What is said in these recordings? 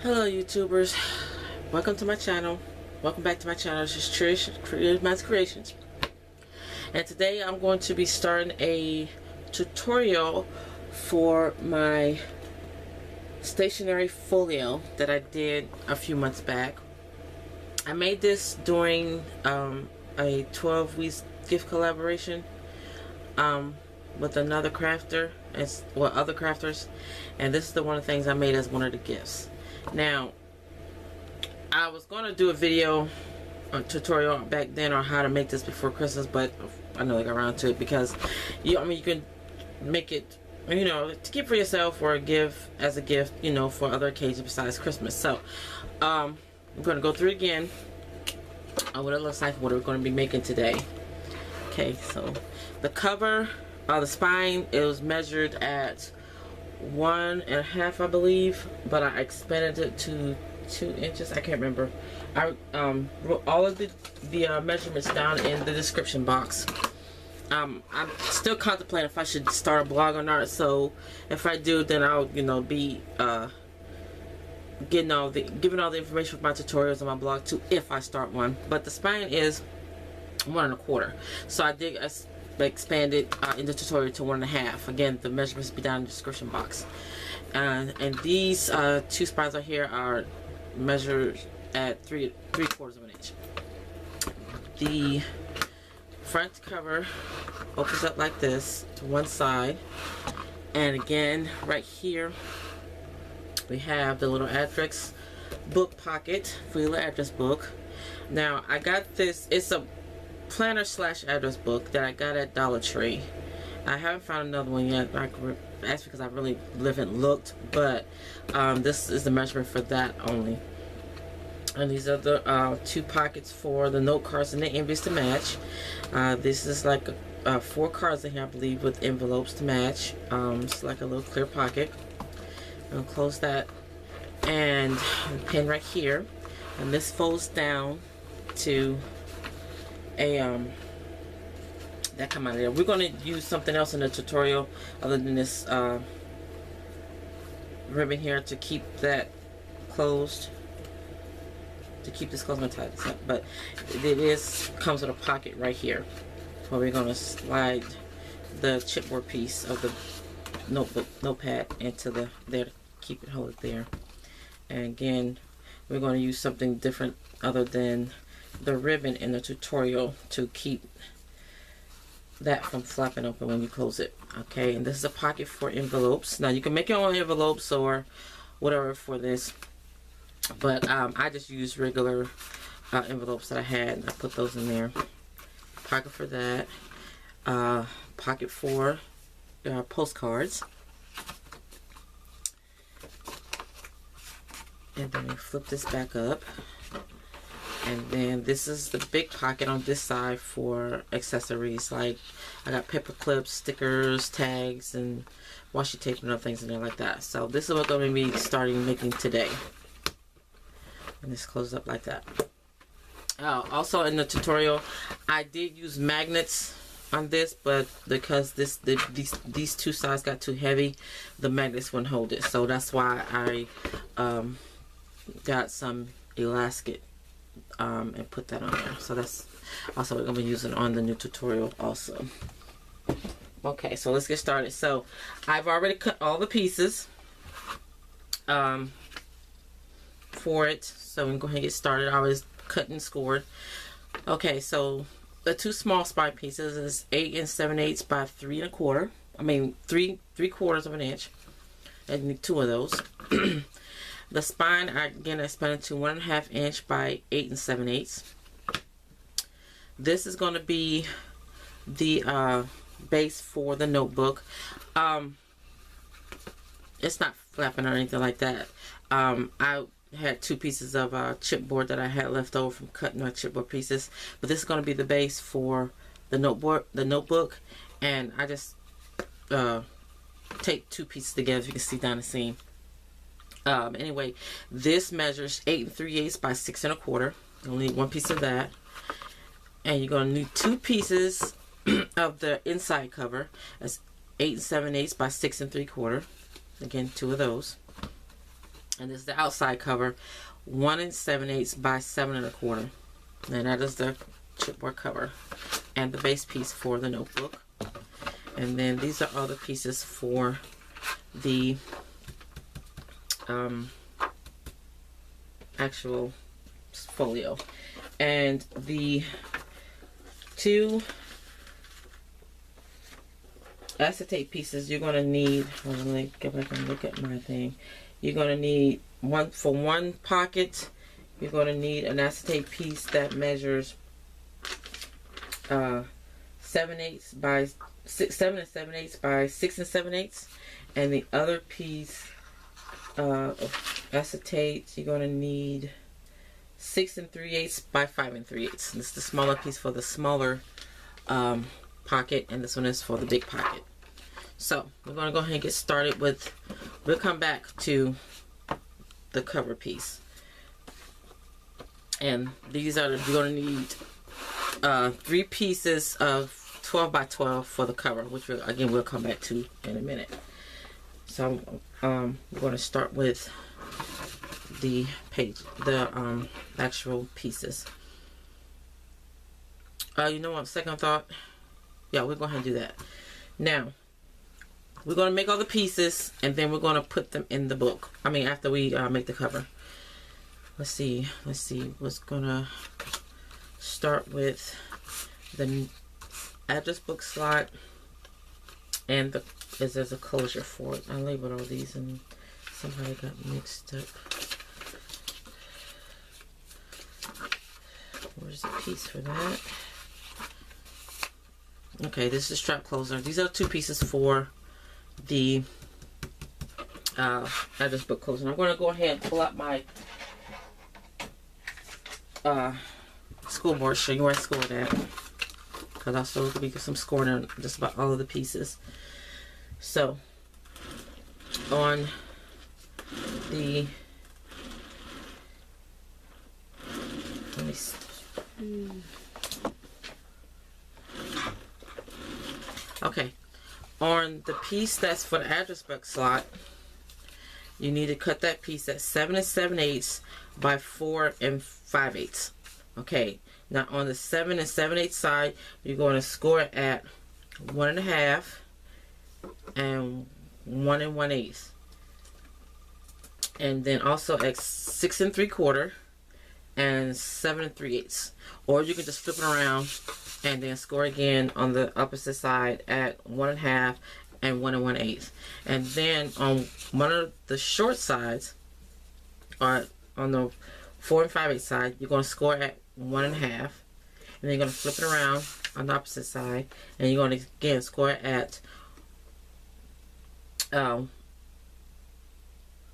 Hello YouTubers, welcome to my channel. Welcome back to my channel. This is Trish, Creative Minds Creations. And today I'm going to be starting a tutorial for my stationery folio that I did a few months back. I made this during a 12 weeks gift collaboration with another crafter, other crafters, and this is one of the things I made as one of the gifts. Now, I was going to do a video, a tutorial back then on how to make this before Christmas, but I never got around to it because you can make it, to keep for yourself or give as a gift, for other occasions besides Christmas. So, I'm going to go through it again on what it looks like, what we're going to be making today. Okay, so the cover, the spine, it was measured at 1.5, I believe, but I expanded it to 2 inches. I can't remember. I wrote all of the measurements down in the description box. I'm still contemplating if I should start a blog or not. So if I do, then I'll be giving all the information for my tutorials on my blog too if I start one. But the spine is 1.25. So I did expand it in the tutorial to 1.5. Again, the measurements will be down in the description box. And these 2 spines right here are measured at 3/4 of an inch. The front cover opens up like this to one side, and again right here we have the little address book pocket for your little address book. Now I got this, it's a planner / address book that I got at Dollar Tree. I haven't found another one yet. That's because I really haven't looked, but this is the measurement for that only. And these are the 2 pockets for the note cards and the envelopes to match. This is like 4 cards in here, I believe, with envelopes to match. It's like a little clear pocket. I'll close that, and pin right here, and this folds down to a that come out of there. We're going to use something else in the tutorial other than this ribbon here to keep that closed. To keep this closed, I'm going to tie this up, but it comes with a pocket right here where we're going to slide the chipboard piece of the notepad into there to keep it hold it there. And again, we're going to use something different other than the ribbon in the tutorial to keep that from flapping open when you close it. Okay, and this is a pocket for envelopes. Now you can make your own envelopes or whatever for this, but I just used regular envelopes that I had, and I put those in there. Pocket for that. Pocket for postcards. And then we flip this back up. And then this is the big pocket on this side for accessories. Like I got paper clips, stickers, tags, and washi tape and other things in there like that. So this is what I'm going to be starting making today. And this closes up like that. Also in the tutorial, I did use magnets on this, but because these 2 sides got too heavy, the magnets wouldn't hold it. So that's why I got some elastic and put that on there. So that's also what I'm going to be using on the new tutorial also. Okay, so let's get started. So I've already cut all the pieces for it, so we can go ahead and get started. I was cut and scored. Okay, so the 2 small spine pieces is 8 7/8 by 3 1/4. I mean 3/4 of an inch. I need 2 of those. The spine, I expanded to 1.5 inch by 8 7/8. This is going to be the base for the notebook. It's not flapping or anything like that. I had 2 pieces of chipboard that I had left over from cutting my chipboard pieces, but this is going to be the base for the notebook, and I just take 2 pieces together. If you can see down the seam. Anyway, this measures 8 3/8 by 6 1/4. You'll need 1 piece of that, and you're going to need 2 pieces of the inside cover. That's 8 7/8 by 6 3/4. Again, 2 of those. And this is the outside cover, 1 7/8 by 7 1/4. And that is the chipboard cover and the base piece for the notebook. And then these are all the pieces for the actual folio. And the 2 acetate pieces you're going to need, let me go back and look at my thing. You're going to need one for one pocket. You're going to need an acetate piece that measures 7 7/8 by 7 7/8 by 6 7/8, and the other piece of acetate you're going to need 6 3/8 by 5 3/8. This is the smaller piece for the smaller pocket, and this one is for the big pocket. So we're going to go ahead and get started with, we'll come back to the cover piece. And these are, you're going to need 3 pieces of 12 by 12 for the cover, which we'll come back to in a minute. So we're going to start with the page, the actual pieces. You know what, second thought, yeah, we're going to do that. Now we're going to make all the pieces, and then we're going to put them in the book. I mean, after we make the cover. Let's see, what's going to start with the address book slot, and there's a closure for it. I labeled all these and somehow they got mixed up. Where's the piece for that? Okay, this is the strap closer. These are 2 pieces for the address book closer. I'm going to go ahead and pull out my Scoreboard, show you where I scored at, because I still be some scoring on just about all of the pieces. So on the, let me see. Okay, on the piece that's for the address book slot, you need to cut that piece at 7 7/8 by 4 5/8. Okay, now on the 7 7/8 side, you're going to score it at 1 1/2 and 1 1/8, and then also at 6 3/4 and 7 3/8. Or you can just flip it around and then score again on the opposite side at 1 1/2 and 1 1/8. And then on one of the short sides, or on the 4 5/8 side, you're going to score at 1 1/2, and then you're going to flip it around on the opposite side, and you're going to again score at 1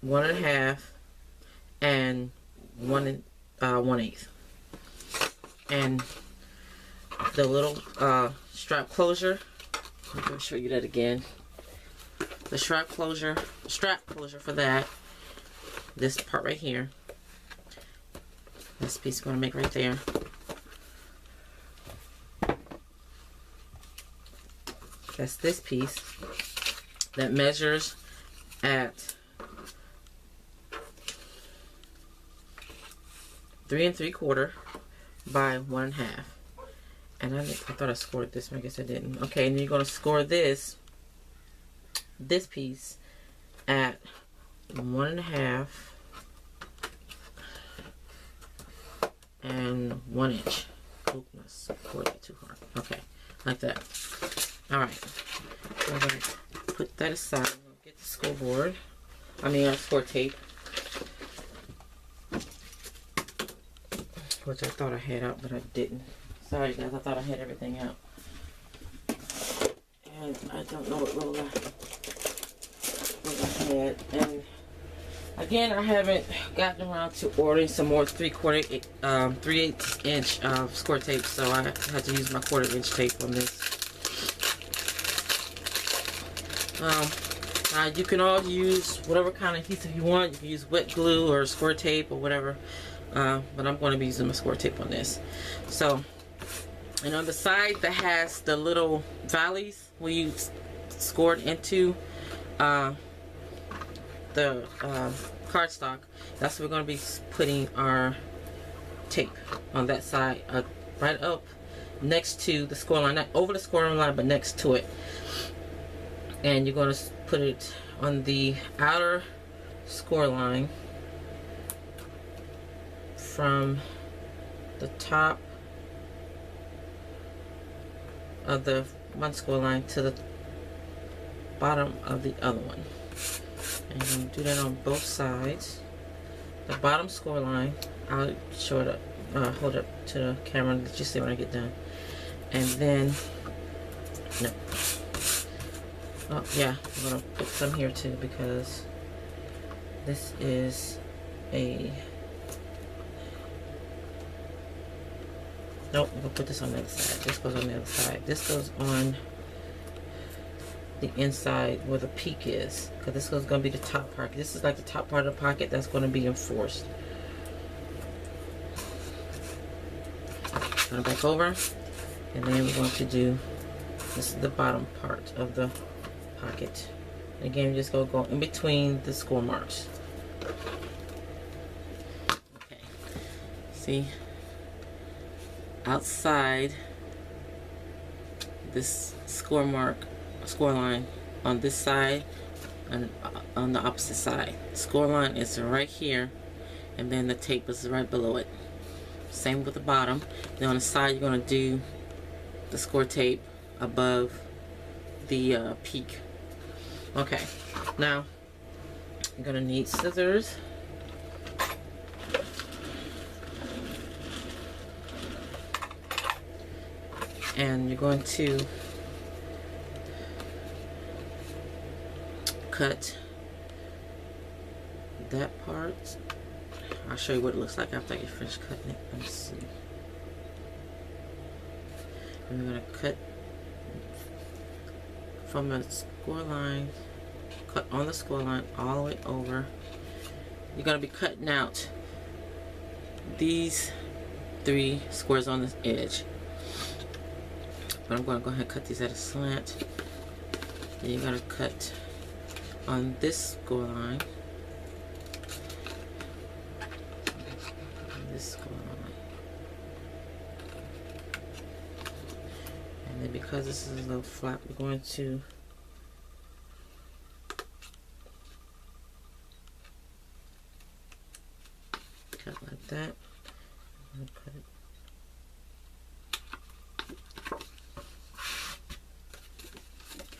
1/2 and 1 1/8. And the little strap closure, I'm going to show you that again. The strap closure for that, this part right here, this piece I'm going to make right there. That's this piece that measures at 3 3/4 by 1 1/2. And I thought I scored this one. I guess I didn't. Okay, and you're going to score this piece at 1 1/2 and 1 inch. Oop, I scored it too hard. Okay, like that. All right. So I'm going to put that aside. I'm going to get the scoreboard. I mean, score tape, which I thought I had out, but I didn't. Sorry guys, I thought I had everything out. And I don't know what roller I had. And again, I haven't gotten around to ordering some more 3/8 inch score tape, so I had to use my 1/4 inch tape on this. You can all use whatever kind of adhesive you want. You can use wet glue or score tape or whatever. But I'm going to be using my score tape on this. So, and on the side that has the little valleys where you scored into the cardstock. That's where we're going to be putting our tape on that side, right up next to the score line, not over the score line, but next to it. And you're going to put it on the outer score line from the top of the one score line to the bottom of the other one. And you're going to do that on both sides. The bottom score line, I'll show it up, hold it up to the camera and let you see when I get done. And then, no. Oh yeah, I'm going to put some here too because this is a, nope, I'm going to put this on the other side. This goes on the other side. This goes on the inside where the peak is, because this is going to be the top part. This is like the top part of the pocket that's going to be enforced. Turn it back over, and then we're going to do, this is the bottom part of the pocket. And again, you're just going to go in between the score marks. Okay, see, outside this score line on this side and on the opposite side. Score line is right here, and then the tape is right below it. Same with the bottom. Then on the side, you're going to do the score tape above the peak. Okay, now you're going to need scissors. And you're going to cut that part. I'll show you what it looks like after I get finished cutting it. Let's see. And we're going to cut from the score line, cut on the score line all the way over. You're going to be cutting out these 3 squares on this edge. But I'm going to go ahead and cut these at a slant. Then you're going to cut on this score line, this score line, and then because this is a little flap, we're going to cut like that. I'm going to cut it.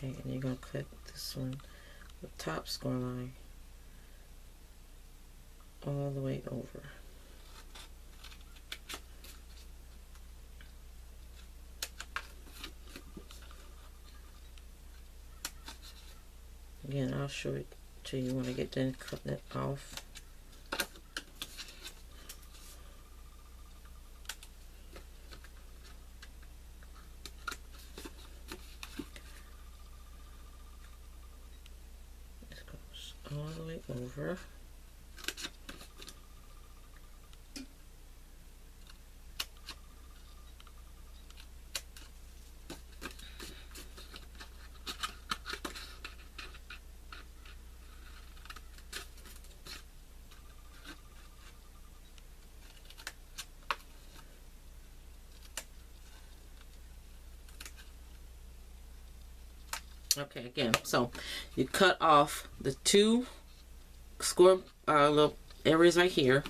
Okay, and you're going to cut this one, the top score line, all the way over. Again, I'll show it to you when I get done cutting it off. All the way over. Okay, again, so you cut off the 2 score little areas right here.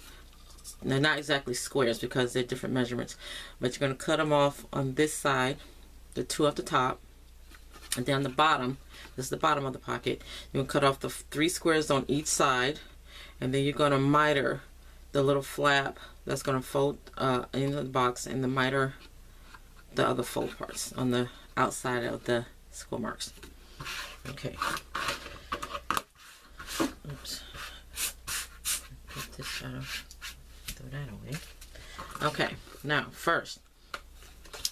They're not exactly squares because they're different measurements, but you're going to cut them off on this side, the 2 at the top, and then the bottom, this is the bottom of the pocket, you're going to cut off the 3 squares on each side, and then you're going to miter the little flap that's going to fold into the box, and the miter the other fold parts on the outside of the score marks. Okay. Oops. Get this out of, throw that away. Okay, now first,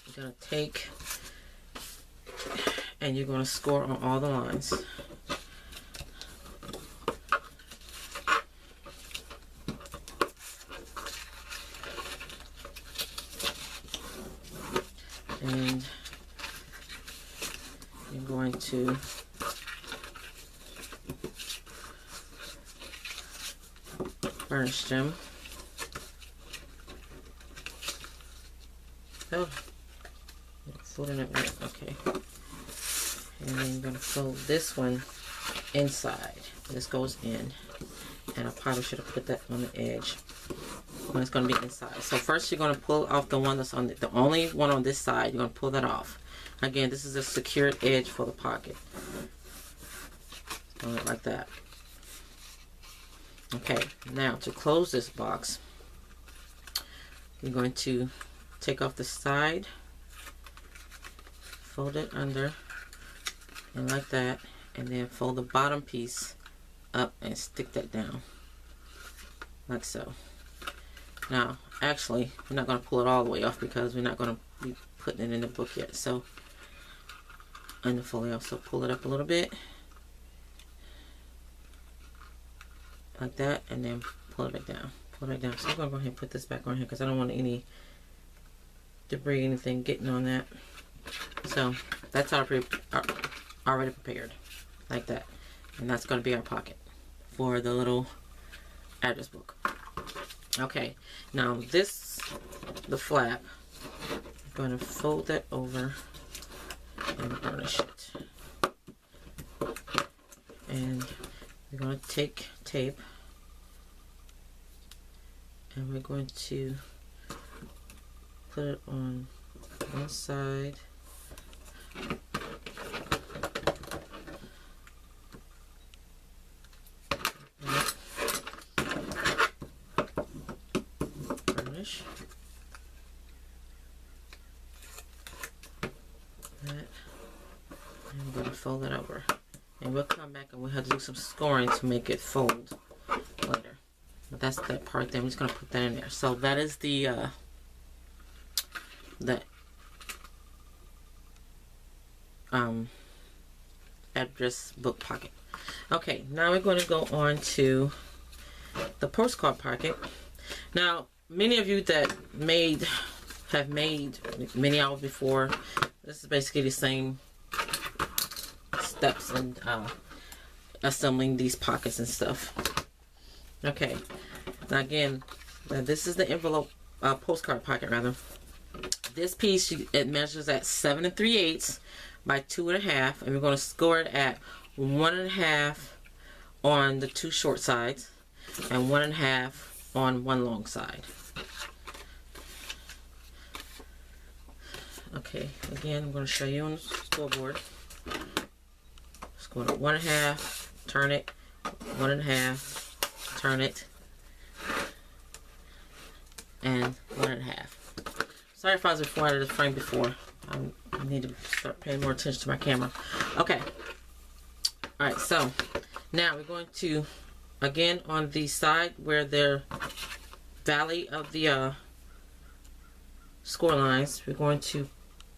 you're going to take and you're going to score on all the lines. And you're going to burnish gem. Oh, it's folding it right. Okay. And then I'm going to fold this one inside. This goes in. And I probably should have put that on the edge when it's going to be inside. So first you're going to pull off the one that's on the only one on this side. You're going to pull that off. Again, this is a secured edge for the pocket. Like that. Okay, now to close this box, you're going to take off the side, fold it under, and like that, and then fold the bottom piece up and stick that down, like so. Now, actually, we're not going to pull it all the way off because we're not going to be putting it in the book yet. So, in the folio, so pull it up a little bit, like that, and then pull it back down. Pull it back down. So I'm going to go ahead and put this back on here because I don't want any debris, anything getting on that. So that's already prepared, like that. And that's going to be our pocket for the little address book. Okay, now this, the flap, I'm going to fold that over and burnish it. And we're going to take tape and we're going to put it on one side, burnish that, and I'm going to fold it over. And we'll come back and we'll have to do some scoring to make it fold later. But that's that part there. I'm just going to put that in there. So that is the address book pocket. Okay, now we're going to go on to the postcard pocket. Now, many of you that have made many hours before, this is basically the same steps in assembling these pockets and stuff. Okay, now again, this is the envelope postcard pocket rather. This piece, it measures at 7 3/8 by 2.5, and we're going to score it at 1.5 on the two short sides and 1.5 on one long side. Okay, again, I'm going to show you on the scoreboard. Score it 1.5, turn it, 1.5, turn it, and 1.5. Sorry if I was before out of the frame before. I need to start paying more attention to my camera. Okay. Alright, so now we're going to, again, on the side where the valley of the score lines, we're going to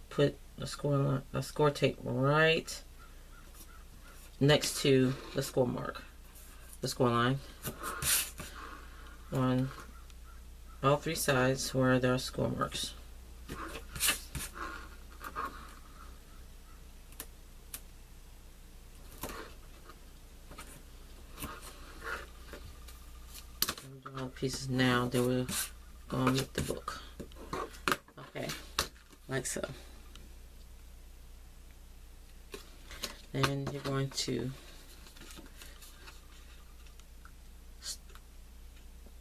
put a score tape right next to the score mark, the score line, on all three sides where there are score marks. All pieces now, then we'll go on with the book. Okay, like so. Then you're going to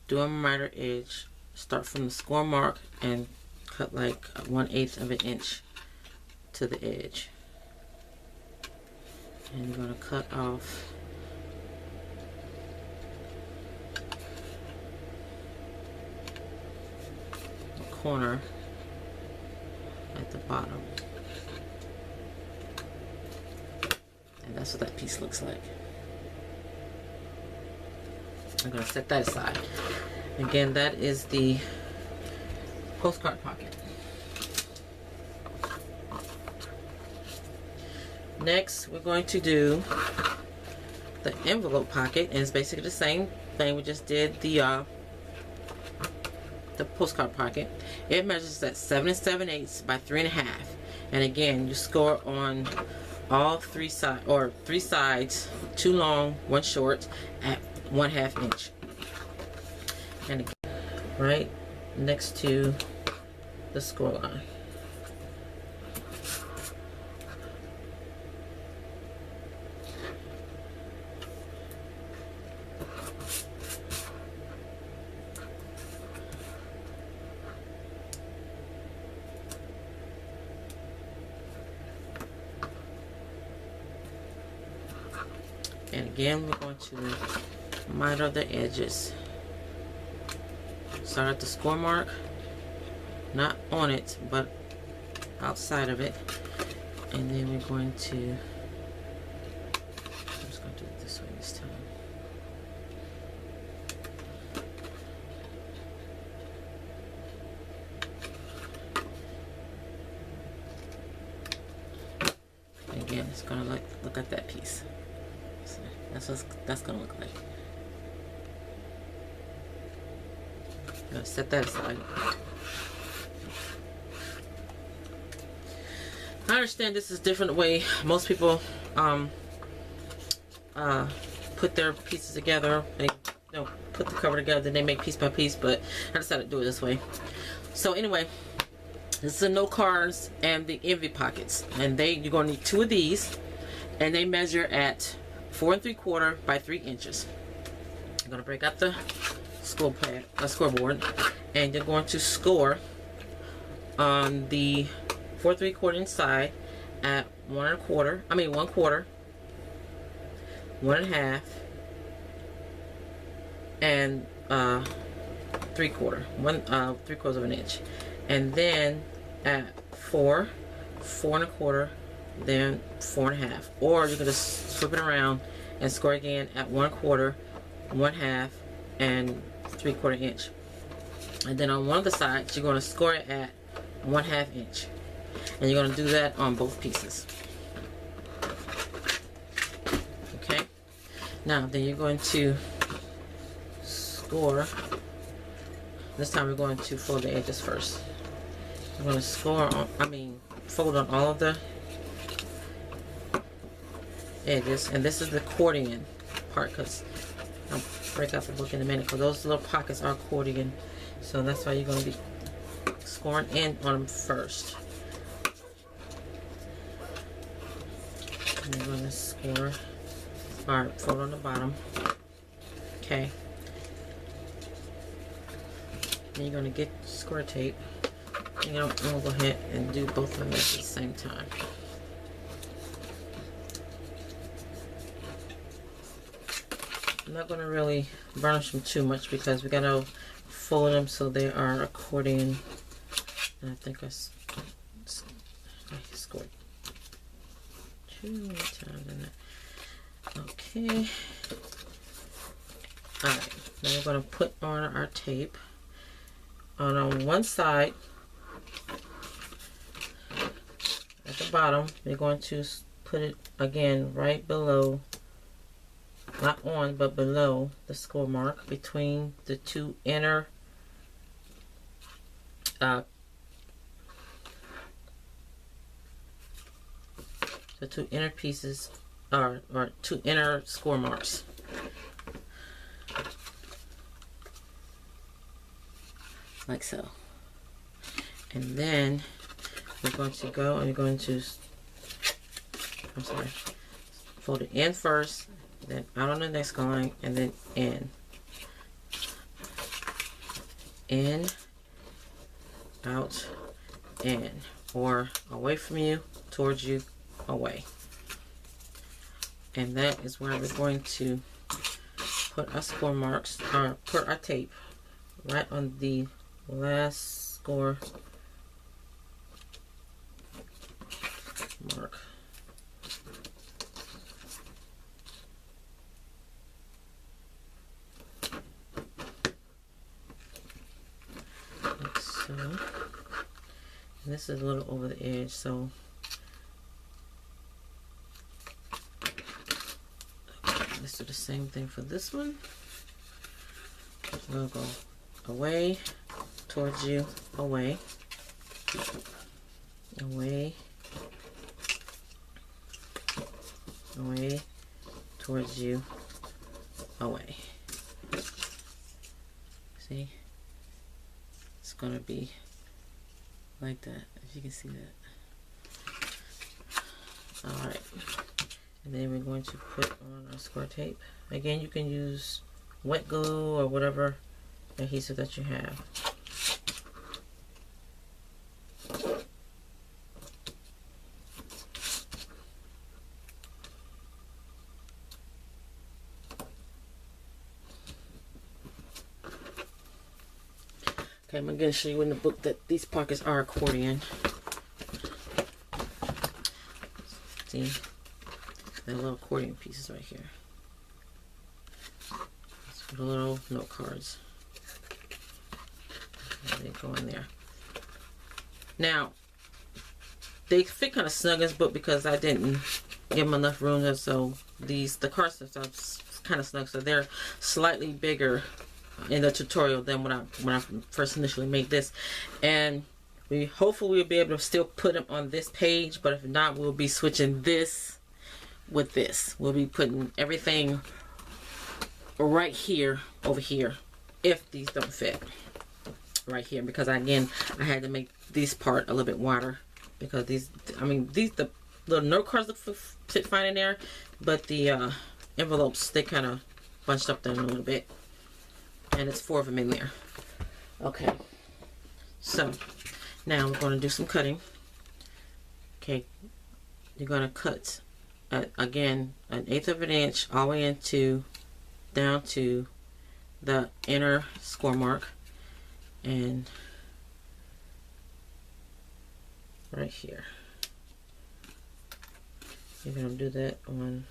do a miter edge, start from the score mark and cut like 1/8 of an inch to the edge. And you're going to cut off the corner at the bottom. And that's what that piece looks like. I'm going to set that aside. Again, that is the postcard pocket. Next, we're going to do the envelope pocket, and it's basically the same thing. We just did the postcard pocket. It measures at 7 7/8 by 3.5, and again, you score on all three sides, 2 long, 1 short, at 1/2 inch. and again, right next to the score line. And again, we're going to miter the edges. Start at the score mark, not on it, but outside of it. And then we're going to, I'm just going to do it this way this time. And again, it's going to look at that piece. So that's going to look like. I'm going to set that aside. I understand this is a different way most people put their pieces together. They put the cover together, then they make piece by piece, but I decided to do it this way. So anyway, this is the note cards and the envy pockets, and you're going to need 2 of these, and they measure at 4 3/4 by 3 inches. I'm going to break out the scoreboard, and you're going to score on the 4 3/4 inside at 1 1/4, 1.5, and 3/4, 3/4 of an inch, and then at 4 1/4, then 4 1/2, or you're gonna flip it around and score again at 1/4, 1/2, and 3/4 inch, and then on one of the sides you're going to score it at 1/2 inch, and you're going to do that on both pieces. Okay, now then you're going to score. This time we're going to fold the edges first. I'm going to fold on all of the edges, and this is the accordion part, because I'll break out the book in a minute, because those little pockets are accordion, so that's why you're going to be scoring in on them first. And you're going to score, or fold on the bottom. Okay. Then you're going to get square tape. And I'm going to go ahead and do both of them at the same time. I'm not going to really burnish them too much because we got to fold them so they are accordion. And I think I scored too many times in that. Okay. Alright, now we're going to put on our tape. On one side, at the bottom, we're going to put it again right below, not on, but below the score mark, between the two inner pieces, or two inner score marks. Like so. And then we're going to go and you're going to, fold it in first, then out on the next line, and then in. In, out, in. Or away from you, towards you, away. And that is where we're going to put our score marks, or put our tape right on the last score mark. Like so. And this is a little over the edge, so let's do the same thing for this one. We'll go away, towards you, away, away, away, towards you, away. See, it's gonna be like that, if you can see that. Alright, and then we're going to put on our score tape. Again, you can use wet glue or whatever adhesive that you have. Okay, I'm going to show you in the book that these pockets are accordion. See, the little accordion pieces right here. The little note cards. They go in there. Now, they fit kind of snug in this book because I didn't give them enough room, so the cardstock are kind of snug, so they're slightly bigger in the tutorial than when I first initially made this. And hopefully we'll be able to still put them on this page, but if not, we'll be switching this with this. We'll be putting everything right here over here if these don't fit right here, because again I had to make this part a little bit wider because the little note cards fit fine in there, but the envelopes, they kind of bunched up there a little bit, and it's 4 of them in there. Okay, so now we're going to do some cutting. Okay, you're going to cut again 1/8 of an inch all the way into down to the inner score mark, and right here you're going to do that on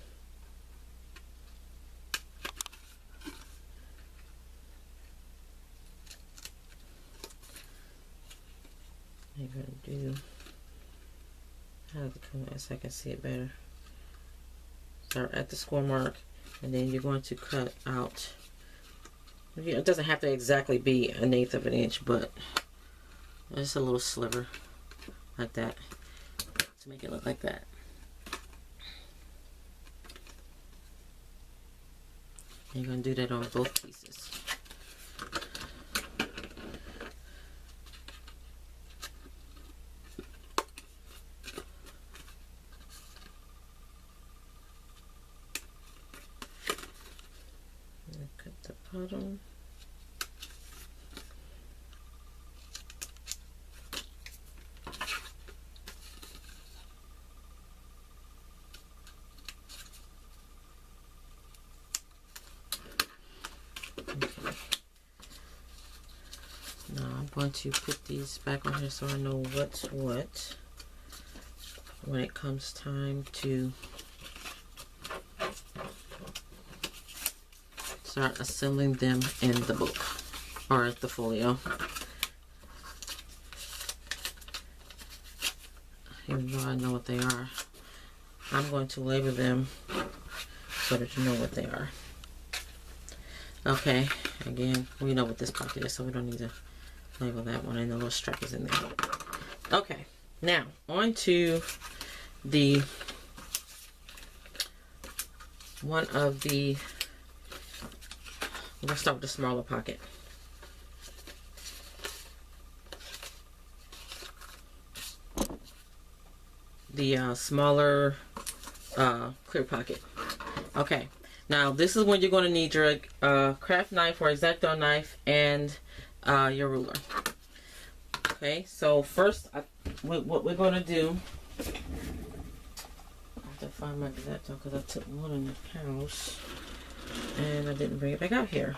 you're going to do, I have to come out so I can see it better. Start at the score mark, and then you're going to cut out, it doesn't have to exactly be 1/8 of an inch, but just a little sliver like that to make it look like that. And you're going to do that on both pieces. Cut the bottom. Now I'm going to put these back on here so I know what's what when it comes time to start assembling them in the book or the folio. Even though I know what they are, I'm going to label them so that you know what they are. Okay, again, we know what this pocket is, so we don't need to label that one, and the little strap is in there. Okay, now on to the one of the, we're going to start with the smaller pocket. The smaller clear pocket. Okay, now this is when you're going to need your craft knife or X-Acto knife and your ruler. Okay, so first what we're going to do, I have to find my X-Acto because I took one in the house and I didn't bring it back out here.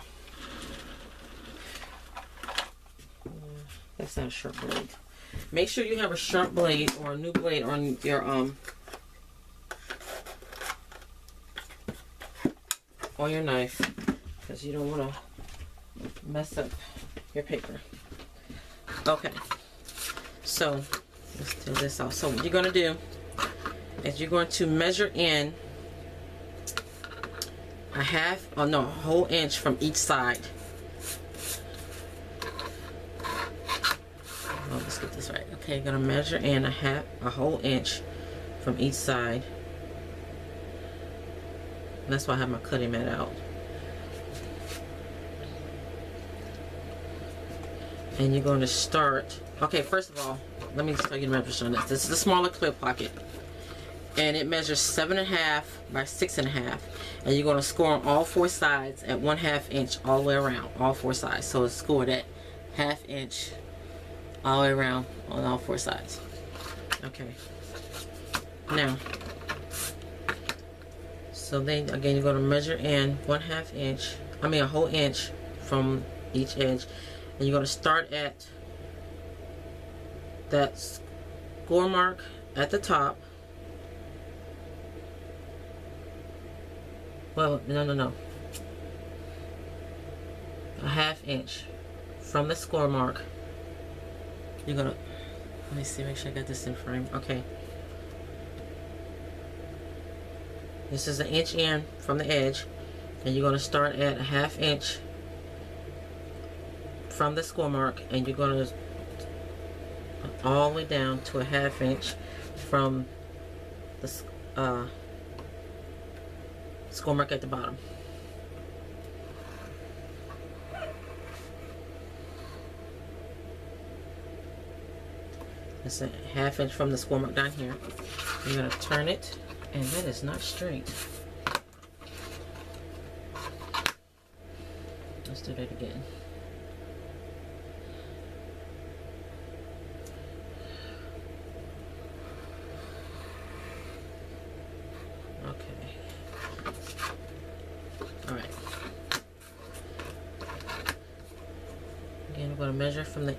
That's not a sharp blade. Make sure you have a sharp blade or a new blade on your knife, because you don't want to mess up your paper. Okay, so let's do this off. So what you're going to do is you're going to measure in a whole inch from each side. Oh, let's get this right. Okay, you're going to measure in a whole inch from each side. And that's why I have my cutting mat out. And you're going to start. Okay, first of all, let me tell you the measurements on this. This is the smaller clear pocket, and it measures 7.5 by 6.5, and you're going to score on all 4 sides at 1/2 inch all the way around, all 4 sides. So it's scored at 1/2 inch all the way around on all 4 sides. Okay. Now, so then again, you're going to measure in 1/2 inch. I mean a whole inch from each edge, and you're going to start at that score mark at the top. Well, no. A 1/2 inch from the score mark. You're gonna, let me see, make sure I got this in frame. Okay. This is an inch in from the edge, and you're gonna start at a 1/2 inch from the score mark, and you're gonna all the way down to a 1/2 inch from the score mark at the bottom. That's a 1/2 inch from the score mark down here. You're going to turn it, and that is not straight. Let's do that again. Again, we're going to measure from the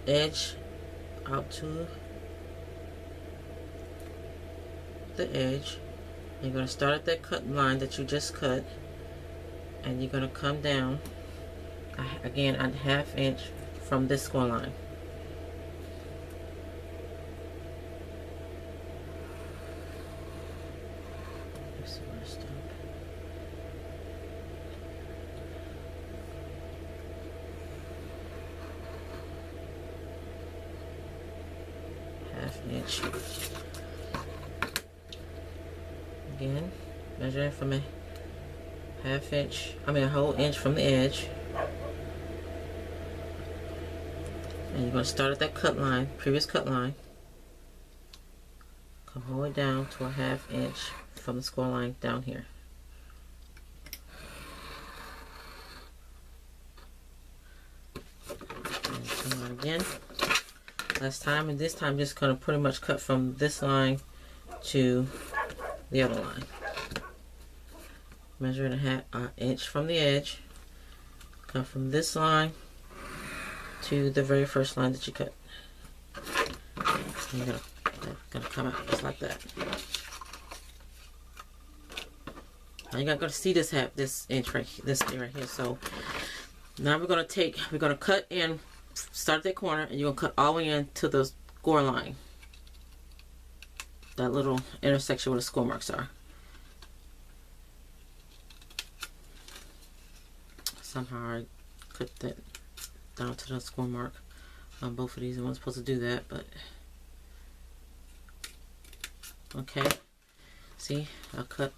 edge out to the edge. You're going to start at that cut line that you just cut, and you're going to come down again a 1/2 inch from this score line. Inch. Again, measuring from a 1/2 inch, a whole inch from the edge. And you're going to start at that cut line, previous cut line. Come all the way down to a 1/2 inch from the score line down here. And come on again. Last time, and this time just going to pretty much cut from this line to the other line. Measuring a inch from the edge. Come from this line to the very first line that you cut. And you're gonna come out just like that. Now you're not gonna see this inch right here, this thing right here. So now we're gonna cut in. Start at that corner, and you're going to cut all the way in to the score line. That little intersection where the score marks are. Somehow I cut that down to the score mark on both of these. I wasn't supposed to do that, but okay. See, I'll cut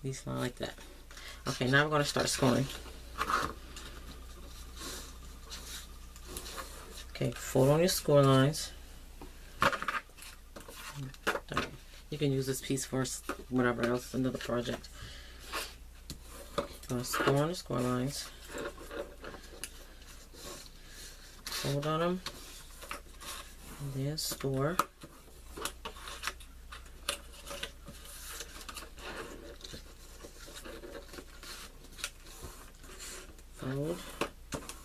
these lines like that. Okay, now we're going to start scoring. Okay, fold on your score lines. You can use this piece for whatever else, another project. Gonna score on the score lines. Fold on them. And then score. Fold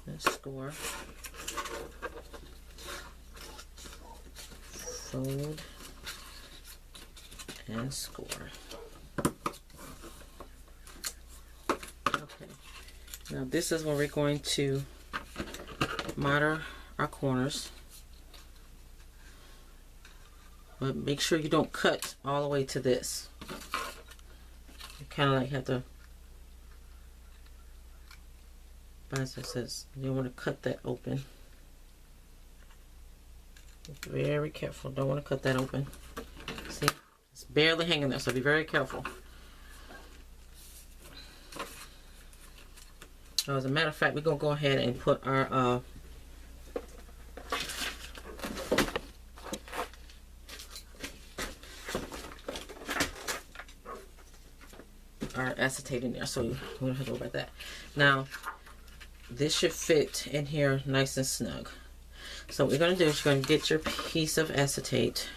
and score. Fold and score. Okay, now this is where we're going to miter our corners, but make sure you don't cut all the way to this. You kind of like have to, as it says, you want to cut that open. Very careful, don't want to cut that open. See, it's barely hanging there, so be very careful. So as a matter of fact, we're gonna go ahead and put our acetate in there, so we don't have to worry about that. Now this should fit in here nice and snug. So what we're going to do is you're going to get your piece of acetate.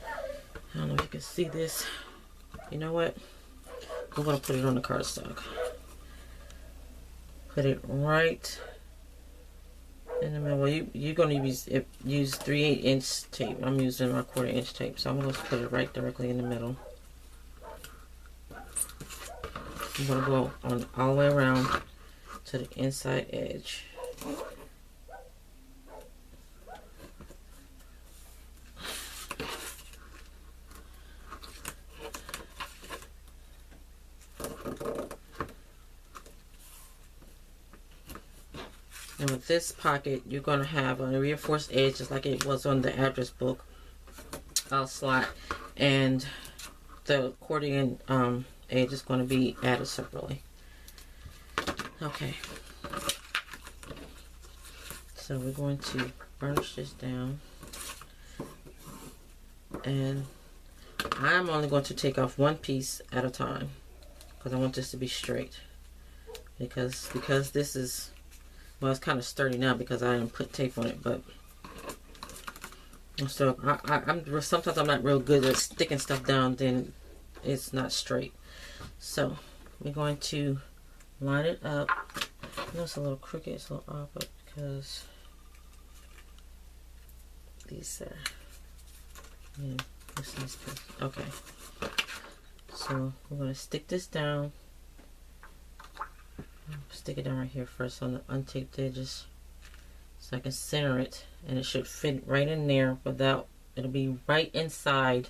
I don't know if you can see this. You know what? I'm going to put it on the cardstock. Put it right in the middle. Well, you're going to use 3/8 inch tape. I'm using my 1/4 inch tape, so I'm going to put it right directly in the middle. I'm going to go on all the way around to the inside edge. And with this pocket, you're going to have a reinforced edge just like it was on the address book slot, and the accordion edge is going to be added separately. Okay, so we're going to burnish this down, and I'm only going to take off one piece at a time because I want this to be straight, because this is, well, it's kind of sturdy now because I didn't put tape on it, but so sometimes I'm not real good at sticking stuff down, then it's not straight. So we're going to line it up. I know it's a little crooked, it's a little awkward because these are, yeah, okay. So we're going to stick this down. Stick it down right here first on the untaped edges, so I can center it, and it should fit right in there without, it'll be right inside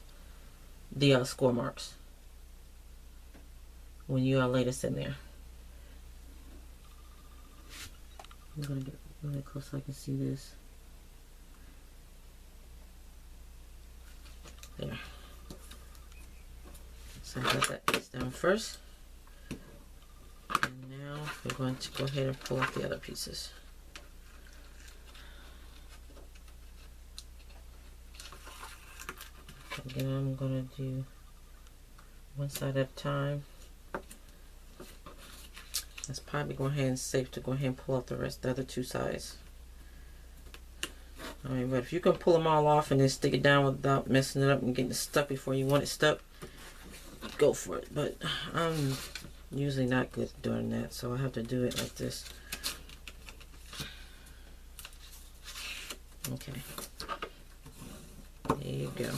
the score marks when you lay this in there. I'm gonna get really close so I can see this. There. So I got that piece down first. And now we're going to go ahead and pull out the other pieces. Again, I'm going to do one side at a time. That's probably go ahead and safe to go ahead and pull out the rest, the other two sides. I mean, but if you can pull them all off and then stick it down without messing it up and getting it stuck before you want it stuck, go for it. But I'm usually not good at doing that, so I have to do it like this. Okay. There you go.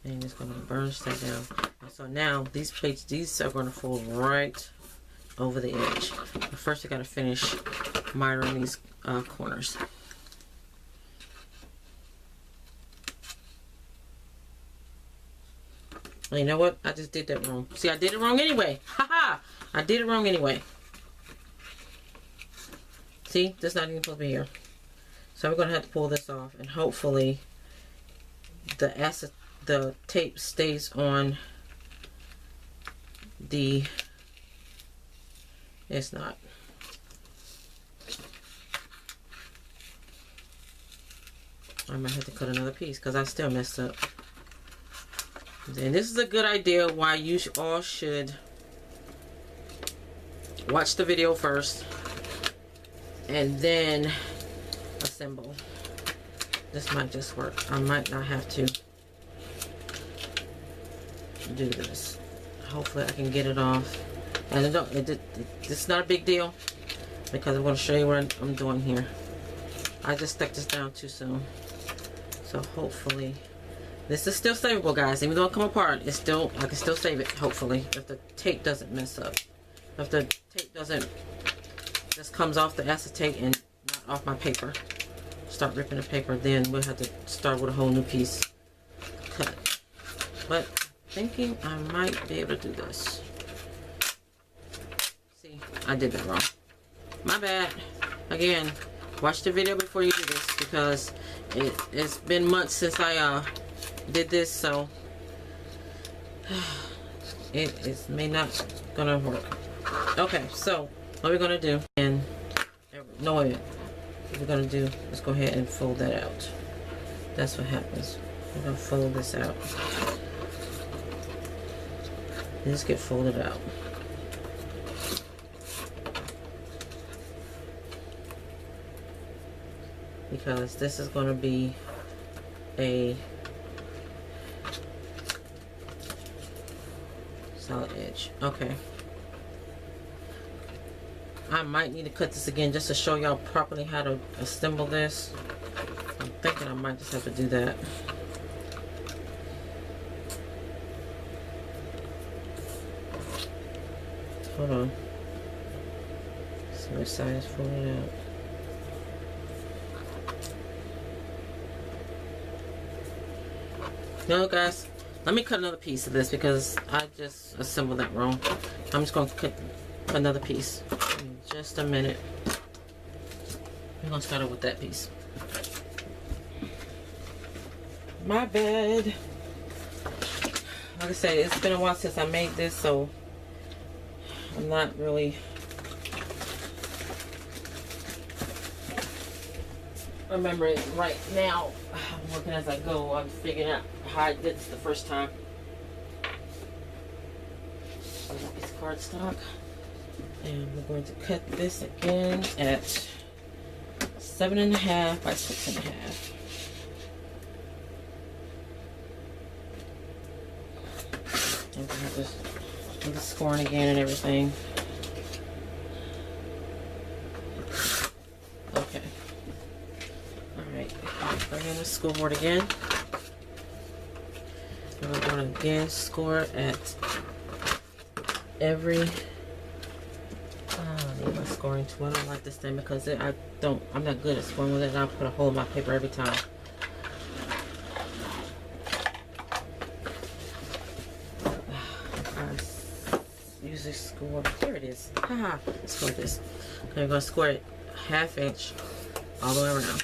And it's going to burnish that down. So now these plates, these are going to fold right over the edge. But first I got to finish mitering these corners. Well, you know what? I just did that wrong. See, I did it wrong anyway. Haha! I did it wrong anyway. See, this is not even supposed to be here. So we're going to have to pull this off, and hopefully the tape stays on the, it's not. I might have to cut another piece because I still messed up. And this is a good idea why you all should watch the video first and then assemble. This might just work. I might not have to do this. Hopefully I can get it off. And it's not a big deal because I'm going to show you what I'm doing here. I just stuck this down too soon. So hopefully this is still savable, guys. Even though it come apart, it's still, I can still save it, hopefully, if the tape doesn't mess up. If the tape doesn't just comes off the acetate and not off my paper, start ripping the paper, then we'll have to start with a whole new piece cut. But thinking I might be able to do this. See, I did that wrong. My bad. Again, watch the video before you do this because it's been months since I did this, so it may not gonna work. Okay, so what we're gonna do, and no wait, what we're gonna do is go ahead and fold that out. That's what happens. We're gonna fold this out. Just get folded out. Because this is going to be a solid edge. Okay. I might need to cut this again just to show y'all properly how to assemble this. I'm thinking I might just have to do that. Hold on. See which side is folded out. No, guys, let me cut another piece of this because I just assembled that wrong. I'm just going to cut another piece in just a minute. I'm going to start out with that piece. My bad. Like I said, it's been a while since I made this, so I'm not really remembering right now. I'm working as I go. I'm figuring out how I did this the first time. It's cardstock. And we're going to cut this again at 7.5 by 6.5. And we have this do the scoring again and everything. Okay. Alright. Bring in the scoreboard again. And we're going to again score at every I need my scoring tool. I don't like this thing because I'm not good at scoring with it, and I'll put a hole in my paper every time. I usually score, here it is. Haha, score this. Okay, we're going to score it 1/2 inch all the way around.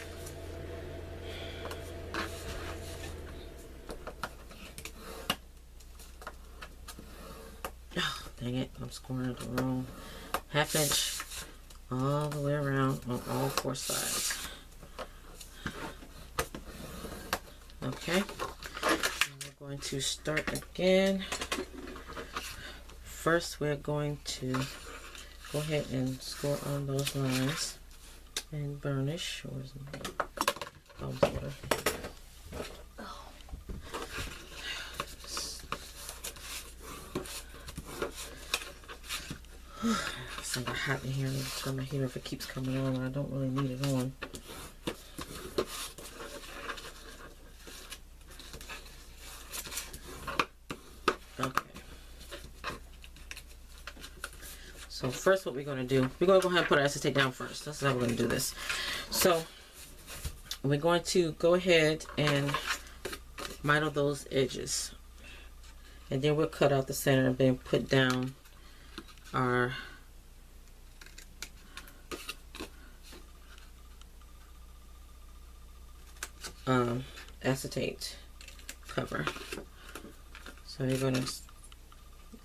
Oh, dang it, I'm scoring it the wrong 1/2 inch all the way around on all 4 sides. Okay, and we're going to start again. First, we're going to go ahead and score on those lines and burnish. Where's my water? It's like hot in here. I'm going to turn my heater if it keeps coming on. I don't really need it on. Okay. So first what we're going to do, we're going to go ahead and put our acetate down first. That's how we're going to do this. So we're going to go ahead and mito those edges. And then we'll cut out the center and then put down our acetate cover. So you're going to,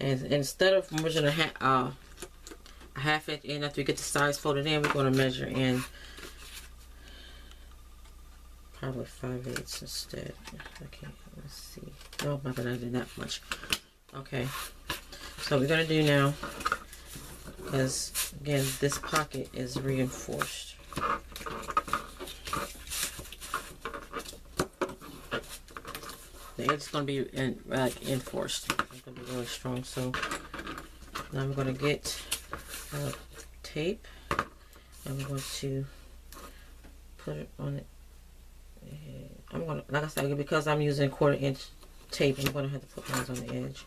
and instead of measuring a 1/2 inch in after we get the sides folded in, we're going to measure in probably 5/8 instead. Okay, let's see. No, not that I did that much. Okay, so we're going to do now, because again, this pocket is reinforced. The edge is going to be enforced. It's going to be really strong. So now I'm going to get tape, and I'm going to put it on it. I'm going to, like I said, because I'm using 1/4 inch tape, I'm going to have to put those on the edge.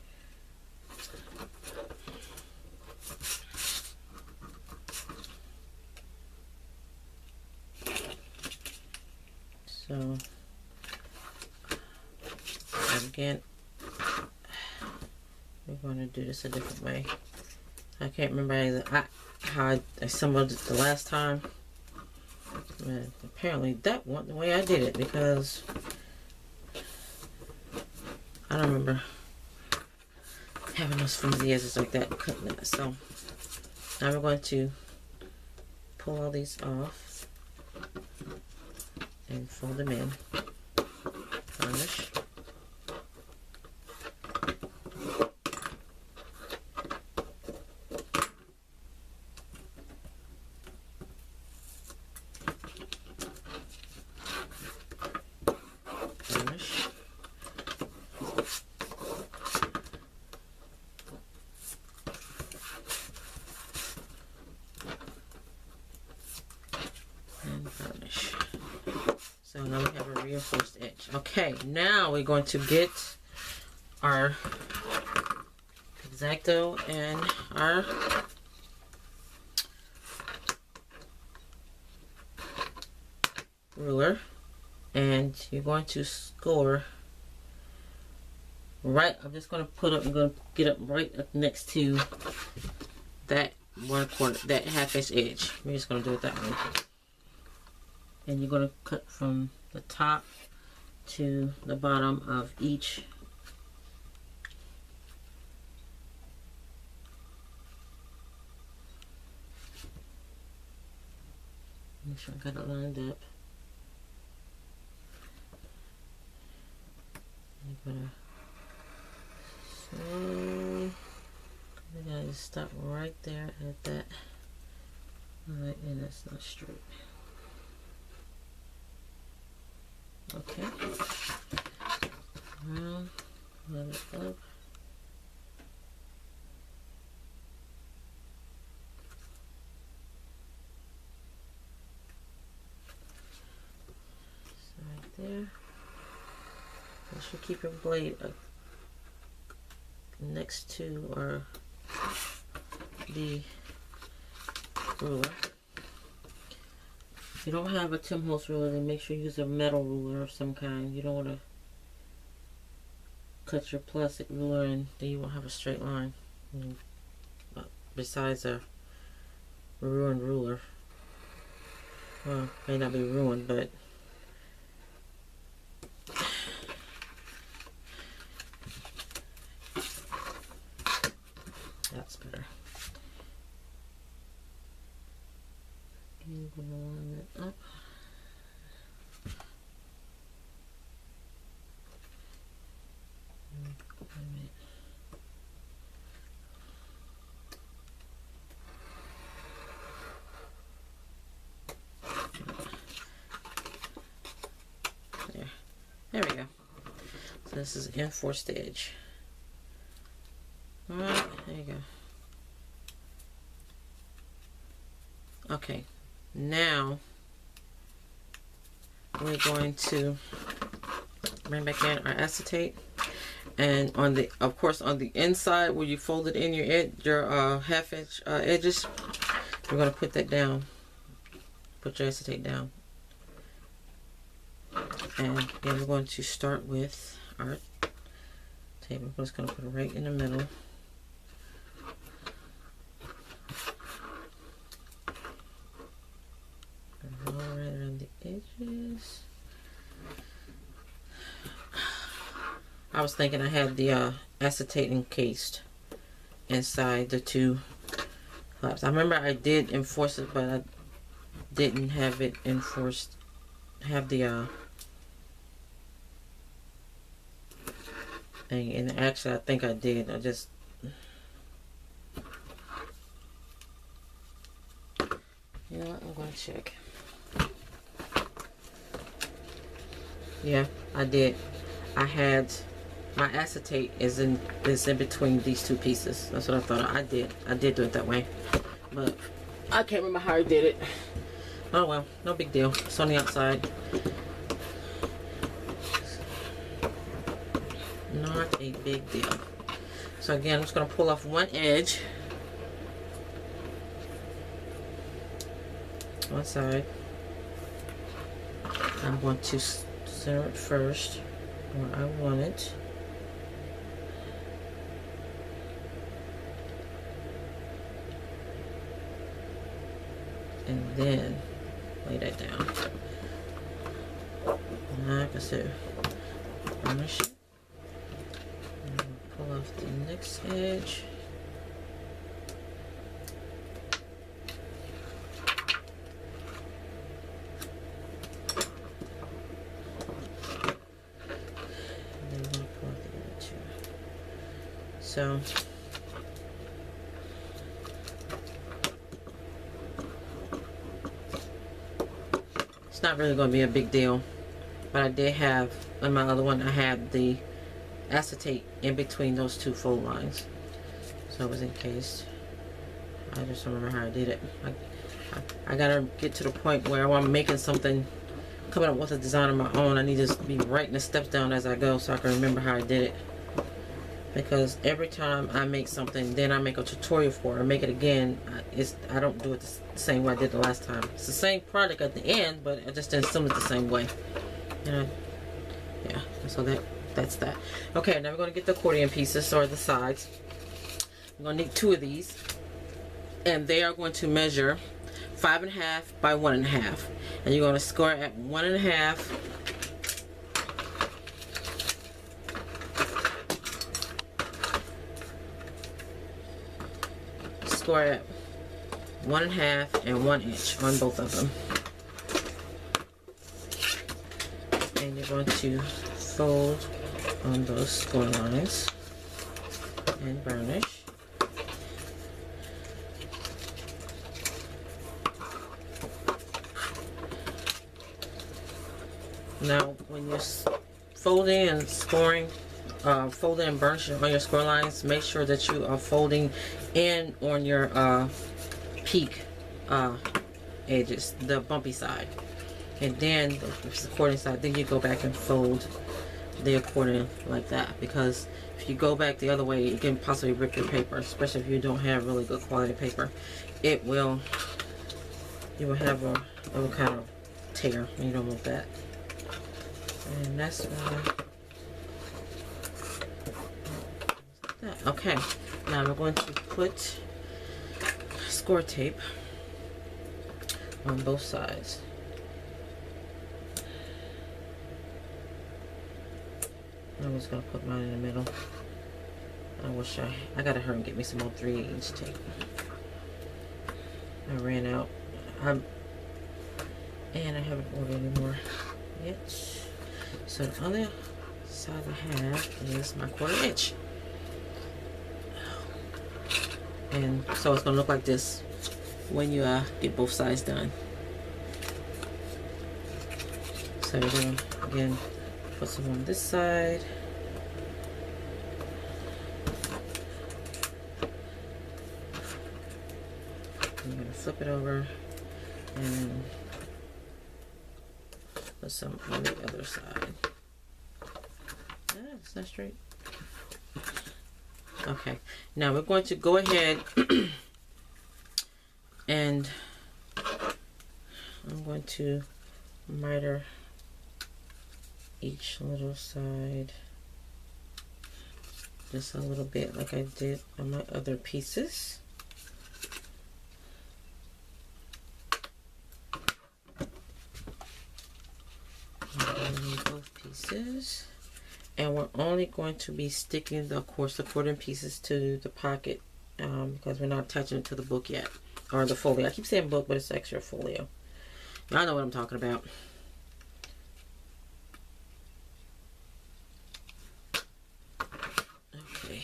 So again, we're going to do this a different way. I can't remember how I assembled it the last time. Man, apparently that wasn't the way I did it, because I don't remember having those flimsy edges like that and cutting that. So Now we're going to pull all these off and fold them in. Varnish. Varnish. So now we have a reinforced edge. Okay, now we're going to get our X-Acto and our ruler, and you're going to score right. I'm just going to put up. I'm going to get up right up next to that 1/4, that half-inch edge. We're just going to do it that way. And you're going to cut from the top to the bottom of each make sure I got it lined up. You're gonna just stop right there at that. Alright, and that's not straight. Okay. Around, let it up. So right there. You should keep your blade next to or the ruler. If you don't have a Tim Holtz ruler, then make sure you use a metal ruler of some kind. You don't want to cut your plastic ruler and then you won't have a straight line. Besides a ruined ruler. Well, may not be ruined, but that's better. I'm going to line it up. There we go. So this is reinforced edge. Alright, there you go. Okay, now we're going to bring back in our acetate, and on the, of course, on the inside where you folded in your half-inch edges, you're going to put that down. Put your acetate down. And then we're going to start with our tape. I'm just going to put it right in the middle. All right around the edges. I was thinking I had the acetate encased inside the two flaps. I remember I did enforce it, but I didn't have it enforced. Have the and actually I think I did. I just you know what, I'm going to check. Yeah, I did. I had my acetate is in between these two pieces. That's what I thought. I did do it that way, but I can't remember how I did it. Oh well, no big deal. It's on the outside. Not a big deal. So again, I'm just going to pull off one edge, one side. I'm going to center it first where I want it. And then lay that down. Like I said, varnish it. Pull off the next edge. So it's not really going to be a big deal, but I did have on my other one, I had the acetate in between those two fold lines, so it was encased. I just don't remember how I did it. I gotta get to the point where I'm making something, coming up with a design of my own. I need to be writing the steps down as I go so I can remember how I did it. Because every time I make something, then I make a tutorial for it, or make it again, I don't do it the same way I did the last time. It's the same product at the end, but I just didn't assemble it the same way. And yeah, so that's that. Okay, now we're going to get the accordion pieces, or the sides. I'm going to need 2 of these, and they are going to measure 5.5 by 1.5, and you're going to score at 1.5. Score at 1.5 and 1 inch on both of them, and you're going to fold on those score lines and burnish. Now, when you're folding and scoring, folding and burnishing on your score lines, make sure that you are folding in on your peak edges, the bumpy side, and then the accordion side. Then you go back and fold the accordion like that, because if you go back the other way, it can possibly rip your paper, especially if you don't have really good quality paper. You will have a kind of tear, and you don't want that. And that's that. Okay, now we're going to put score tape on both sides. I'm just going to put mine in the middle. I wish I gotta hurry and get me some more 3/8 tape. I ran out. And I haven't ordered anymore yet. So the other side I have is my 1/4 inch. And so it's going to look like this when you get both sides done. So we're going to, again, put some on this side. I'm going to flip it over and put some on the other side. It's not straight. Okay, now we're going to go ahead and I'm going to miter each little side just a little bit, like I did on my other pieces. Both pieces. And we're only going to be sticking, of course, the accordion pieces to the pocket because we're not attaching it to the book yet, or the folio. I keep saying book, but it's actually a folio. Y'all know what I'm talking about. Okay.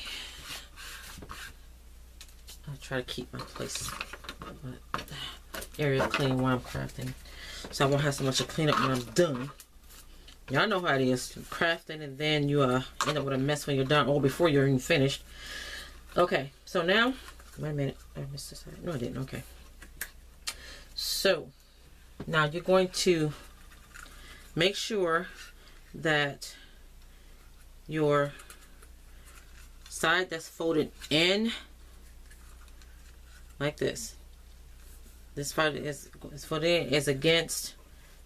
I'll try to keep my place, my area clean while I'm crafting, so I won't have so much to clean up when I'm done. Y'all know how it is, crafting, and then you end up with a mess when you're done, or before you're even finished. Okay, so now, wait a minute, I missed this side. No, I didn't. Okay. So, now you're going to make sure that your side that's folded in, like this side is folded in, is against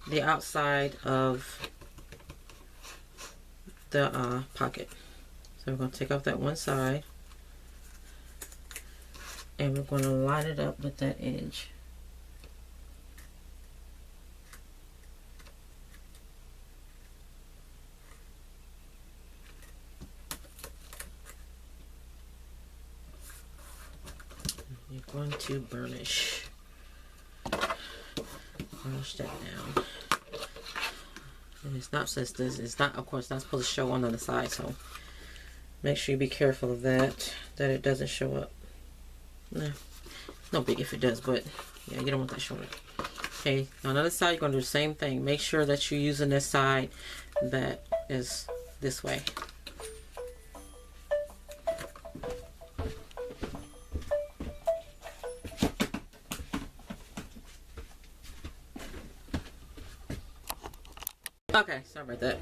the outside of the pocket. So we're going to take off that one side and we're going to line it up with that edge. You're going to burnish that down. And it's not, since this is not, of course, not supposed to show on the other side, so Make sure you be careful of that it doesn't show up. Nah, no big if it does, but yeah, you don't want that showing up. Okay, on the other side, you're going to do the same thing. Make sure that you're using this side that is this way. Okay, sorry about that.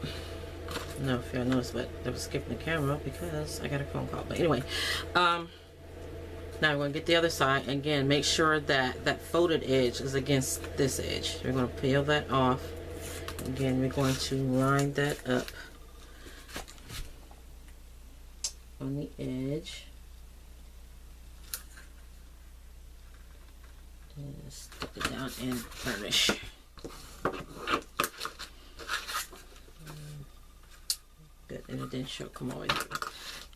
No, if y'all noticed, but I was skipping the camera because I got a phone call. But anyway, now we're going to get the other side. And again, make sure that that folded edge is against this edge. We're going to peel that off. Again, we're going to line that up on the edge. And stick it down and burnish. Good, and it didn't show come all the way through.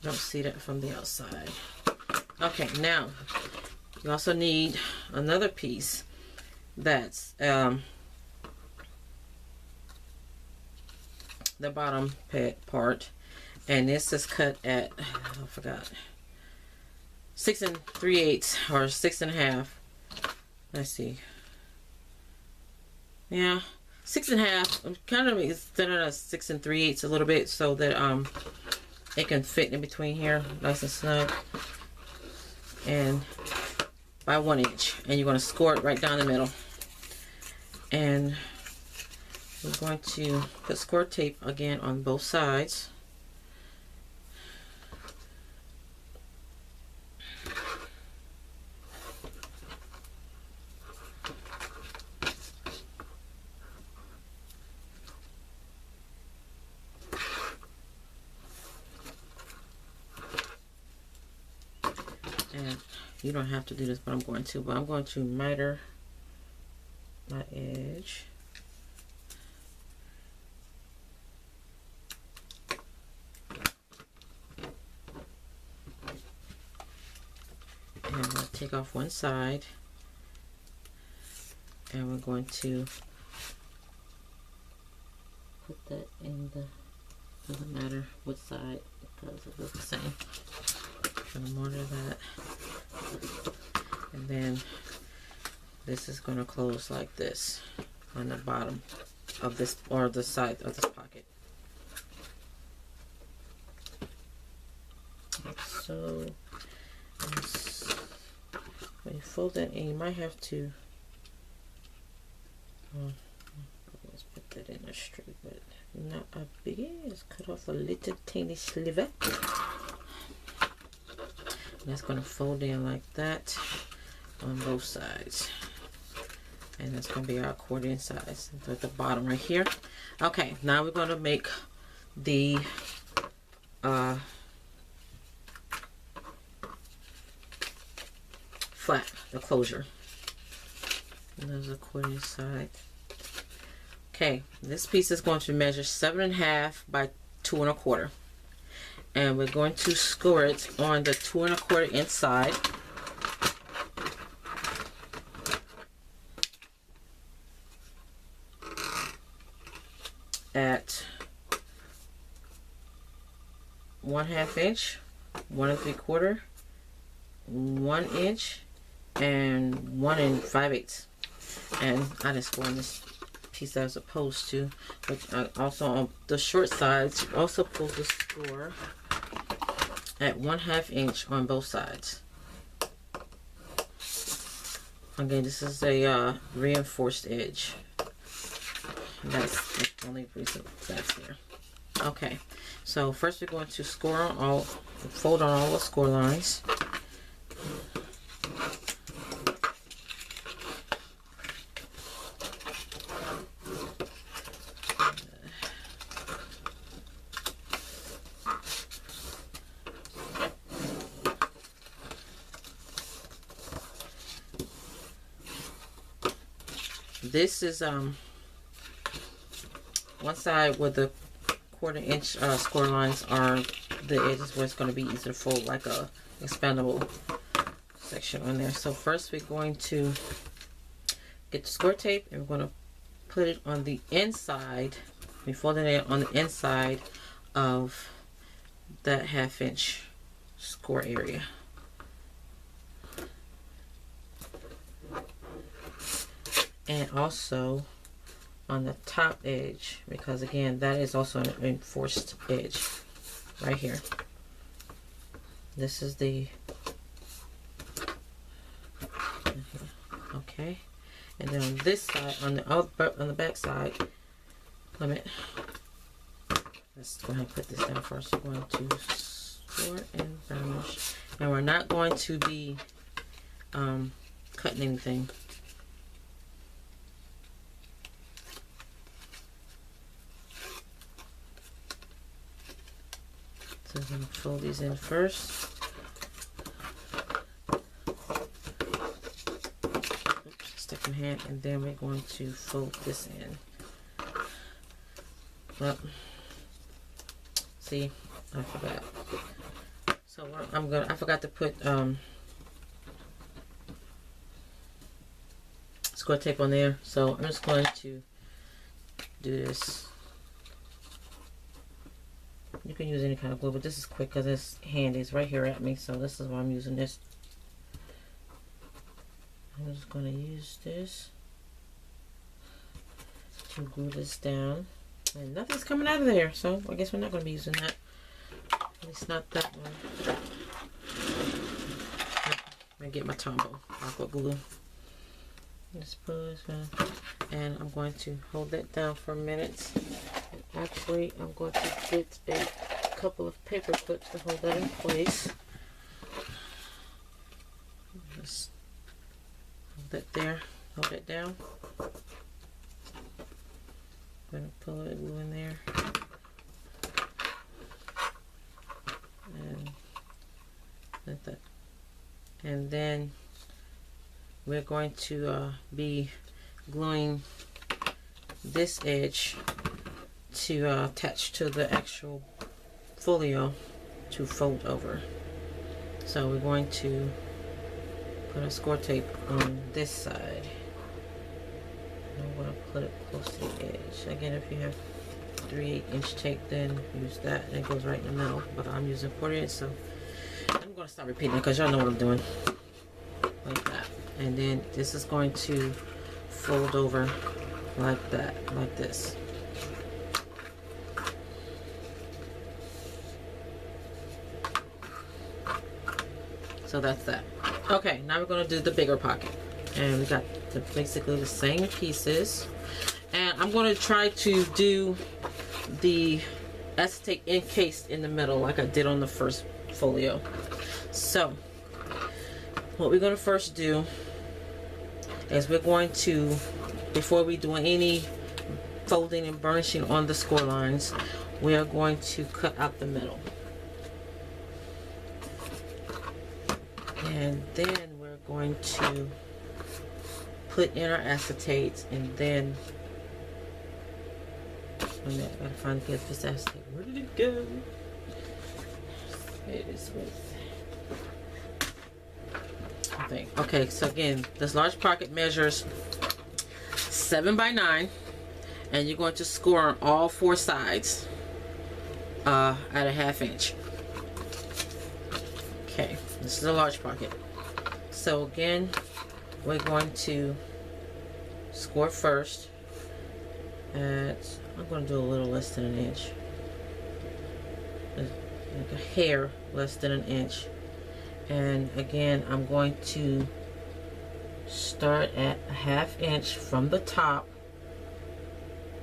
You don't see that from the outside. Okay, now you also need another piece that's the bottom part, and this is cut at I forgot 6 3/8 or 6 1/2. Let's see. Yeah. 6 1/2. I'm kind of extending at 6 3/8 a little bit so that it can fit in between here nice and snug, and by 1 inch, and you're going to score it right down the middle. And we're going to put score tape again on both sides. And you don't have to do this, but I'm going to. But I'm going to miter my edge. And I'm going to take off one side. And we're going to put that in the, doesn't matter what side, because it looks the same. I'm going to mortar that. And then this is going to close like this on the bottom of this, or the side of this pocket. Like so. When you fold that in, you might have to let's put that in there straight, but not a biggie. Just cut off a little tiny sliver. That's going to fold in like that on both sides, and that's going to be our accordion size at the bottom right here. Okay, now we're going to make the flap, the closure. And there's the accordion side. Okay, this piece is going to measure 7 1/2 by 2 1/4. And we're going to score it on the 2 1/4 inside. At 1/2 inch, 1 3/4, 1 inch, and 1 5/8. And I just scored this piece as opposed to, but also on the short sides, you're also supposed to score at 1/2 inch on both sides. Again, this is a reinforced edge. That's the only reason that's there. Okay, so first we're going to score on all, fold on all the score lines. This is one side where the 1/4 inch score lines are the edges where it's going to be easy to fold, like a expandable section on there. So first we're going to get the score tape and we're going to put it on the inside. We fold it on the inside of that 1/2 inch score area. And also on the top edge, because again that is also an enforced edge right here. This is the okay, and then on this side, on the back side, let's go ahead and put this down first. We're going to score and burnish, and we're not going to be cutting anything. So I'm going to fold these in first. Oops, stick my hand, and then we're going to fold this in. Well, see, I forgot. So I forgot to put score tape on there. So I'm just going to do this. You can use any kind of glue, but this is quick because it's handy. It's right here at me, so this is why I'm using this. I'm just going to use this to glue this down. And nothing's coming out of there, so I guess we're not going to be using that. At least not that one. I'm going to get my Tombow aqua glue. Just pull this one. And I'm going to hold that down for a minute. Actually, I'm going to get a couple of paper clips to hold that in place. Just hold that there, hold that down. I'm going to pull the glue in there. And like that. And then we're going to be gluing this edge to attach to the actual folio to fold over. So we're going to put a score tape on this side. I'm going to put it close to the edge. Again, if you have 3/8 inch tape, then use that, and it goes right in the middle. But I'm using 1/4 inch, so I'm going to stop repeating it because y'all know what I'm doing. Like that. And then this is going to fold over like that, like this. So that's that. Okay, now we're going to do the bigger pocket. And we got basically the same pieces. And I'm going to try to do the acetate encased in the middle like I did on the first folio. So, what we're going to first do is we're going to, before we do any folding and burnishing on the score lines, we are going to cut out the middle. And then we're going to put in our acetate, and then I gotta find the this acetate. Where did it go? It is with I think. Okay, so again, this large pocket measures 7 by 9, and you're going to score on all 4 sides at a 1/2 inch. Okay, this is a large pocket. So again, we're going to score first at, I'm going to do a little less than 1 inch. Like a hair less than 1 inch. And again, I'm going to start at a 1/2 inch from the top,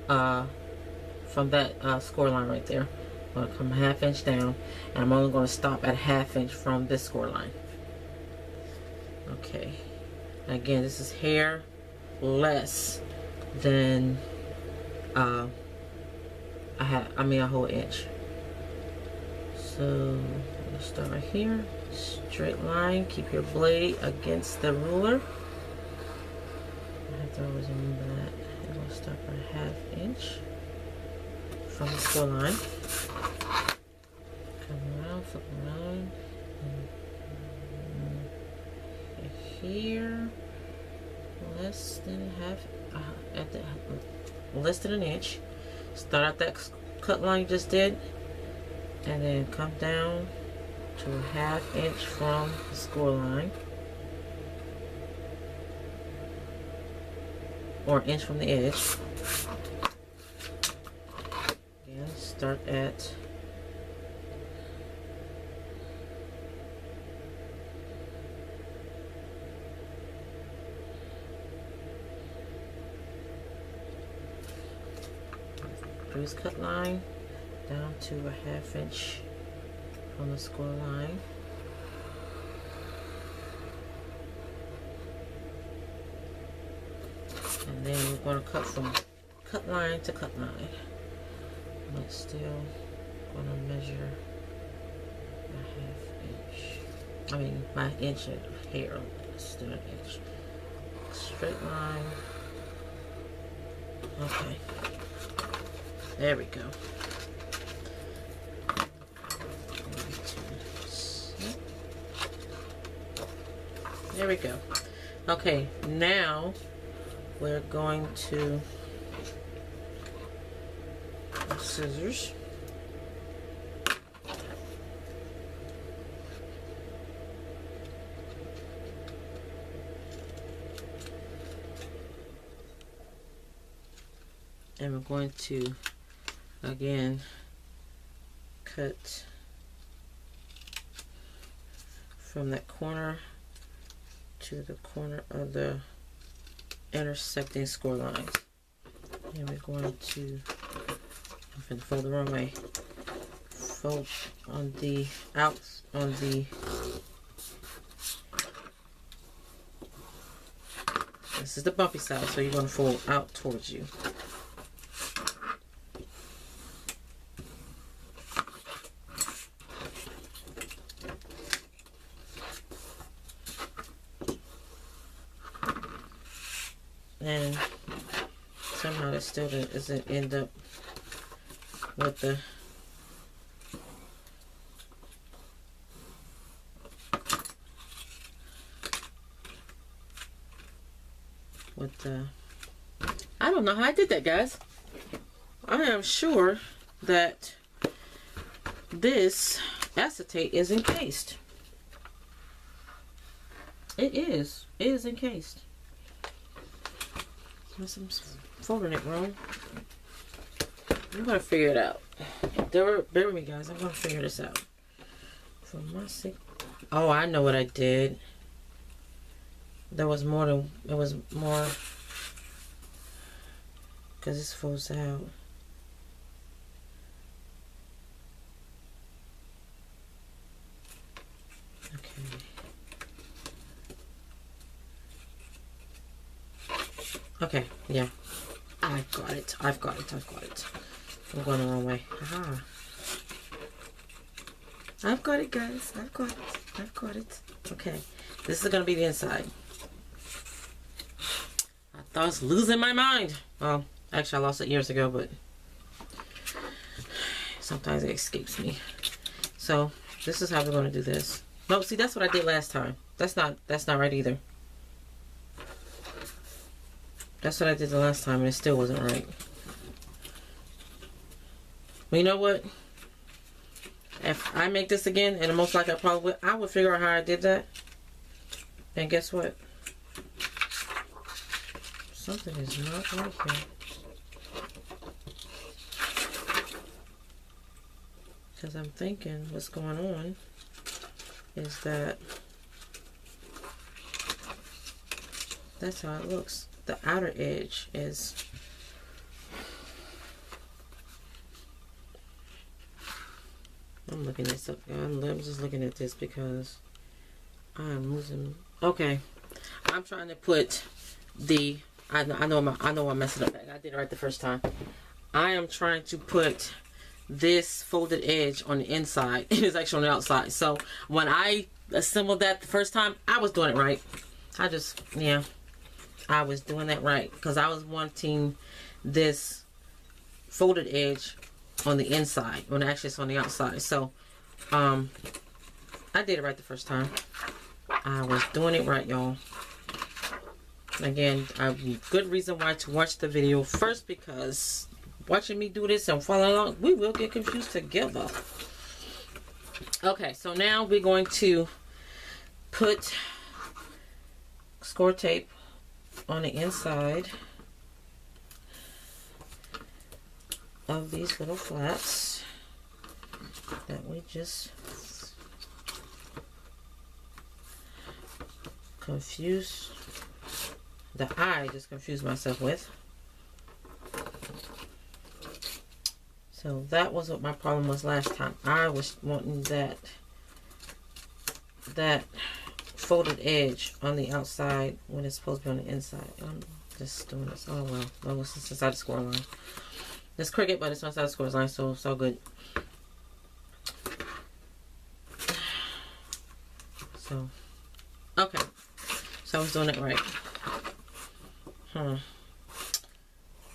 from that score line right there. I'm going to come a 1/2 inch down, and I'm only going to stop at 1/2 inch from this score line. Okay. Again, this is hair less than a whole inch. So let's start right here. Straight line. Keep your blade against the ruler. I have to always remember that. I'm going to start at a 1/2 inch from the score line. Come around, flip around. And here, less than less than 1 inch. Start at that cut line you just did, and then come down to 1/2 inch from the score line, or inch from the edge. Again, start at crease cut line down to 1/2 inch from the score line. And then we're going to cut from cut line to cut line. But still going to measure my 1/2 inch. I mean my inch of hair. Still an inch. Straight line. Okay. There we go. There we go. Okay, now we're going to scissors. And we're going to again cut from that corner to the corner of the intersecting score lines. And we're going to, I'm going to fold the wrong way, fold on the outs, on the, this is the bumpy side, so you're going to fold out towards you. And somehow it still doesn't end up with the I don't know how I did that, guys. I am sure that this acetate is encased. It is encased. I'm folding it wrong. I'm gonna figure it out. Bear with me, guys. I'm gonna figure this out. For my sake. Oh, I know what I did. There was more than, it was more, because this folds out. Okay. Okay, yeah. I've got it. I've got it. I'm going the wrong way. Aha. I've got it, guys. I've got it. Okay. This is going to be the inside. I thought I was losing my mind. Well, actually I lost it years ago, but sometimes it escapes me. So, this is how we're going to do this. No, see, that's what I did last time. That's not right either. That's what I did the last time and it still wasn't right. But you know what? If I make this again, and most likely I would figure out how I did that. And guess what? Something is not right here. Because I'm thinking what's going on is that that's how it looks. The outer edge is I'm looking at stuff. I'm just looking at this because I'm losing. Okay, I'm trying to put the. I know I'm messing up. I did it right the first time. I am trying to put this folded edge on the inside. It is actually on the outside. So when I assembled that the first time, I was doing it right. I was doing that right because I was wanting this folded edge on the inside when actually it's on the outside. So I did it right the first time. I was doing it right, y'all. Again, a good reason why to watch the video first, because watching me do this and following along, we will get confused together. Okay, so now we're going to put score tape on the inside of these little flaps that we just confused myself with. So that was what my problem was last time. I was wanting that folded edge on the outside when it's supposed to be on the inside. I'm just doing this. Oh well, no, it's inside the score line. It's Cricut, but it's inside the score line, so it's all good. So, okay. So I was doing it right.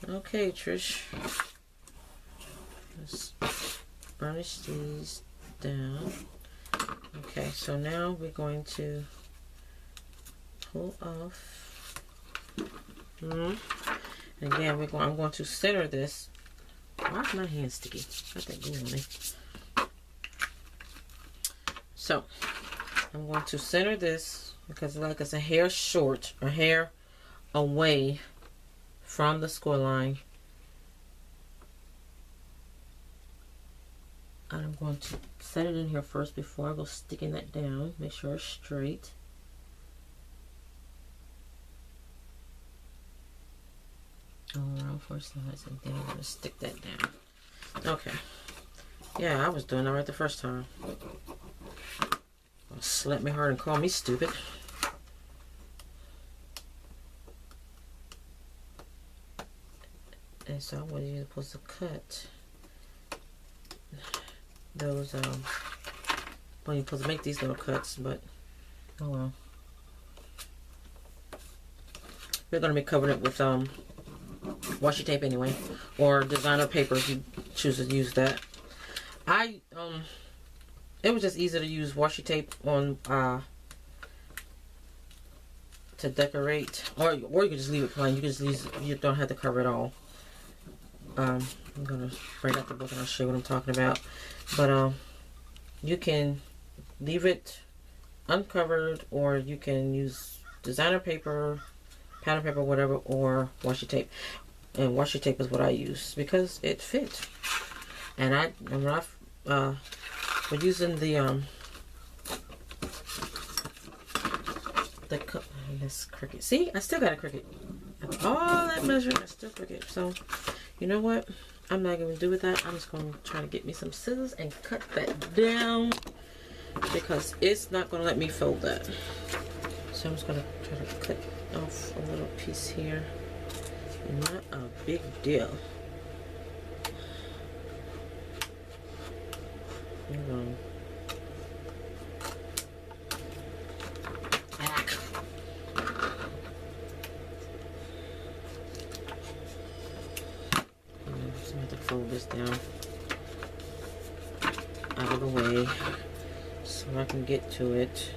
Okay, Trish. Let's burnish these down. Okay, so now we're going to pull off. Again, I'm going to center this. Why is my hand sticky? Got that glue on me. So I'm going to center this because like it's a hair short, a hair away from the score line. And I'm going to set it in here first before I go sticking that down. Make sure it's straight. All around 4 sides, and then I'm going to stick that down. Okay. Yeah, I was doing that right the first time. Slap me hard and call me stupid. And so what are you supposed to cut? Those well, you're supposed to make these little cuts, but oh well. We're gonna be covering it with washi tape anyway, or designer paper if you choose to use that. It was just easier to use washi tape on to decorate, or you can just leave it plain. You can just leave, you don't have to cover it all. I'm gonna bring out the book and I'll show you what I'm talking about. But you can leave it uncovered, or you can use designer paper, pattern paper, whatever, or washi tape. And washi tape is what I use because it fits. And when we're using this Cricut. See, I still got a Cricut. After all that measuring, I still Cricut. So, you know what? I'm not going to do with that. I'm just going to try to get me some scissors and cut that down because it's not going to let me fold that. So I'm just going to try to cut off a little piece here. Not a big deal. Fold this down out of the way so I can get to it.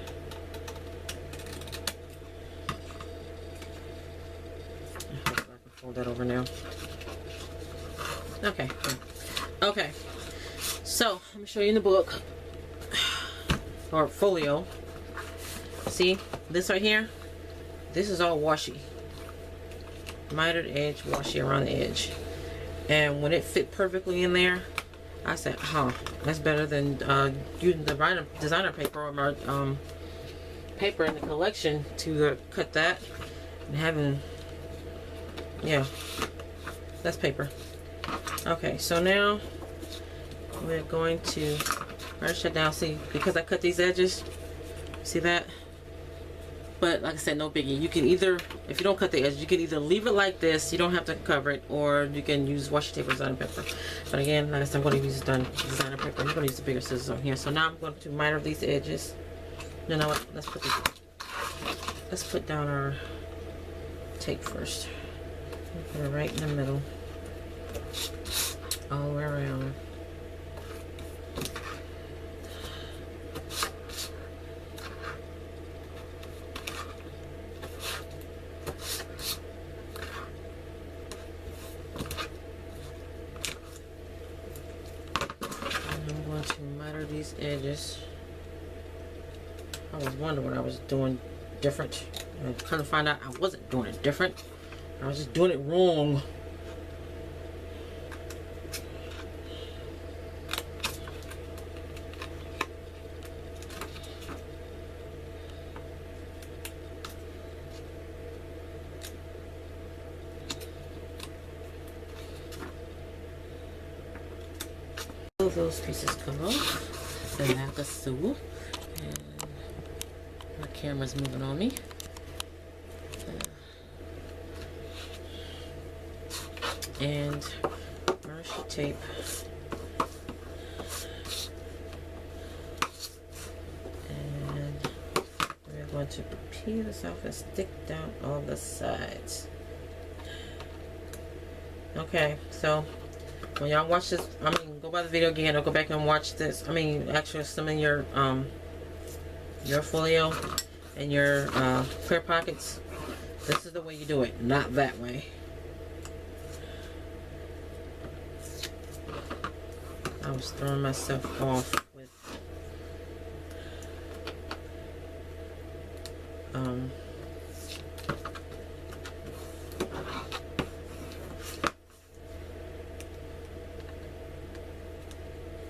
I hope I can fold that over now. Okay. Okay. So let me show you in the book or Folio. See this right here? This is all washi. Mitered edge, washi around the edge. And when it fit perfectly in there, I said, huh, that's better than using the designer paper or my paper in the collection to cut that and having, yeah, that's paper. Okay, so now we're going to burnish it down. See, because I cut these edges, see that? But like I said, no biggie. You can either, if you don't cut the edge, you can either leave it like this, you don't have to cover it, or you can use washi tape or designer paper. But again, like I said, I'm going to use designer paper. I'm going to use the bigger scissors on here. So now I'm going to miter these edges. You know what? Let's put down our tape first. Put it right in the middle, all the way around. these edges. I was wondering what I was doing different. And kind of find out I wasn't doing it different. I was just doing it wrong. Those pieces come off, and like a sew, and my camera's moving on me. And burnish tape. And we're going to peel this off and stick down all the sides. Okay, so when y'all watch this, go by the video again or go back and watch this. Actually some in your folio and your clear pockets. This is the way you do it, not that way. I was throwing myself off with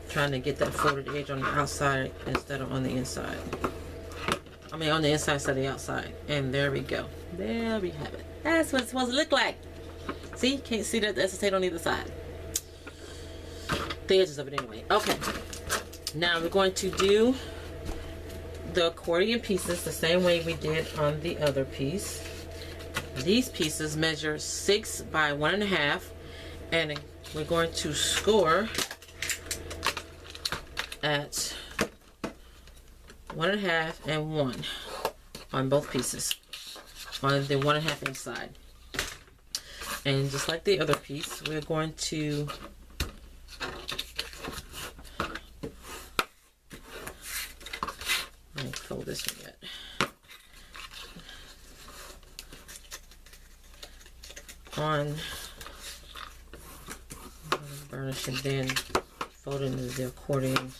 trying to get that folded edge on the outside instead of on the inside. On the inside instead of the outside. And there we go. There we have it. That's what it's supposed to look like. See? Can't see that the acetate on either side. The edges of it anyway. Okay. Now we're going to do the accordion pieces the same way we did on the other piece. These pieces measure 6 by 1.5, and we're going to score at 1.5 and 1 on both pieces, on the 1.5 inside. And just like the other piece, we're going to fold this one yet. On burnish and then fold into the accordion.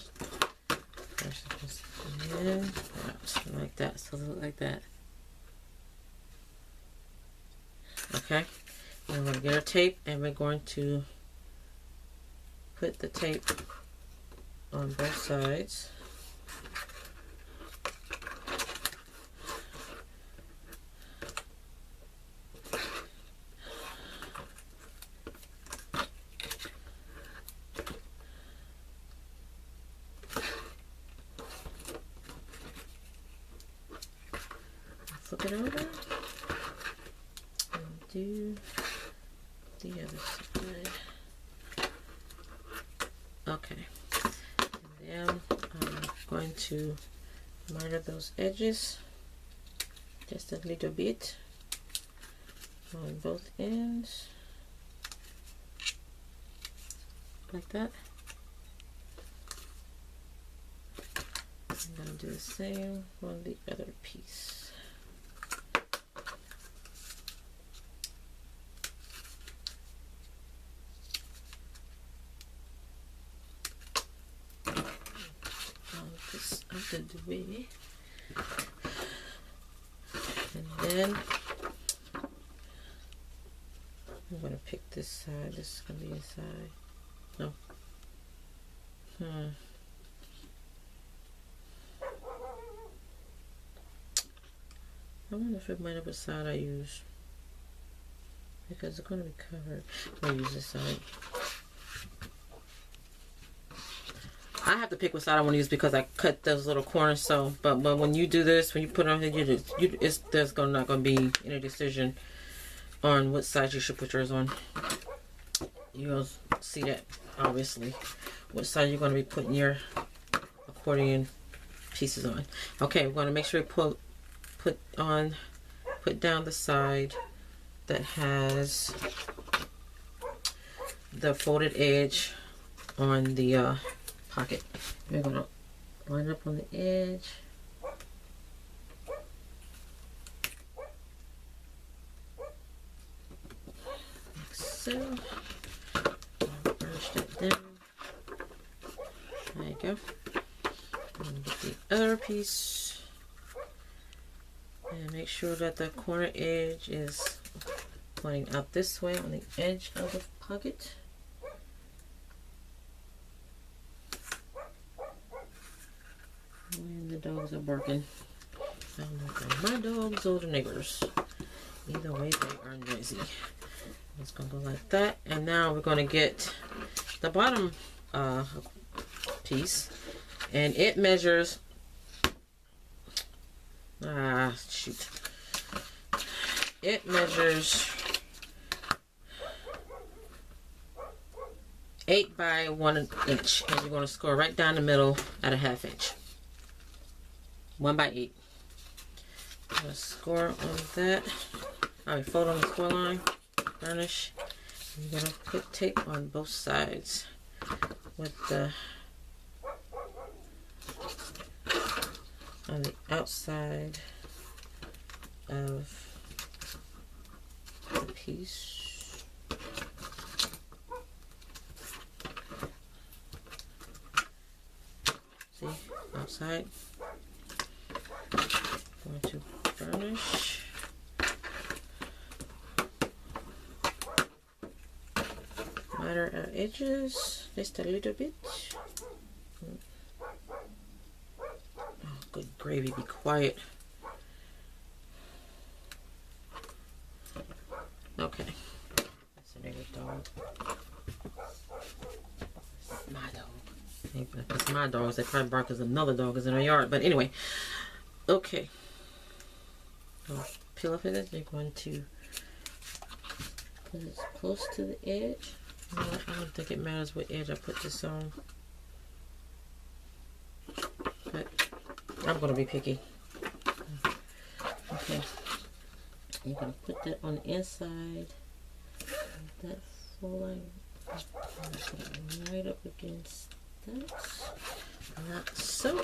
In, out, like that, so look like that. Okay, and we're going to get our tape and we're going to put the tape on both sides. Flip it over and do the other side. Okay, and then I'm going to miter those edges just a little bit on both ends, like that. I'm going to do the same on the other piece. Out of the way, and then I'm going to pick this side. This is going to be inside. No. I wonder if it might have a side I use, because it's going to be covered. I'll use this side. I have to pick what side I want to use because I cut those little corners. So, but when you do this, when you put it on here, there's not going to be any decision on what side you should put yours on. You'll see that obviously what side you're going to be putting your accordion pieces on. Okay, we're going to make sure we put down the side that has the folded edge on the pocket. We're going to line up on the edge. Like so. Burnish that down. There you go. other piece and make sure that the corner edge is pointing out this way on the edge of the pocket. And the dogs are barking. I don't know if they're my dogs or the neighbors. Either way, they are noisy. It's gonna go like that, and now we're gonna get the bottom piece, and it measures. Shoot! It measures 8 by 1 inch, and you're gonna score right down the middle at a 1/2 inch. 1 by 8. I'm gonna score on that. Fold on the score line, burnish. You're gonna put tape on both sides with the on the outside of the piece. See, outside. Going to burnish. Matter our edges just a little bit. Oh, good gravy, be quiet. Okay. That's a neighbor's dog. It's my dog. If it's my dogs, they probably bark because another dog is in our yard. But anyway, okay. I'll peel off of it. You're going to put it close to the edge. I don't think it matters what edge I put this on, but I'm going to be picky. Okay, you're going to put that on the inside of that full line, right up against that, like so.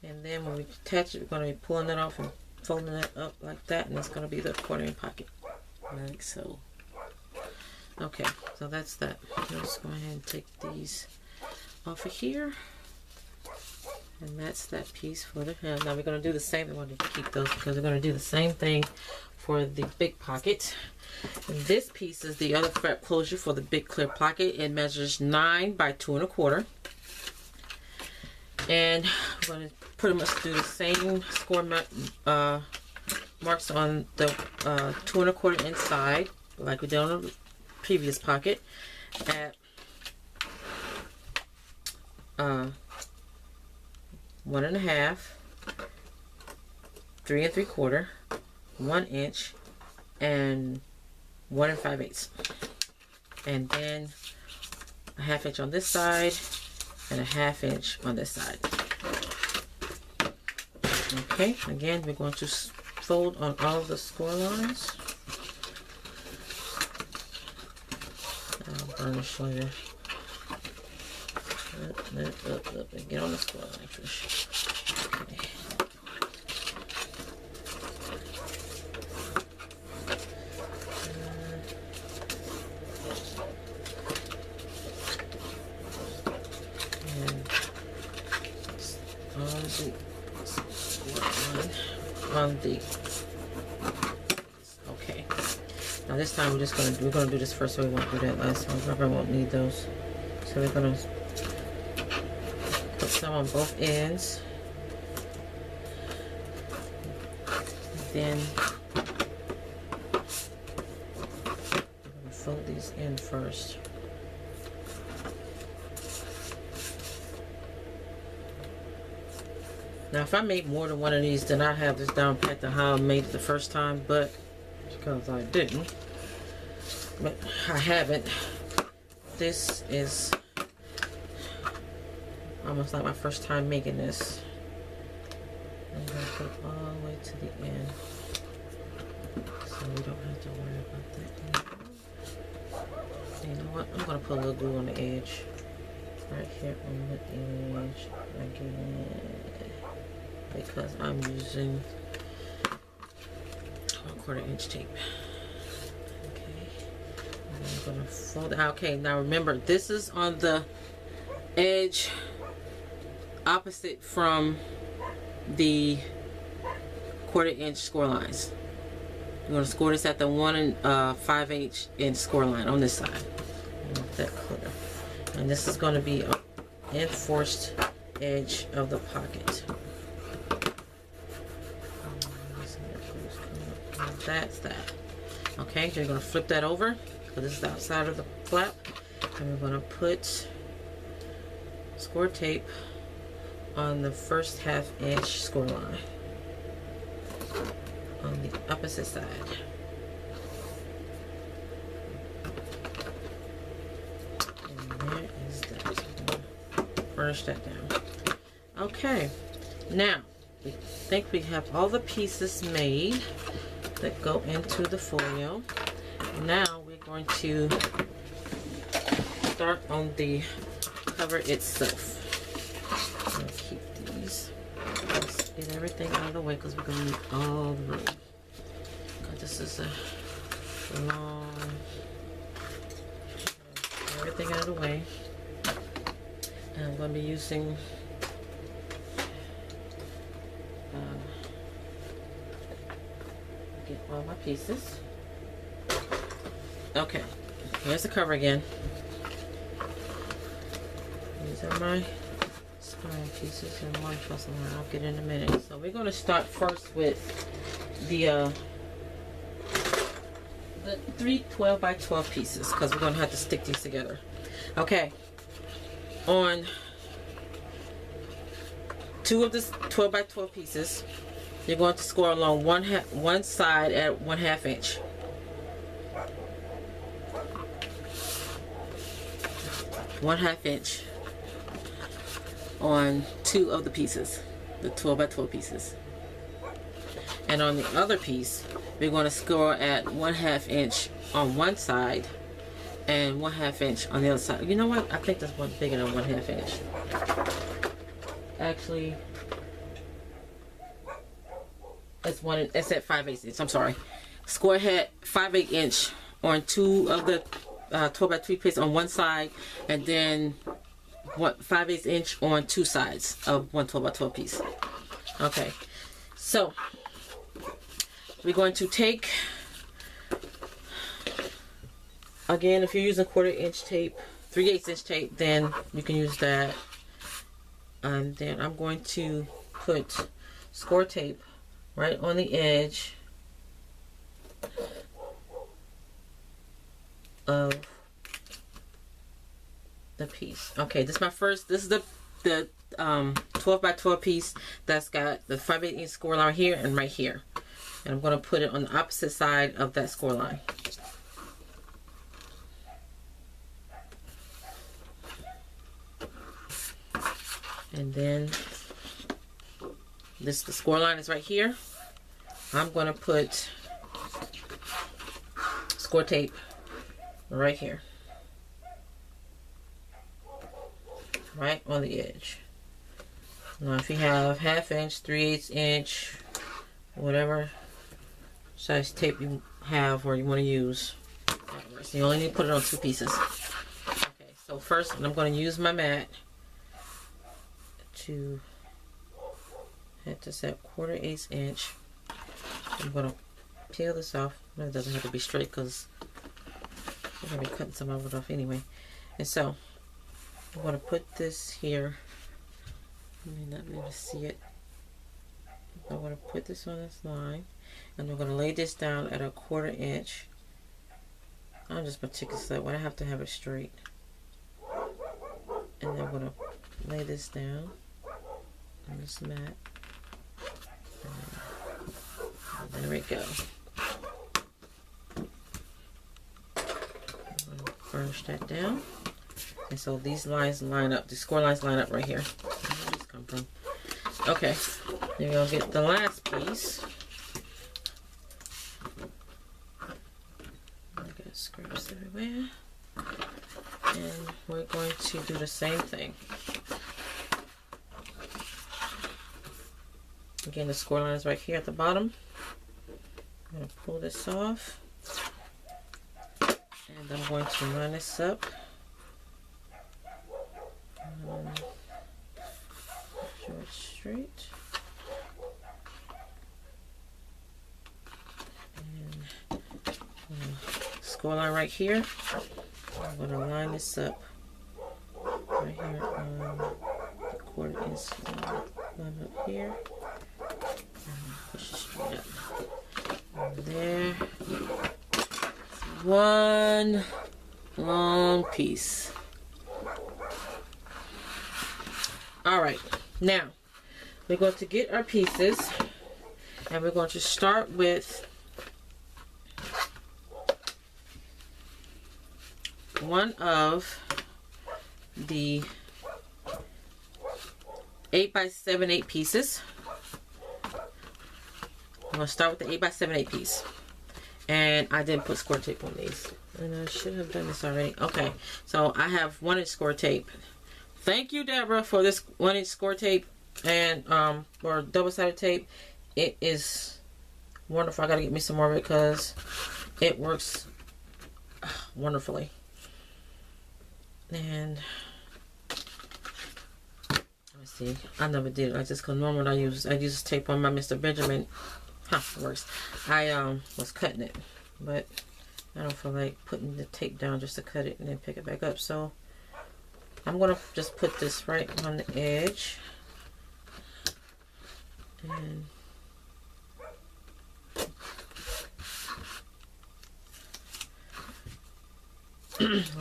And then when we attach it, we're going to be pulling it off and folding it up like that, and it's going to be the accordion pocket, like so. Okay, so that's that. Let's go ahead and take these off of here, and that's that piece for the hand. Now we're going to do the same. I wanted to keep those because we're going to do the same thing for the big pocket. And this piece is the other flap closure for the big clear pocket. It measures 9 by 2 1/4. And we're going to pretty much do the same score marks on the 2 1/4 inside, like we did on the previous pocket, at 1 1/2, 3 3/4, 1 inch, and 1 5/8. And then a 1/2 inch on this side and a 1/2 inch on this side. Okay, again, we're going to fold on all of the score lines. I'll burnish later. Up, and get on the score line first. Okay. Okay. Now this time we're gonna do this first, so we won't do that last one. Probably won't need those. So we're gonna put some on both ends. Then we're gonna fold these in first. Now, if I made more than one of these, then I have this down pat to how I made it the first time, but because I didn't, but I haven't. This is almost like my first time making this. I'm going to put it all the way to the end, so we don't have to worry about that anymore. You know what? I'm going to put a little glue on the edge, right here on the edge, again. Because I'm using 1/4 inch tape. Okay, I'm going to gonna fold it out. Okay, now remember, this is on the edge opposite from the 1/4 inch score lines. You're going to score this at the 1 5/8 inch score line on this side. Make that clear. And this is going to be on the enforced edge of the pocket. That's that. Okay, so you're going to flip that over. So this is the outside of the flap. And we're going to put score tape on the first 1/2 inch score line on the opposite side. And there is that. Burnish that down. Okay, now we think we have all the pieces made that go into the folio. Now we're going to start on the cover itself. I'm going to keep these. Let's get everything out of the way because we're going to need all the room. Because this is a long. Get everything out of the way. And I'm going to be using get all my pieces. Okay, here's the cover again. These are my spine pieces and one plus one. I'll get in a minute. So we're going to start first with the 3 12 by 12 pieces because we're going to have to stick these together. Okay, on 2 of the 12 by 12 pieces, you're going to score along one side at 1/2 inch. One-half inch on 2 of the pieces, the 12 by 12 pieces. And on the other piece, we're going to score at 1/2 inch on one side and 1/2 inch on the other side. You know what? I think that's one bigger than 1/2 inch. Actually, it's at 5/8 inch. I'm sorry. Score ahead 5/8 inch on 2 of the 12 by 3 pieces on one side, and then 5/8 inch on 2 sides of one 12 by 12 piece. Okay, so we're going to take, again, if you're using 1/4 inch tape, 3/8 inch tape, then you can use that. And then I'm going to put score tape right on the edge of the piece. Okay, this is the 12 by 12 piece that's got the 5/8 inch score line here and right here. And I'm going to put it on the opposite side of that score line. And then the score line is right here. I'm going to put score tape right here, right on the edge. Now if you have 1/2 inch, 3/8 inch, whatever size tape you have or you want to use, so you only need to put it on 2 pieces. Okay, so first I'm going to use my mat to hit this at 1/4 inch. I'm going to peel this off. No, it doesn't have to be straight because we're going to be cutting some of it off anyway. And so I'm going to put this here. You may not be able to see it. I'm going to put this on this line, and we're going to lay this down at a 1/4 inch. I'm just meticulous that way. I have to have it straight. And then I'm going to lay this down on this mat. And there we go. Burnish that down. And so these lines line up, the score lines line up right here. Where did this come from? Okay, you're going to get the last piece. I got scraps everywhere. And we're going to do the same thing. Again, the score line is right here at the bottom. I'm going to pull this off. And I'm going to line this up. Short straight. And score line right here. I'm going to line this up right here on the coordinates. Line up here. And push it straight up. And there. One long piece. All right, now we're going to get our pieces, and we're going to start with one of the 8x7/8 pieces. I'm going to start with the 8x7/8 piece. And I didn't put score tape on these. And I should have done this already. Okay, so I have 1-inch score tape. Thank you, Deborah, for this 1-inch score tape and or double-sided tape. It is wonderful. I gotta get me some more of it because it works wonderfully. And let me see. I never did it like this because normally I use this tape on my Mr. Benjamin. It works. I was cutting it, but I don't feel like putting the tape down just to cut it and then pick it back up. So I'm gonna just put this right on the edge, and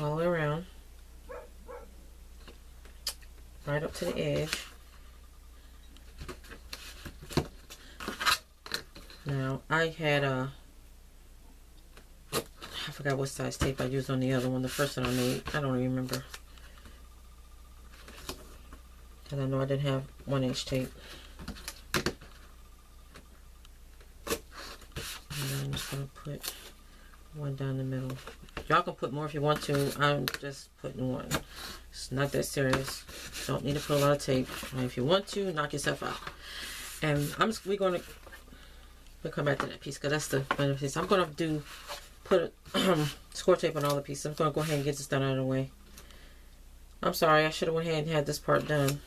all the way around, right up to the edge. Now, I had I forgot what size tape I used on the other one, the first one I made. I don't remember. And I know I didn't have 1-inch tape. And I'm just going to put one down the middle. Y'all can put more if you want to. I'm just putting one. It's not that serious. Don't need to put a lot of tape. And if you want to, knock yourself out. And we're going to... We'll come back to that piece because that's the benefits. I'm going to put score tape on all the pieces. I'm going to go ahead and get this done out of the way. I'm sorry, I should have went ahead and had this part done.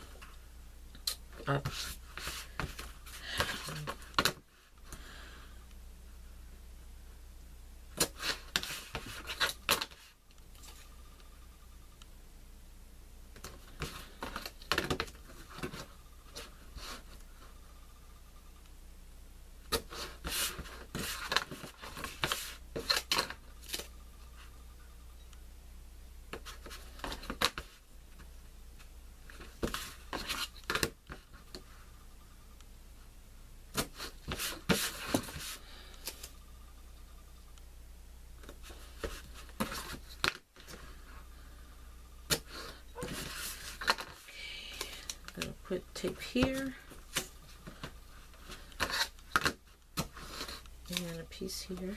Put tape here and a piece here.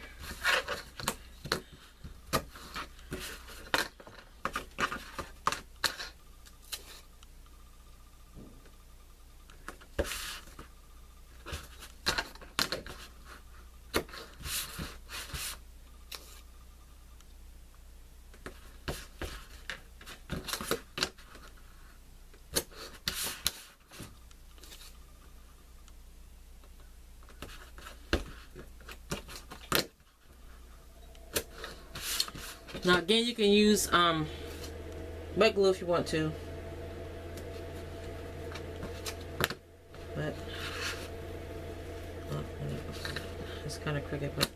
Now again, you can use wet glue if you want to, but it's kind of crooked. But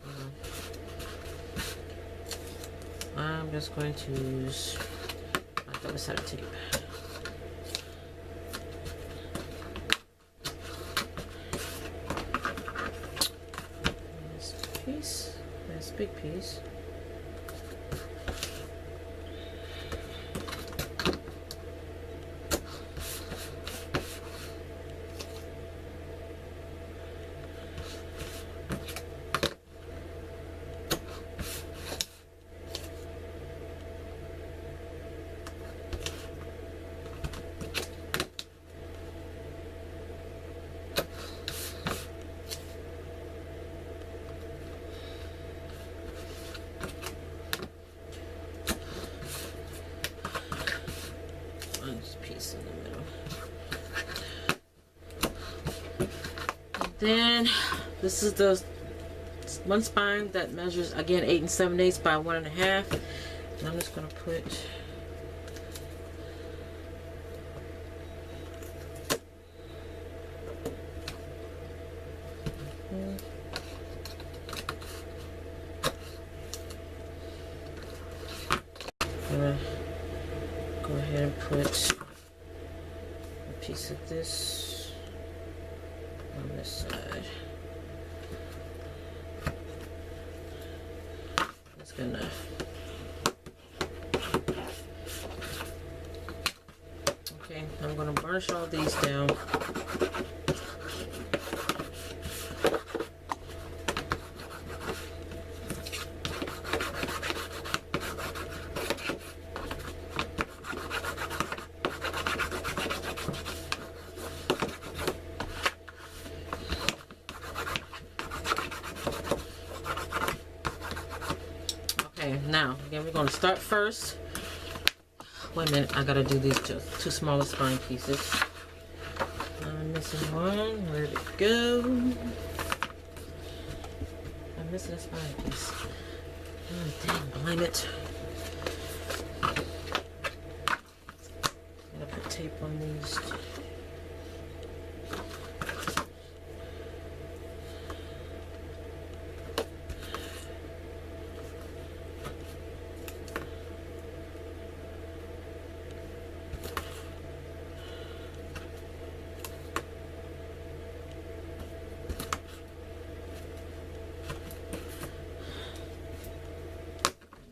I'm just going to use my double-sided tape. This piece, this big piece. Then this is the one spine that measures again 8 7/8 by 1.5. And I'm just gonna put go ahead and put a piece of this on this side. That's good enough. Okay, I'm going to burnish all these down. Now, again, we're going to start first. Wait a minute, I gotta do these two smaller spine pieces. I'm missing one. Where'd it go? I'm missing a spine piece. Oh, dang, blame it. I'm gonna put tape on these.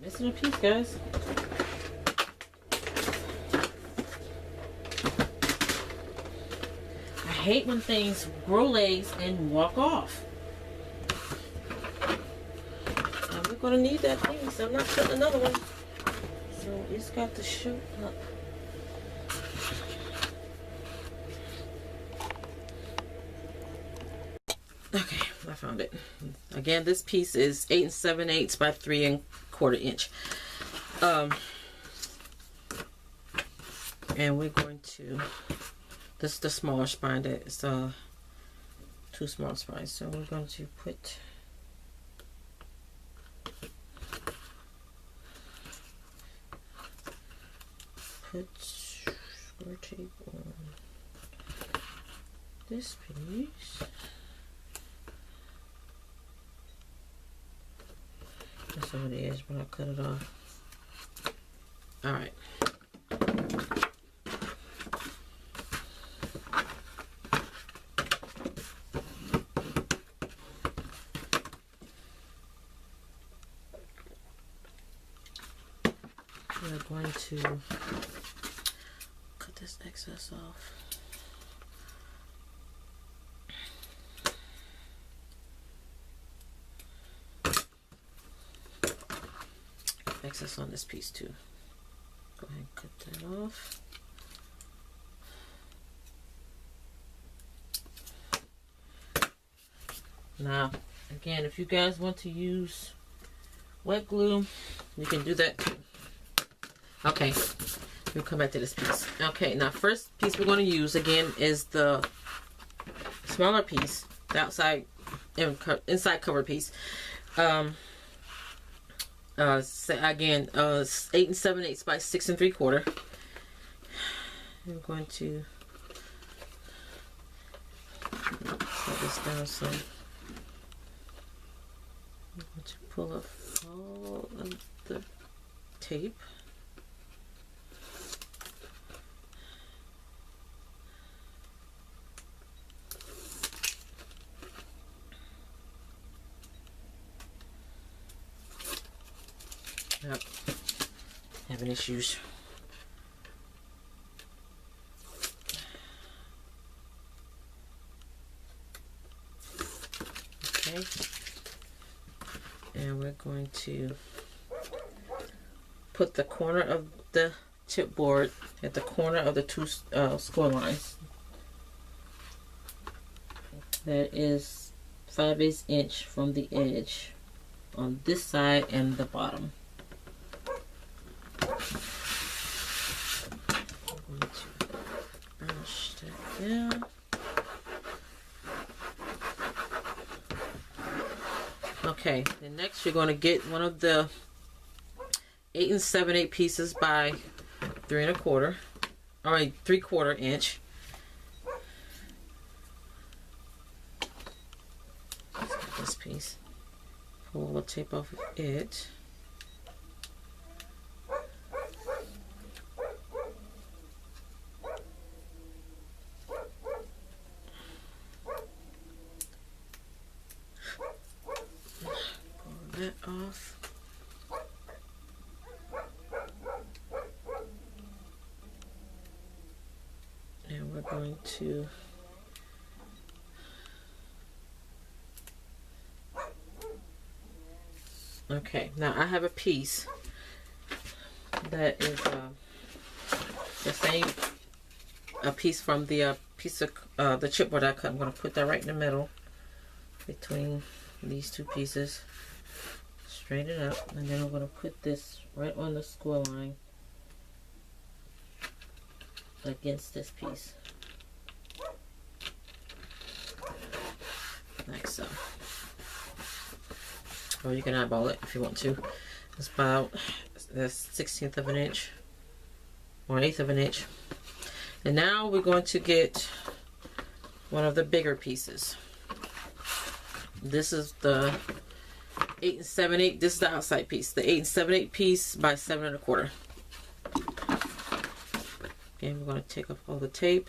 Missing a piece, guys. I hate when things grow legs and walk off. And we're gonna need that piece. I'm not putting another one. So it's got to show up. Okay, I found it. Again, this piece is 8 7/8 by 3¼ inch. And we're going to, this is the smaller spine that is two small spines. So we're going to put square tape on this piece. That's over the edge, but I'll cut it off. Alright. We're going to cut this excess off. Excess on this piece too. Go ahead and cut that off. Now, again, if you guys want to use wet glue, you can do that too. Okay, we'll come back to this piece. Okay, now first piece we're going to use again is the smaller piece, the outside and inside cover piece. Again, 8 7/8 by 6¾ I'm going to set this down some. I'm going to pull up all of the tape. Yep, having issues. Okay, and we're going to put the corner of the chipboard at the corner of the two score lines. That is 5/8 inch from the edge on this side and the bottom. Down. Okay, then next you're going to get one of the 8 7/8 pieces by 3 1/4, or 3/4 inch. This piece. Pull the tape off of it. Pull that off. And we're going to okay, now I have a piece that is the same piece from the piece of the chipboard I cut. I'm going to put that right in the middle between these two pieces, straighten it up, and then I'm going to put this right on the score line against this piece, like so. Or you can eyeball it if you want to. It's about the 1/16 of an inch or 1/8 of an inch. And now we're going to get one of the bigger pieces. This is the 8 7/8. This is the outside piece. The 8 7/8 piece by 7 1/4. Again, we're going to take off all the tape.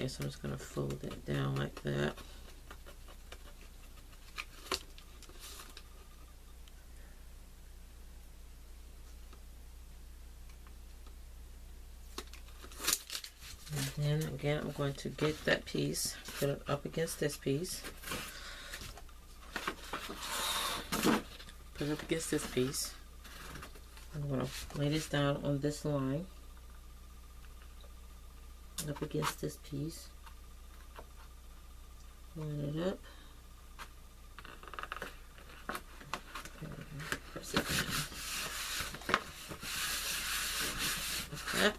So I'm just going to fold it down like that. And then again, I'm going to get that piece, put it up against this piece. Put it up against this piece. I'm going to lay this down on this line. Up against this piece, line it up, press it down like that.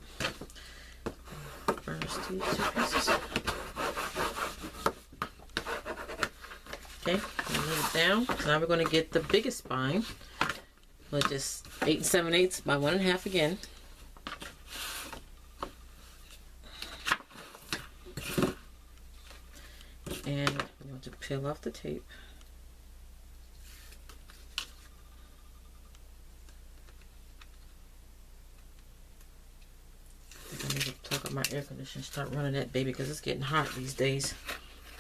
First two pieces. Okay, lay it down. Now we're going to get the biggest spine, which is 8 7/8 by 1 1/2 again. And I'm going to peel off the tape. I think I need to plug up my air conditioner, start running that baby, because it's getting hot these days.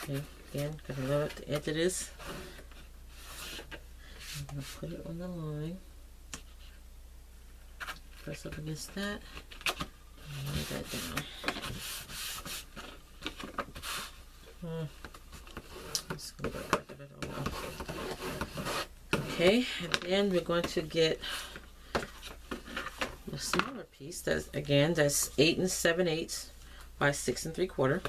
Okay, again, because I love at the edge of this. I'm going to put it on the line. Press up against that. And lay that down. Okay, and then we're going to get the smaller piece. That's 8 7/8 by 6 3/4.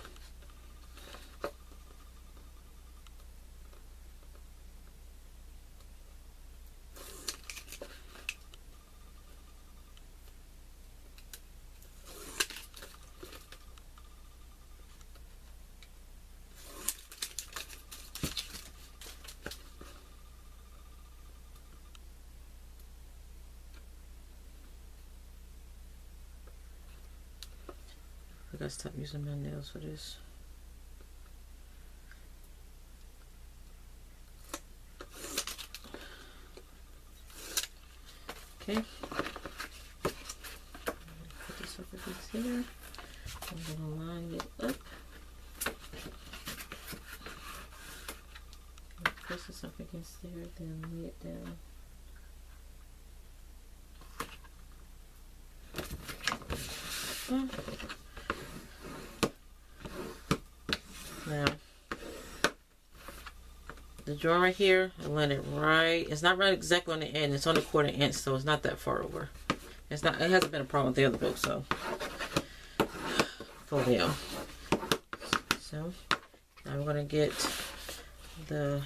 I gotta stop using my nails for this. Okay. Put this up against here. I'm gonna line it up. Press this up against there, then lay it down. Now, the drawing right here and land it right. It's not right exactly on the end. It's only 1/4 inch, so it's not that far over. It's not. It hasn't been a problem with the other book, so Folio. So now we're gonna get the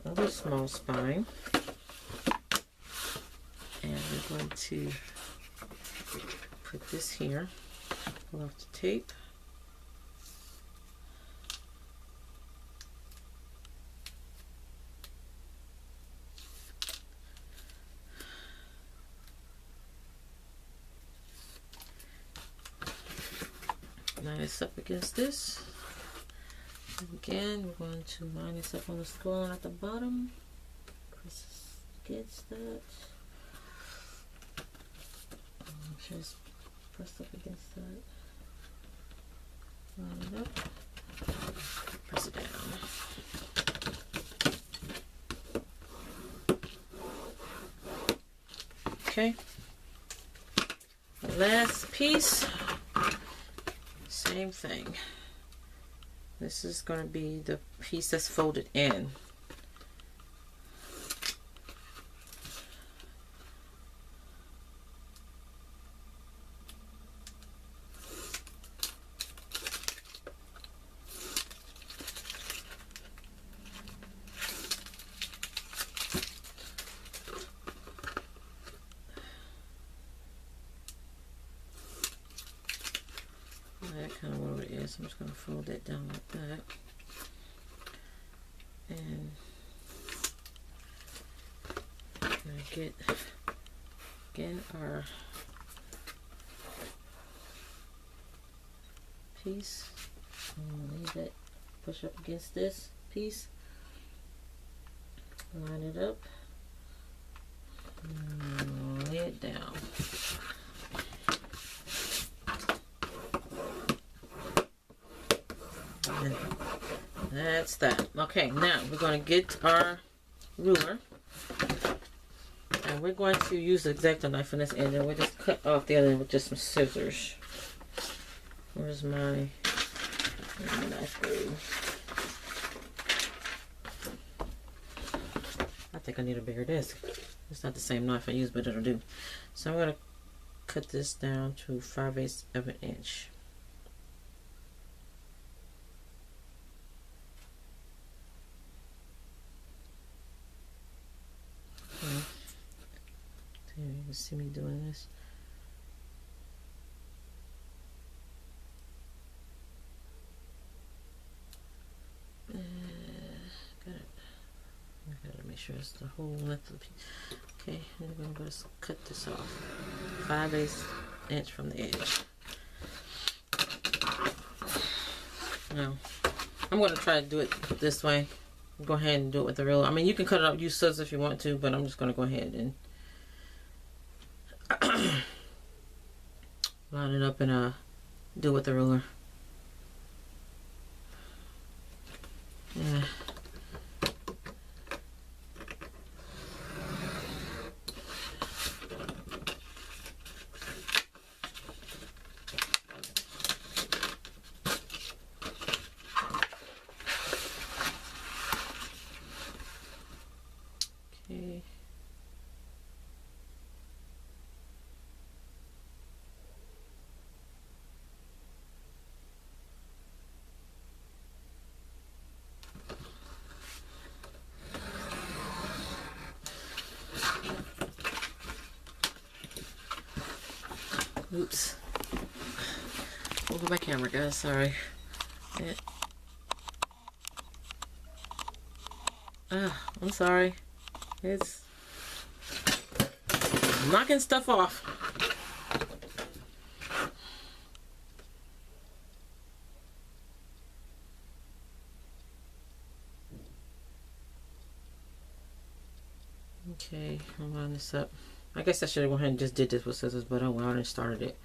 other small spine, and we're going to put this here. Pull off the tape. Line this up against this. Again, we're going to line this up on the score line at the bottom. Press against that. Make sure it's pressed up against that. Line it up. Press it down. Okay. The last piece. Same thing. This is going to be the piece that's folded in. That kind of what it is. I'm just going to fold that down like that. And I'm going to get, again, our piece. I'm going to leave that, push up against this piece. Line it up. And lay it down. And that's that. Okay, now we're going to get our ruler, and we're going to use the X-Acto knife on this end, and we'll just cut off the other end with just some scissors. Where's my knife glue? I think I need a bigger disc. It's not the same knife I use, but it'll do. So I'm going to cut this down to 5/8 of an inch. You can see me doing this. Got it. I gotta make sure it's the whole length of the piece. Okay, and we're going to cut this off 5/8 inch from the edge. Now, I'm going to try to do it this way. Go ahead and do it with the ruler. I mean, you can cut it up, use scissors if you want to, but I'm just going to go ahead and line it up and do it with the ruler. Yeah. Okay. Oops. Over my camera, guys. Sorry. I'm sorry. It's knocking stuff off. Okay, I'll line this up. I guess I should have gone ahead and just did this with scissors, but oh well, I already started it.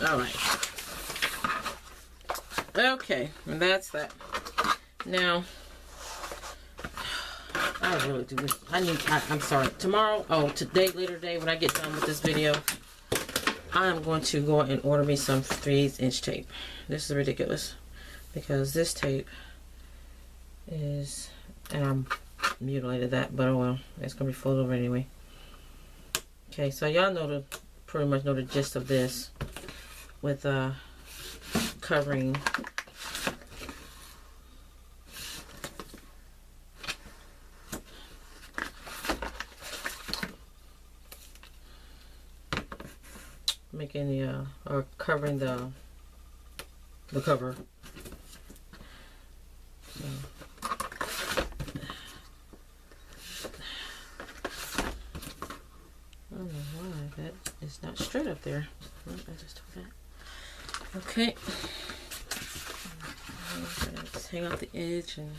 Alright. Okay, and that's that. Now, I really do this. I'm sorry. Tomorrow, today, later today, when I get done with this video, I am going to go and order me some 3/8 inch tape. This is ridiculous. because this tape is, and I'm mutilated that, but oh well, it's gonna be folded over anyway. Okay, so y'all know pretty much know the gist of this with covering making the or covering the cover. So, I don't know why that is not straight up there. Oh, I just took that. Okay. Let's hang out the edge and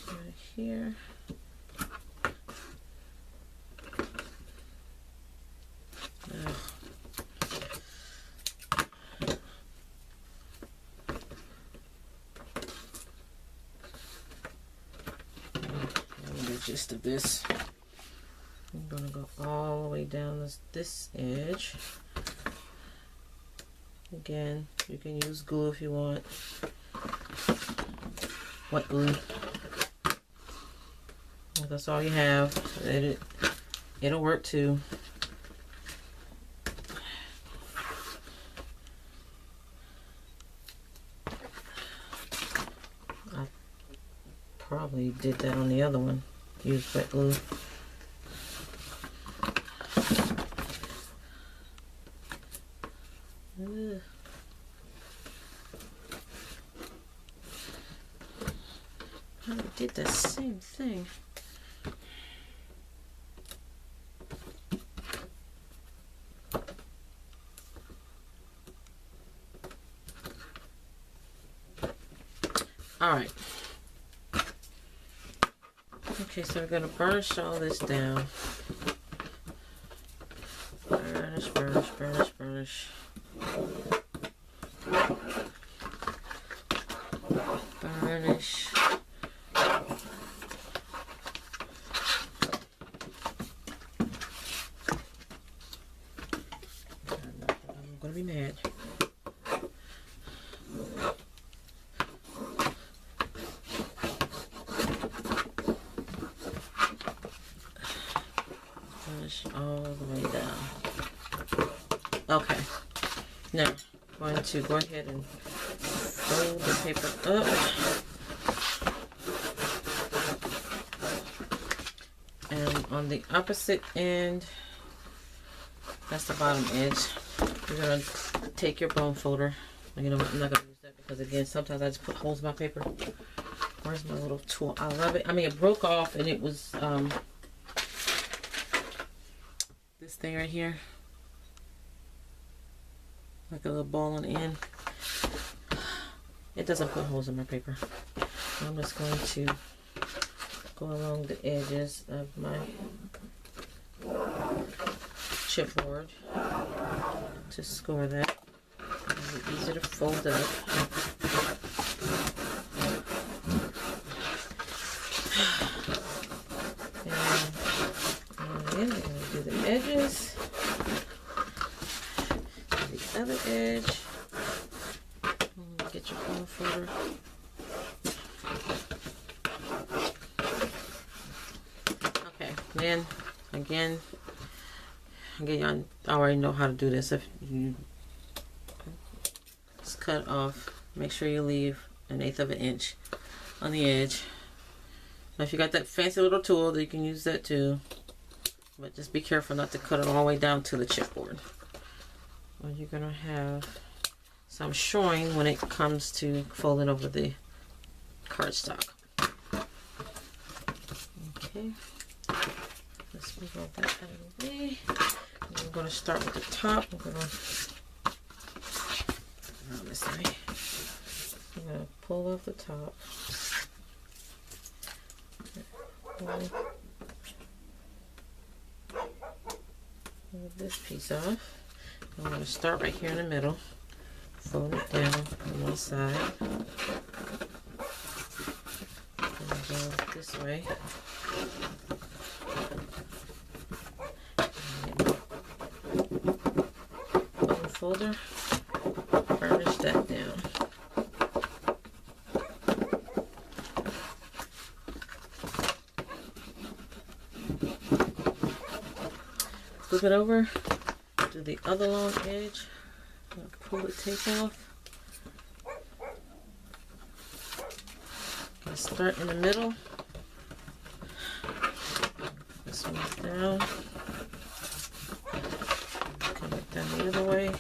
right here. Gist of this. I'm gonna go all the way down this edge. Again, you can use glue if you want. Wet glue. If that's all you have, it'll work too. I probably did that on the other one. Use wet glue. I did the same thing. All right. Okay, so we're gonna burnish all this down. Burnish, burnish, burnish, burnish. Burnish. I'm gonna be mad. All the way down. Okay, now I'm going to go ahead and fold the paper up, and on the opposite end, that's the bottom edge, you're going to take your bone folder. You know what, I'm not going to use that because again, sometimes I just put holes in my paper. Where's my little tool? I love it. I mean, it broke off and it was this thing right here, like a little ball on the end. It doesn't put holes in my paper. I'm just going to go along the edges of my chipboard to score that. It's easy to fold up. And we're going to do the edges, the other edge. Get your bone folder. Okay, then again, I already know how to do this. If you just cut off, make sure you leave 1/8 of an inch on the edge. Now, if you got that fancy little tool, you can use that too. But just be careful not to cut it all the way down to the chipboard, or you're gonna have some showing when it comes to folding over the cardstock. Okay, let's move all that out of the way. And we're gonna start with the top. We're gonna around this way. I'm gonna pull off the top. Pull this piece off. I'm going to start right here in the middle, fold it down on one side, and go this way. Bone folder, burnish that down. Flip it over to the other long edge. Pull the tape off. Start in the middle. This one's down. Come back down the other way.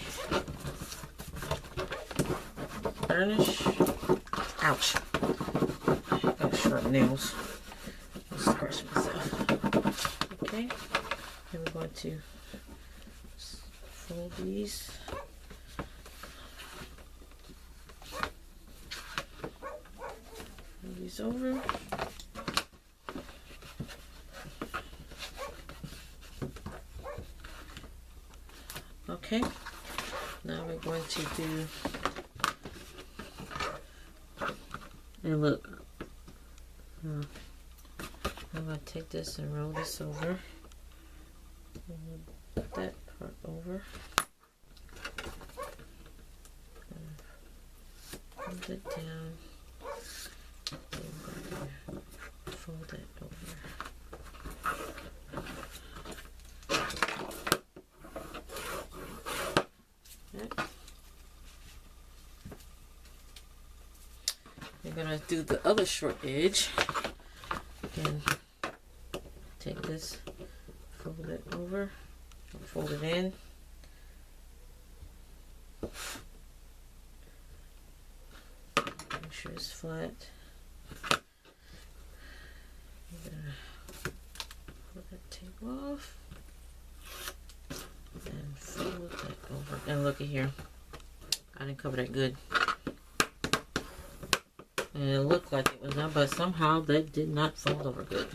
Burnish. Ouch. Got sharp nails. I'll scratch myself. Okay. Then we're going to fold these. Fold these over. Okay. Now we're going to do, and look, I'm going to take this and roll this over. Put that part over. Hold it down. Fold it over. We're gonna do the other short edge. Again, take this, fold it over, fold it in. Make sure it's flat. I'm gonna pull that tape off and fold that over. And look at here, I didn't cover that good. And it looked like it was done, but somehow that did not fold over good.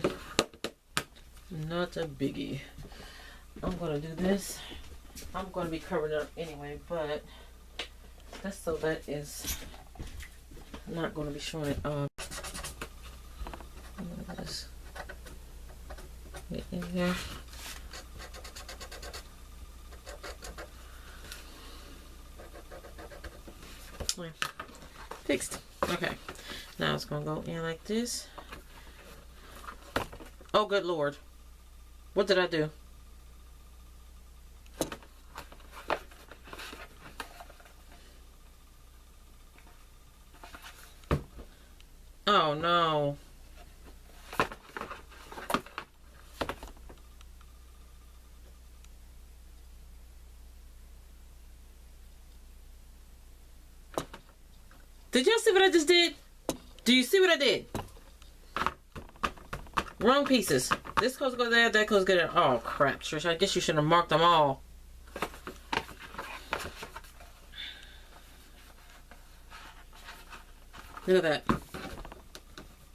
Not a biggie. I'm gonna do this. I'm gonna be covering it up anyway, but just so that is not gonna be showing it off. I'm gonna just get in here. Yeah. Fixed. Okay. Now it's gonna go in like this. Oh, good Lord. What did I do? Oh no. Did y'all see what I just did? Do you see what I did? Wrong pieces. This goes go there, that goes go there. Oh crap, Trish. I guess you should have marked them all. Look at that.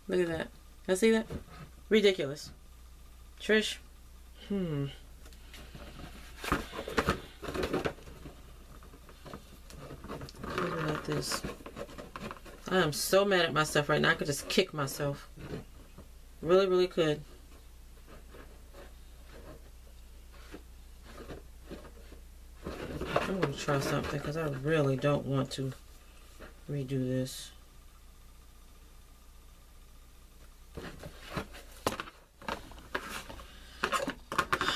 Look at that. I see that? Ridiculous. Trish. Look at this. I am so mad at myself right now. I could just kick myself. Really, really could. I'm going to try something because I really don't want to redo this.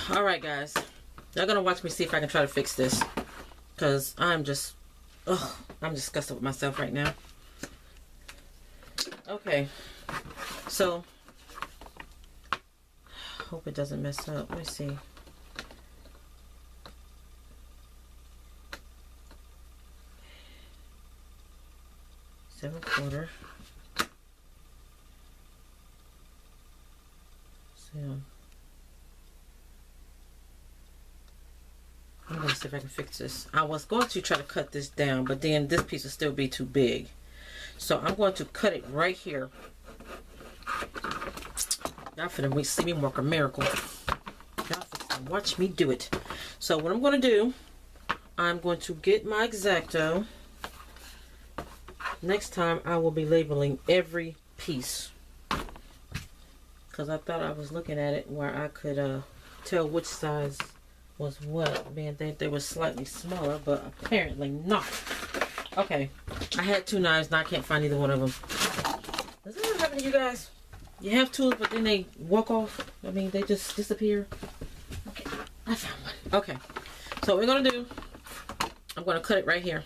Alright guys. Y'all going to watch me see if I can try to fix this. Because I'm just... ugh, I'm disgusted with myself right now. Okay. So... hope it doesn't mess up. Let me see. Seven quarter. So I'm gonna see if I can fix this. I was going to try to cut this down, but then this piece will still be too big. So I'm going to cut it right here. Y'all finna see me work a miracle. Y'all finna watch me do it. So what I'm going to do, I'm going to get my X-Acto. Next time I will be labeling every piece. Because I thought I was looking at it where I could tell which size was what. Being that they were slightly smaller, but apparently not. Okay, I had two knives, now I can't find either one of them. Does that ever happen to you guys? You have tools, but then they walk off. I mean, they just disappear. Okay, I found one. Okay, so what we're gonna do, I'm gonna cut it right here.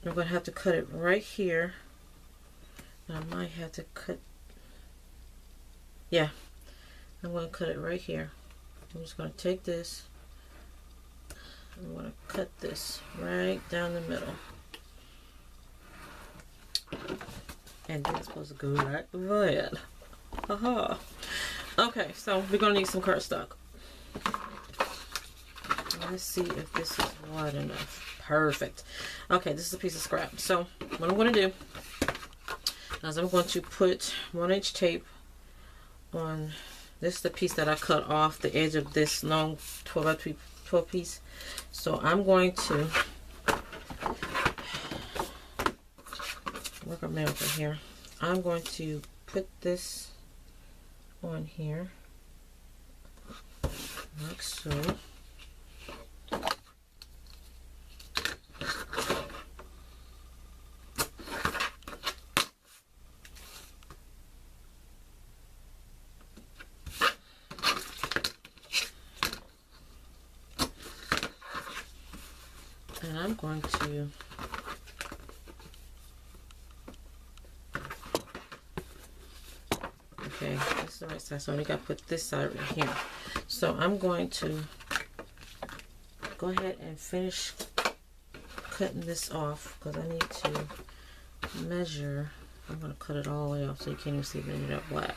I'm gonna have to cut it right here. I might have to cut, yeah, I'm gonna cut it right here. I'm just gonna take this, I'm gonna cut this right down the middle. And then it's supposed to go right there. Haha. Okay, so we're gonna need some cardstock. Let's see if this is wide enough. Perfect. Okay, this is a piece of scrap. So what I'm going to do is I'm going to put 1-inch tape on this. Is the piece that I cut off the edge of this long 12x12 piece. So I'm going to work on from here. I'm going to put this on here like so. And I'm going to okay, this is the right side, so I only got to put this side right here. So I'm going to go ahead and finish cutting this off because I need to measure. I'm going to cut it all the way off so you can't even see any of that black.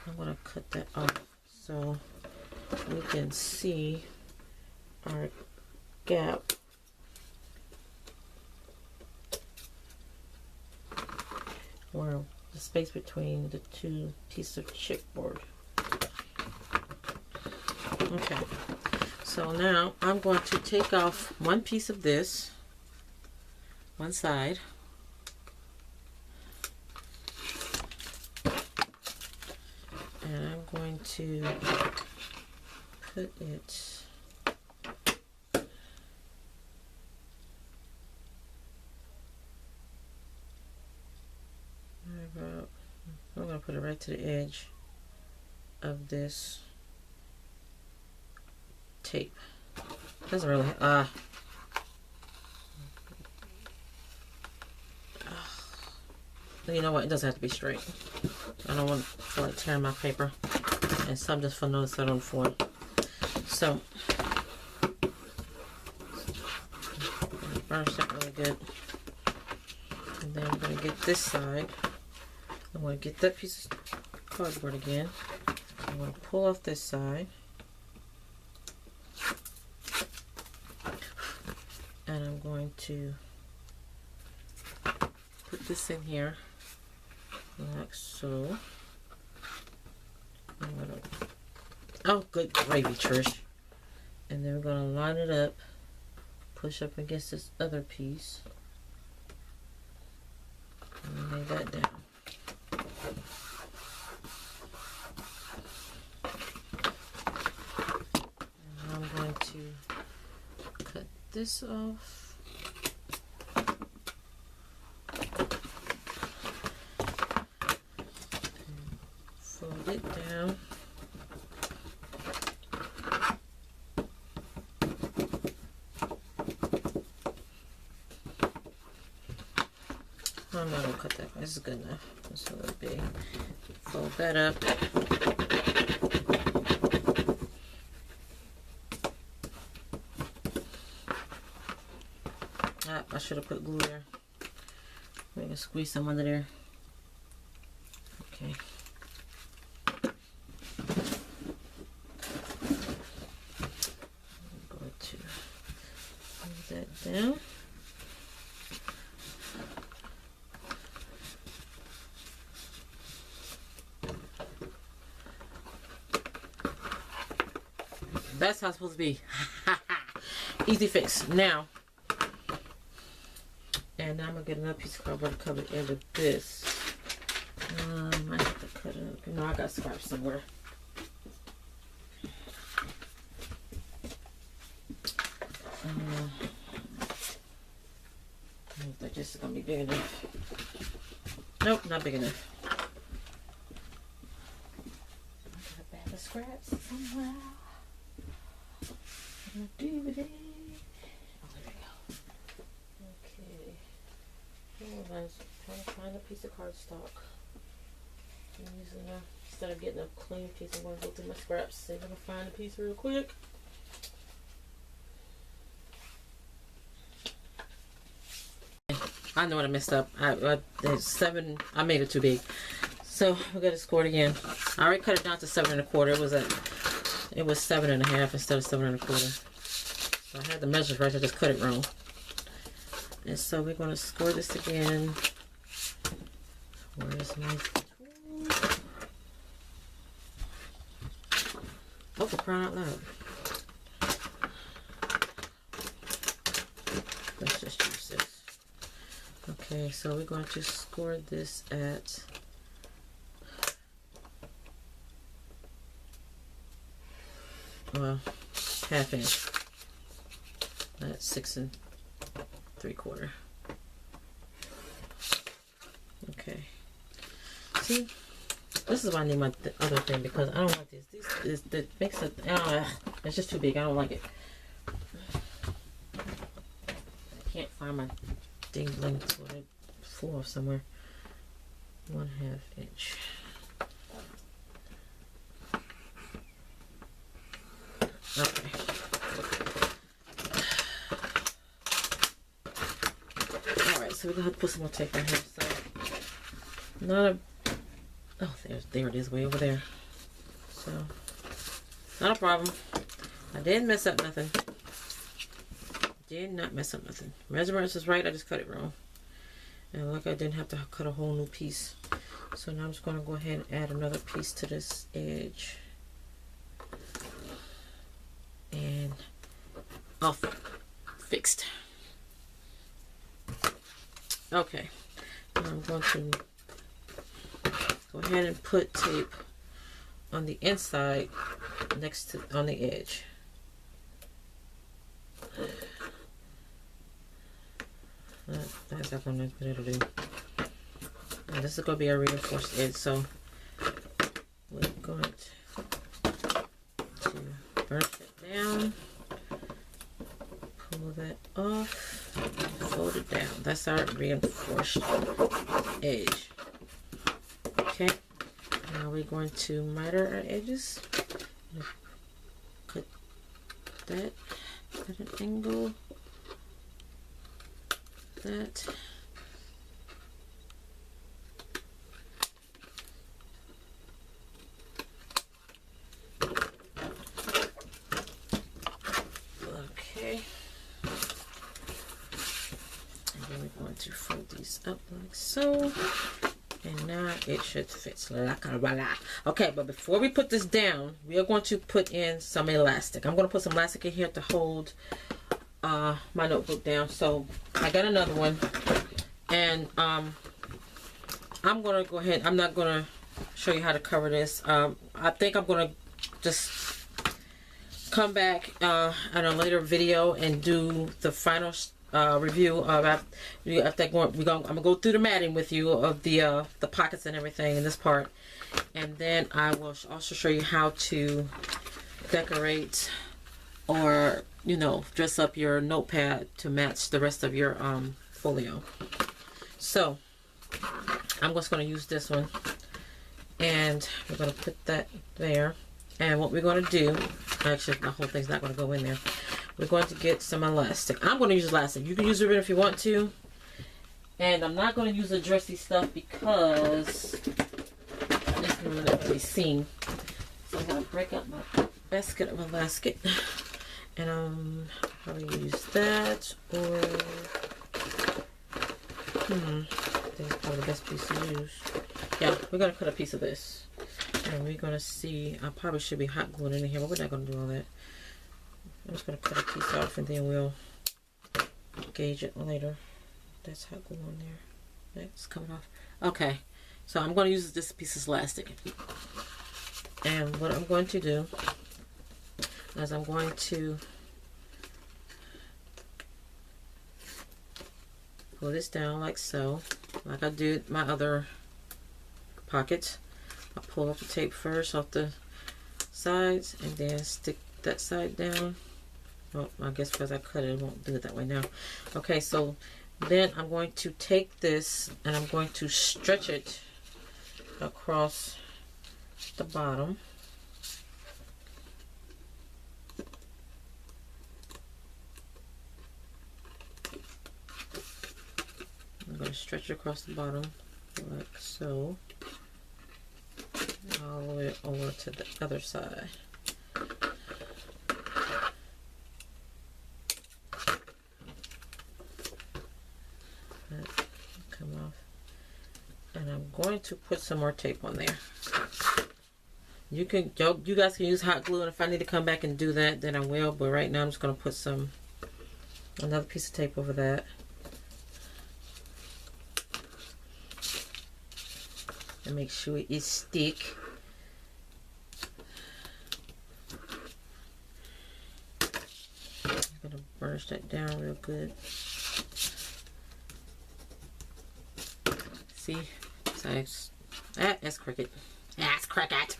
I'm going to cut that off so we can see our gap. Or the space between the two pieces of chipboard. Okay, so now I'm going to take off one piece of this, one side, and I'm going to put it about, I'm going to put it right to the edge of this tape. Doesn't really, you know what, it doesn't have to be straight. I don't want to feel like tearing my paper, and some just for notice that on foil. So burnish that really good, and then I'm going to get this side. I'm going to get that piece of cardboard again. I'm going to pull off this side. And I'm going to put this in here like so. I'm going to, oh good gravy, Trish. And then we're going to line it up, push up against this other piece, and lay that down. This off. Fold it down. I'm not going to cut that. This is good enough. It's a little big. Fold that up. I should have put glue there. Maybe I can squeeze some under there. Okay. I'm going to move that down. That's how it's supposed to be. Easy fix. Now, and now I'm going to get another piece of cardboard to cover the edge of this. I might have to cut it up. No, I got scraps somewhere. don't think this is gonna be big enough. Nope, not big enough. I got a bag of scraps somewhere. DVD. Oh, there we go. Okay. Oh, I was trying to find a piece of cardstock. I'm using instead of getting a clean piece, I'm going to go through my scraps, see if I can find a piece real quick. I know what I messed up. There's 7. I made it too big, so we got to score it again. I already cut it down to 7 1/4. It was 7 1/2 instead of 7 1/4. So I had the measures right. I just cut it wrong. And so we're going to score this again. Where's my tool? Oh, for crying out loud. Let's just use this. Okay, so we're going to score this at ½ inch. That's 6 3/4. Okay. See, this is why I need my other thing, because I don't like this. This makes it. It's just too big. I don't like it. I can't find my dingling toilet floor somewhere. 1/2 inch. Okay. Alright, so we're gonna have to put some more tape on here. So not a there it is, way over there. So not a problem. I didn't mess up nothing. Did not mess up nothing. Measurements is right, I just cut it wrong. And look, I didn't have to cut a whole new piece. So now I'm just gonna go ahead and add another piece to this edge. And off, fixed. Okay, now I'm going to go ahead and put tape on the inside next to on the edge. That's not what it'll do. And this is going to be a reinforced edge, so we're going to burn it down, pull that off, fold it down. That's our reinforced edge. Okay, now we're going to miter our edges. Cut that at an angle. That. Okay. And then we're going to fold these up like so. And now it should fit. Okay, but before we put this down, we are going to put in some elastic. I'm going to put some elastic in here to hold my notebook down. So I got another one, and I'm going to go ahead. I'm not going to show you how to cover this. I think I'm going to just come back in a later video and do the final review of I'm gonna go through the matting with you of the pockets and everything in this part, and then I will also show you how to decorate or dress up your notepad to match the rest of your folio. So I'm just going to use this one, and we're going to put that there. And what we're going to do, actually the whole thing's not going to go in there. We're going to get some elastic. I'm going to use elastic. You can use ribbon if you want to. And I'm not going to use the dressy stuff because it's going to be seen. So I'm going to break up my basket of elastic. And I'm probably use that, or that's probably the best piece to use. Yeah, we're going to cut a piece of this. And we're going to see, I probably should be hot gluing in here, but we're not going to do all that. I'm just going to cut a piece off and then we'll gauge it later. That's hot glue on there. That's coming off. Okay, so I'm going to use this piece of elastic. And what I'm going to do is I'm going to pull this down like so, like I did my other pockets. I pull off the tape first off the sides and then stick that side down. Well, I guess because I cut it, I won't do it that way now. Okay, so then I'm going to take this and I'm going to stretch it across the bottom. I'm going to stretch it across the bottom like so, all the way over to the other side. Come off, and I'm going to put some more tape on there. You guys can use hot glue, and if I need to come back and do that, then I will. But right now, I'm just going to put another piece of tape over that. And make sure it stick. I'm gonna burnish that down real good. See, so that's crooked. That's crooked.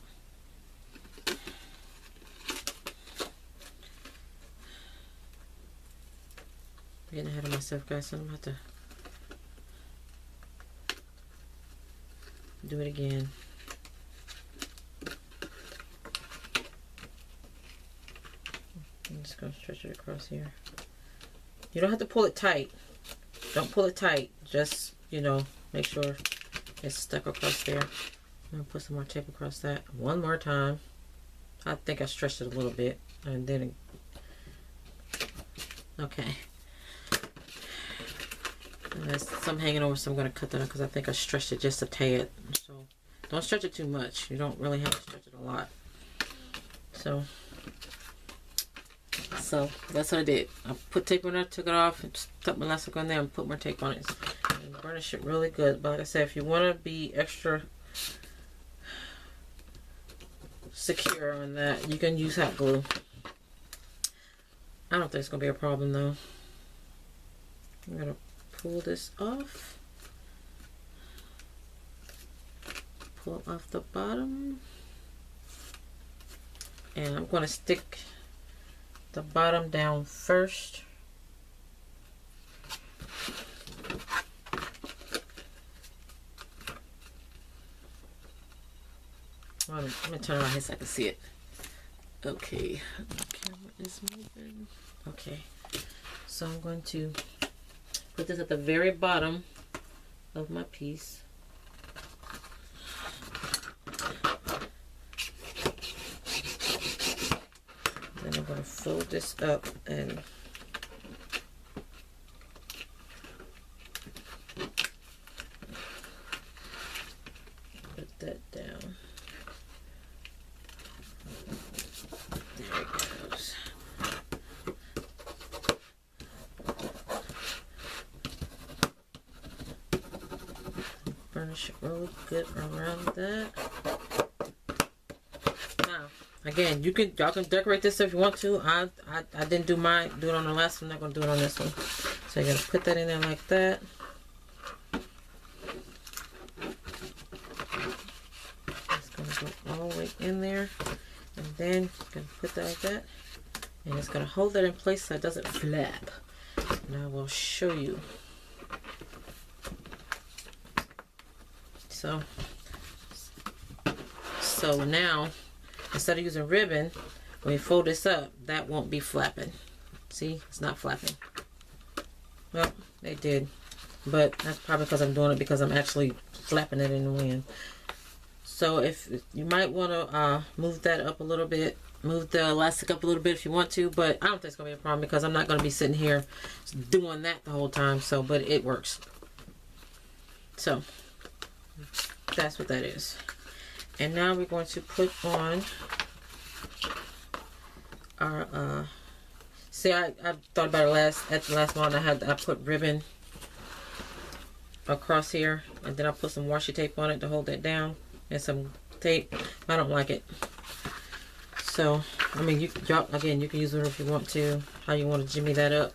I'm getting ahead of myself, guys. So I'm about to do it again. I'm just going to stretch it across here. You don't have to pull it tight. Don't pull it tight. Just, you know, make sure it's stuck across there. I'm going to put some more tape across that one more time. I think I stretched it a little bit. And then, okay. And there's some hanging over, so I'm going to cut that out because I think I stretched it just a tad. So don't stretch it too much. You don't really have to stretch it a lot. So that's what I did. I put tape on there, took it off, and stuck my elastic on there and put more tape on it. And burnish it really good. But like I said, if you want to be extra secure on that, you can use hot glue. I don't think it's going to be a problem though. I'm going to pull this off. Pull off the bottom. And I'm going to stick the bottom down first. Let me turn around here so I can see it. Okay, the camera is moving. Okay, so I'm going to put this at the very bottom of my piece. Then I'm going to fold this up and put that down. There it goes. Burnish it really good around that. Now, again, y'all can decorate this if you want to. I didn't do it on the last one. I'm not gonna do it on this one. So you're gonna put that in there like that. It's gonna go all the way in there, and then you're gonna put that like that, and it's gonna hold that in place so it doesn't flap. And I will show you. So now, instead of using ribbon, when you fold this up, that won't be flapping. See, it's not flapping. Well, they did, but that's probably because I'm doing it because I'm actually flapping it in the wind. So if you might want to move that up a little bit, move the elastic up a little bit if you want to, but I don't think it's gonna be a problem because I'm not gonna be sitting here doing that the whole time. So, but it works. So that's what that is. And now we're going to put on our see, I thought about it at the last one. I put ribbon across here, and then I put some washi tape on it to hold that down, and some tape. I don't like it. So I mean, y'all again, you can use it if you want to, how you want to jimmy that up.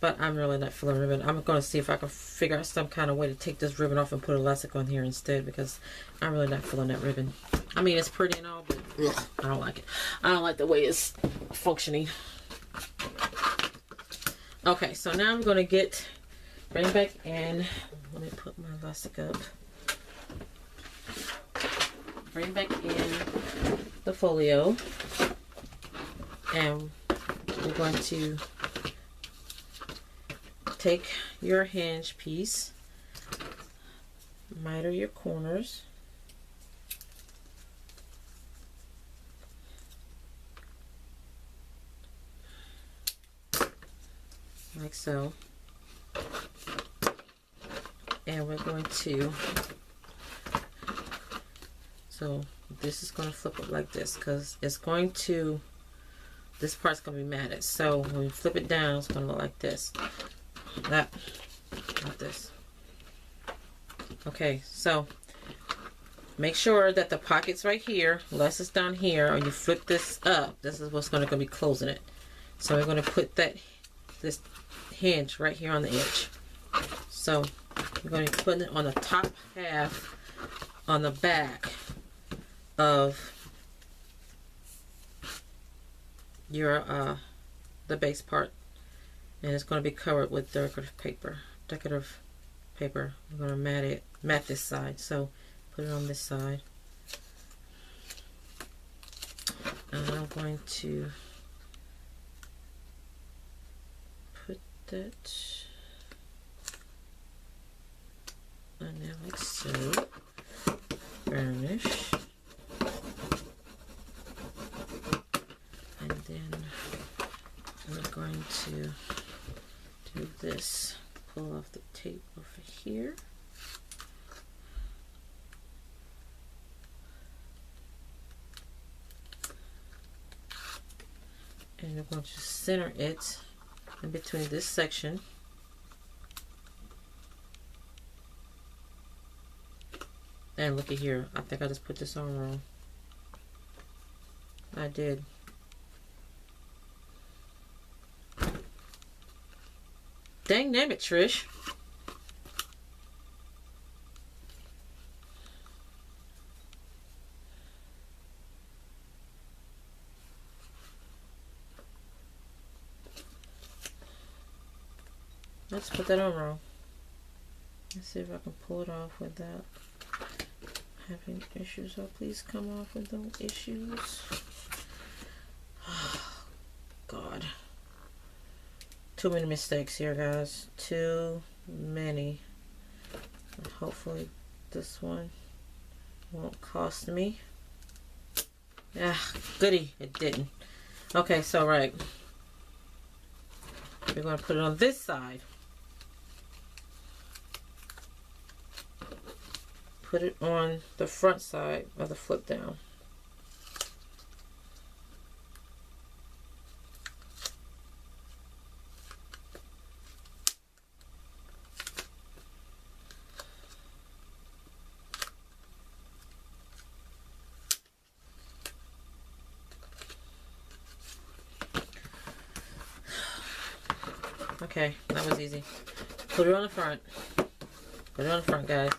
but I'm really not feeling ribbon. I'm going to see if I can figure out some kind of way to take this ribbon off and put elastic on here instead, because I'm really not feeling that ribbon. I mean, it's pretty and all, but ugh, I don't like it. I don't like the way it's functioning. Okay, so now I'm going to bring back in. Let me put my elastic up. Bring back in the folio, and we're going to take your hinge piece, miter your corners, like so, and we're going to, so this is going to flip it like this, because it's going to, this part's going to be matted. So when we flip it down, it's going to look like this. That, like this. Okay, so make sure that the pocket's right here, unless it's down here, or you flip this up. This is what's going to be closing it. So we're going to put this hinge right here on the edge. So we're going to be putting it on the top half on the back of your the base part, and it's going to be covered with decorative paper. I'm going to mat this side. So put it on this side, and I'm going to put that on there like so. Burnish. And then we're going to do this. Pull off the tape over here. And we're going to center it in between this section. And look at here. I think I just put this on wrong. I did. Dang damn it, Trish. Let's put that on wrong. Let's see if I can pull it off without having issues. So please come off with no issues. Oh, God. Too many mistakes here, guys. Too many. Hopefully this one won't cost me. Ah, goody. It didn't. Okay, so right. We're going to put it on this side. Put it on the front side of the flip down. Okay, that was easy. Put it on the front. Put it on the front, guys.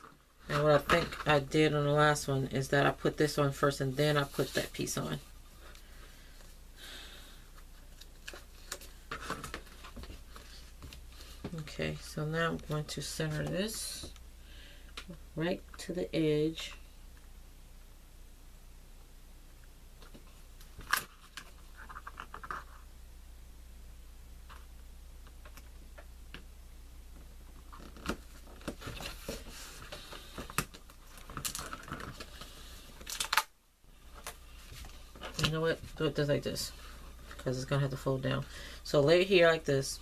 And what I think I did on the last one is that I put this on first and then I put that piece on. Okay, so now I'm going to center this right to the edge. You know what? Do it just like this, because it's gonna have to fold down. So lay it here like this,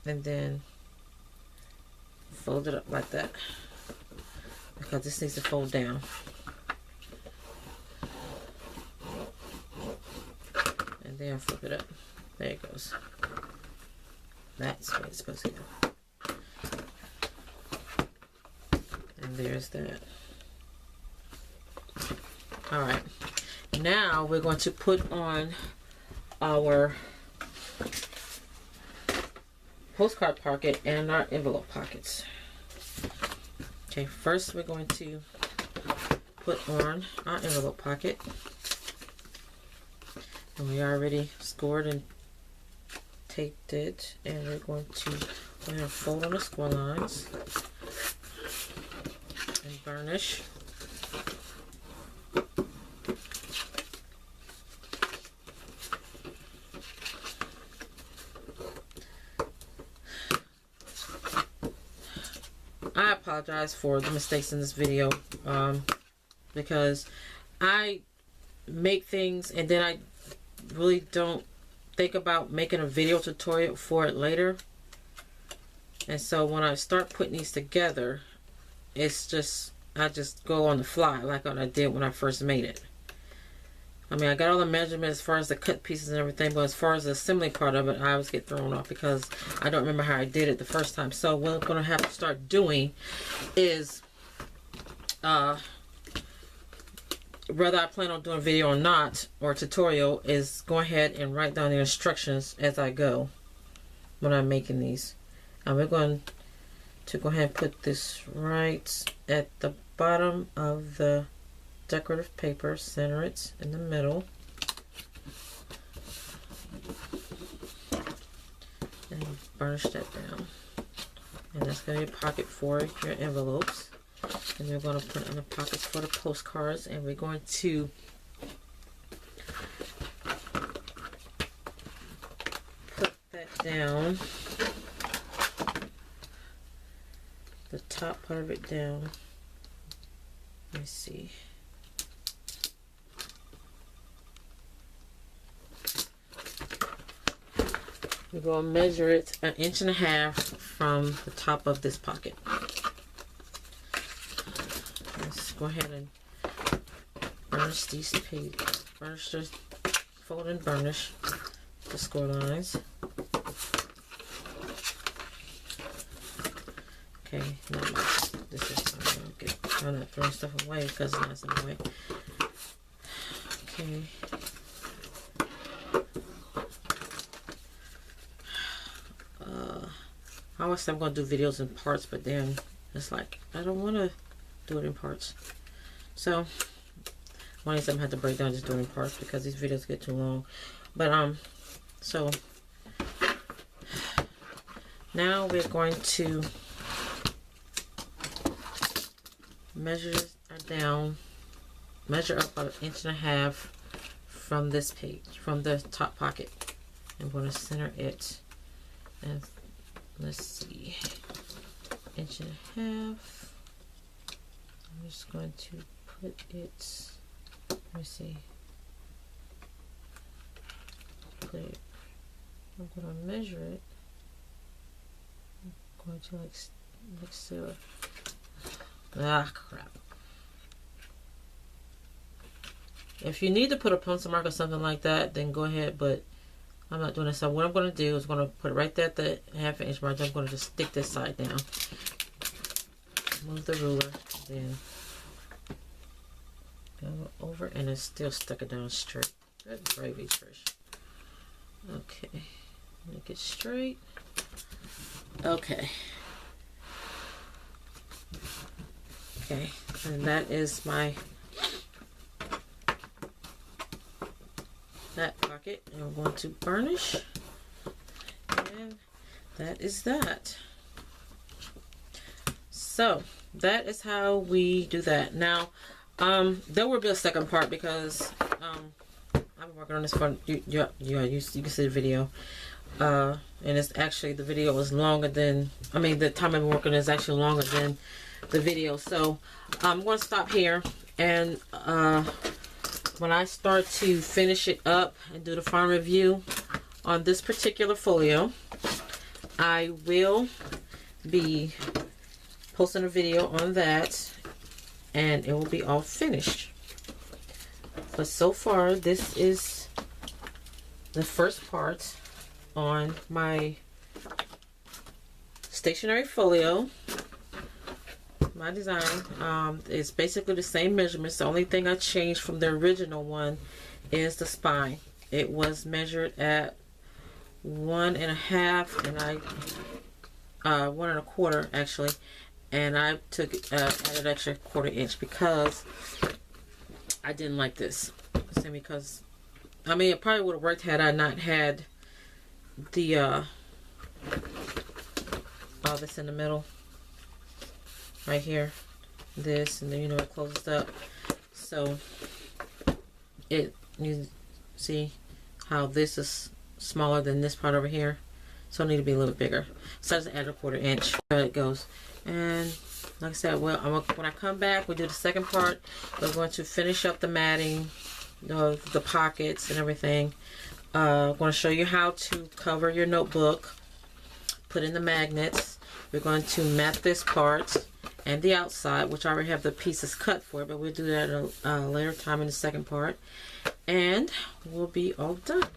and then fold it up like that, because this needs to fold down. And then flip it up. There it goes. That's what it's supposed to go. And there's that. Alright, now we're going to put on our postcard pocket and our envelope pockets. Okay, first we're going to put on our envelope pocket. And we already scored and taped it, and we're going to go ahead and fold on the score lines and burnish. I apologize for the mistakes in this video because I make things and then I really don't think about making a video tutorial for it later, and so when I start putting these together, it's just I just go on the fly like what I did when I first made it. I mean, I got all the measurements as far as the cut pieces and everything, but as far as the assembly part of it, I always get thrown off because I don't remember how I did it the first time. So what I'm going to have to start doing is whether I plan on doing a video or not, or a tutorial, is go ahead and write down the instructions as I go when I'm making these. And we're going to go ahead and put this right at the bottom of the decorative paper, center it in the middle, and burnish that down. And that's going to be a pocket for your envelopes. And we're going to put in the pockets for the postcards, and we're going to put that down, the top part of it down. Let me see. We're going to measure it 1.5 inches from the top of this pocket. Let's go ahead and burnish these pages. Burnish the fold and burnish the score lines. Okay, not much. This is I'm not throwing stuff away because it's not in the way. Okay. I always say I'm going to do videos in parts, but then it's like I don't want to do it in parts. So one of these I'm have to break down, just do it in parts because these videos get too long. But so now we're going to measure down, measure up about 1.5 inches from this page, from the top pocket. I'm going to center it, and let's see, 1.5 inches. I'm just going to put it, let me see, put it, I'm going to measure it. I'm going to like next to it. Ah, crap. If you need to put a pencil mark or something like that, then go ahead, but I'm not doing this. So what I'm going to do is going to put it right there at the 1/2 inch mark. I'm going to just stick this side down. Move the ruler, then go over, and it's still stuck it down straight. Good gravy, Trish. Okay, make it straight. Okay. Okay, and that is my that pocket, and I'm going to burnish, and that is that. So that is how we do that. Now there will be a second part because I've been working on this for you can see the video, and it's actually, the video was longer than, I mean, the time I've been working is actually longer than the video. So I'm going to stop here, and when I start to finish it up and do the final review on this particular folio, I will be posting a video on that, and it will be all finished. But so far, this is the first part on my stationery folio. My design is basically the same measurements. The only thing I changed from the original one is the spine. It was measured at 1.5, and I 1 1/4 actually, and I took added extra 1/4 inch because I didn't like this. Because I mean, it probably would have worked had I not had the all this in the middle right here, this, and then you know it closes up. So you see how this is smaller than this part over here, so it need to be a little bit bigger. So I just add a 1/4 inch. There it goes. And like I said, well, when I come back, we do the second part. We're going to finish up the matting, the pockets and everything. I'm going to show you how to cover your notebook, put in the magnets. We're going to mat this part and the outside, which I already have the pieces cut for, but we'll do that at a later time in the second part. And we'll be all done.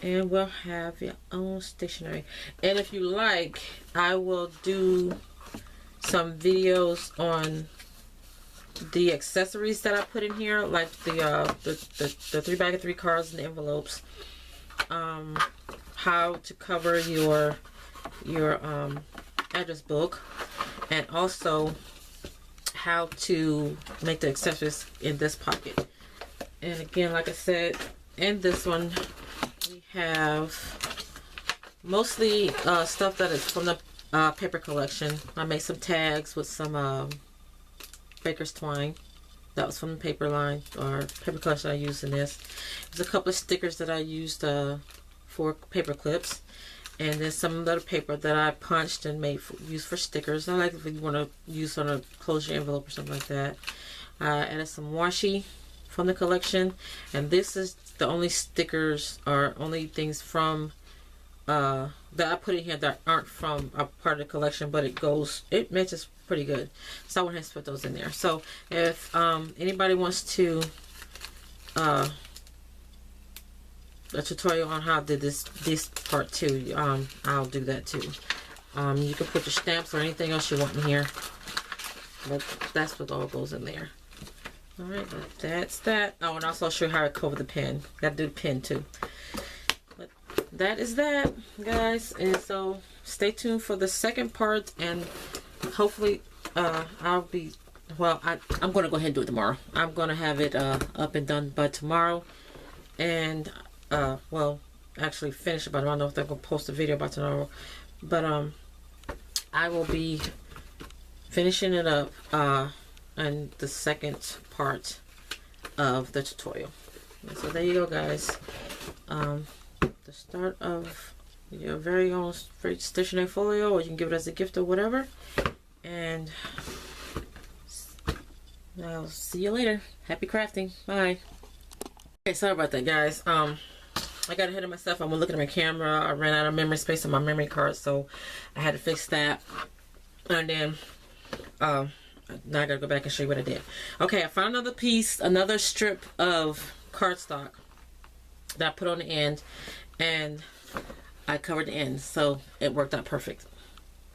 And we'll have your own stationery. And if you like, I will do some videos on the accessories that I put in here, like the 3x3 cards and the envelopes. How to cover your address book, and also how to make the accessories in this pocket. And again, like I said, in this one we have mostly stuff that is from the paper collection. I made some tags with some baker's twine. That was from the paper line or paper collection I used in this. There's a couple of stickers that I used for paper clips, and then some other paper that I punched and used for stickers. I like if you want to use on a close your envelope or something like that. I added some washi from the collection, and this is the only stickers or only things from that I put in here that aren't from a part of the collection, but it matches pretty good, so I went ahead and put those in there. So if anybody wants to a tutorial on how I did this part too, I'll do that too. You can put your stamps or anything else you want in here, but that's what all goes in there. Alright, that's that. Oh, and also I'll show you how I cover the pen. Gotta do the pen too. But that is that, guys. And so stay tuned for the second part, and hopefully I'll be, well, I'm going to go ahead and do it tomorrow. I'm going to have it up and done by tomorrow. And, well, actually finish it, but I don't know if they're going to post a video by tomorrow. But I will be finishing it up in the second part of the tutorial. And so there you go, guys. The start of your very own stationery folio, or you can give it as a gift or whatever. And I'll see you later. Happy crafting. Bye. Okay, sorry about that, guys. I got ahead of myself. I was looking at my camera. I ran out of memory space on my memory card, so I had to fix that. And then now I gotta go back and show you what I did. Okay, I found another piece, another strip of cardstock that I put on the end, and I covered the end, so it worked out perfect.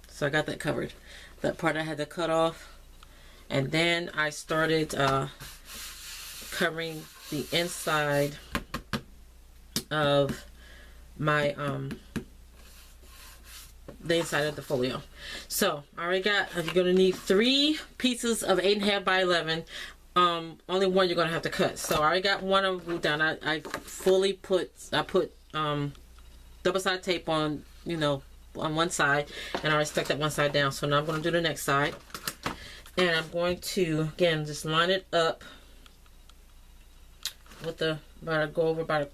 So I got that covered. That part I had to cut off, and then I started covering the inside of my the inside of the folio. So I already got, you're gonna need 3 pieces of 8.5 by 11. Only one you're gonna have to cut. So I already got one of them done. I put double-sided tape on, you know, on one side, and I already stuck that one side down. So now I'm gonna do the next side, and I'm going to again just line it up with go over about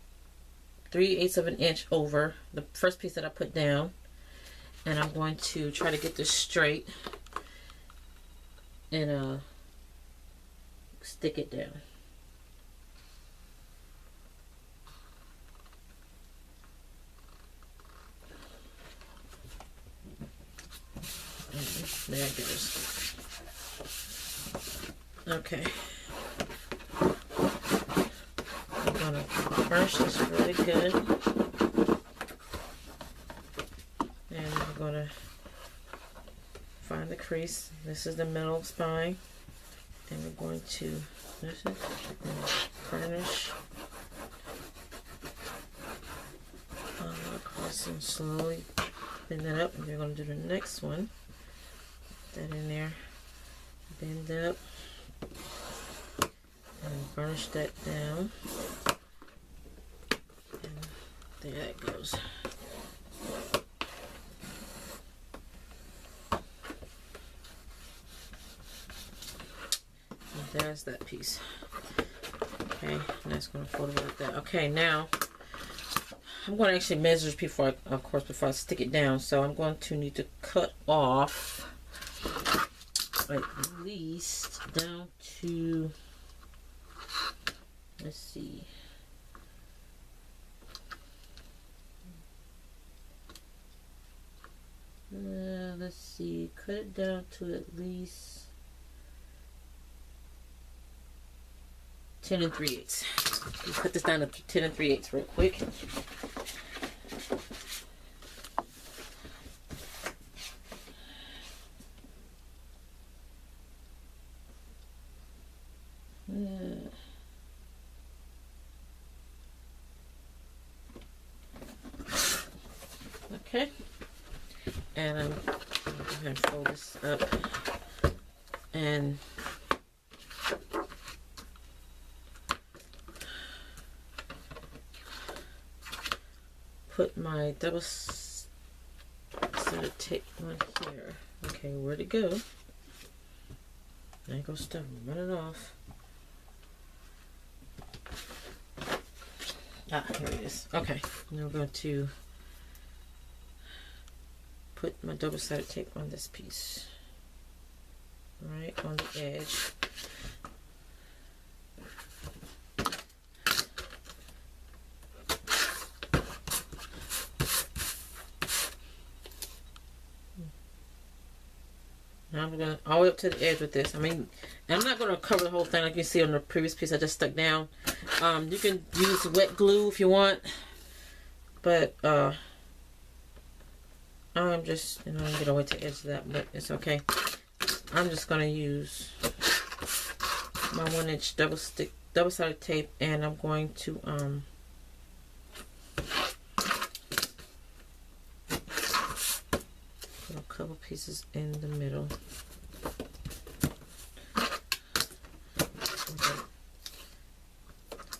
3/8 of an inch over the first piece that I put down. And I'm going to try to get this straight and stick it down. There it goes. Okay. I'm gonna burnish this really good. And I'm going to find the crease. This is the middle spine. And we're going to burnish across. this and slowly bend that up, and you're going to do the next one. Put that in there, bend up, and burnish that down. And there that goes. And there's that piece. Okay, and that's going to fold it like that. Okay, now I'm going to actually measure this before before I stick it down. So I'm going to need to cut off at least down to, let's see, cut it down to at least 10 3/8. Let's cut this down to 10 3/8 real quick. Okay, and I'm going to go ahead and fold this up and put my double-sided tape on here. Okay, where'd it go? There goes stuff running off. Ah, here it is. Okay, now we're going to put my double-sided tape on this piece, right on the edge. Now I'm going all the way up to the edge with this. I mean, I'm not going to cover the whole thing like you see on the previous piece I just stuck down. You can use wet glue if you want, but I'm just, get all the way to the edge of that, but it's okay. I'm just going to use my 1-inch double-sided tape, and I'm going to put a couple pieces in the middle.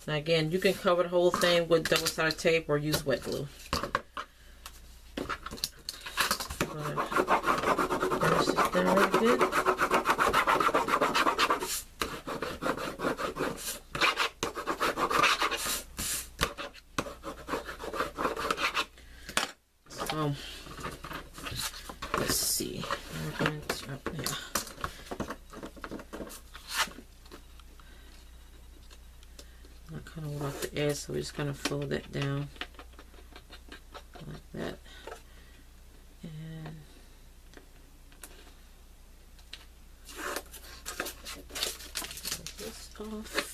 Now again, you can cover the whole thing with double-sided tape or use wet glue. I'm going to finish this down really good. So, let's see. I'm going to, yeah. I kind of want off the edge, so we're just going to fold that down like that. And pull this off.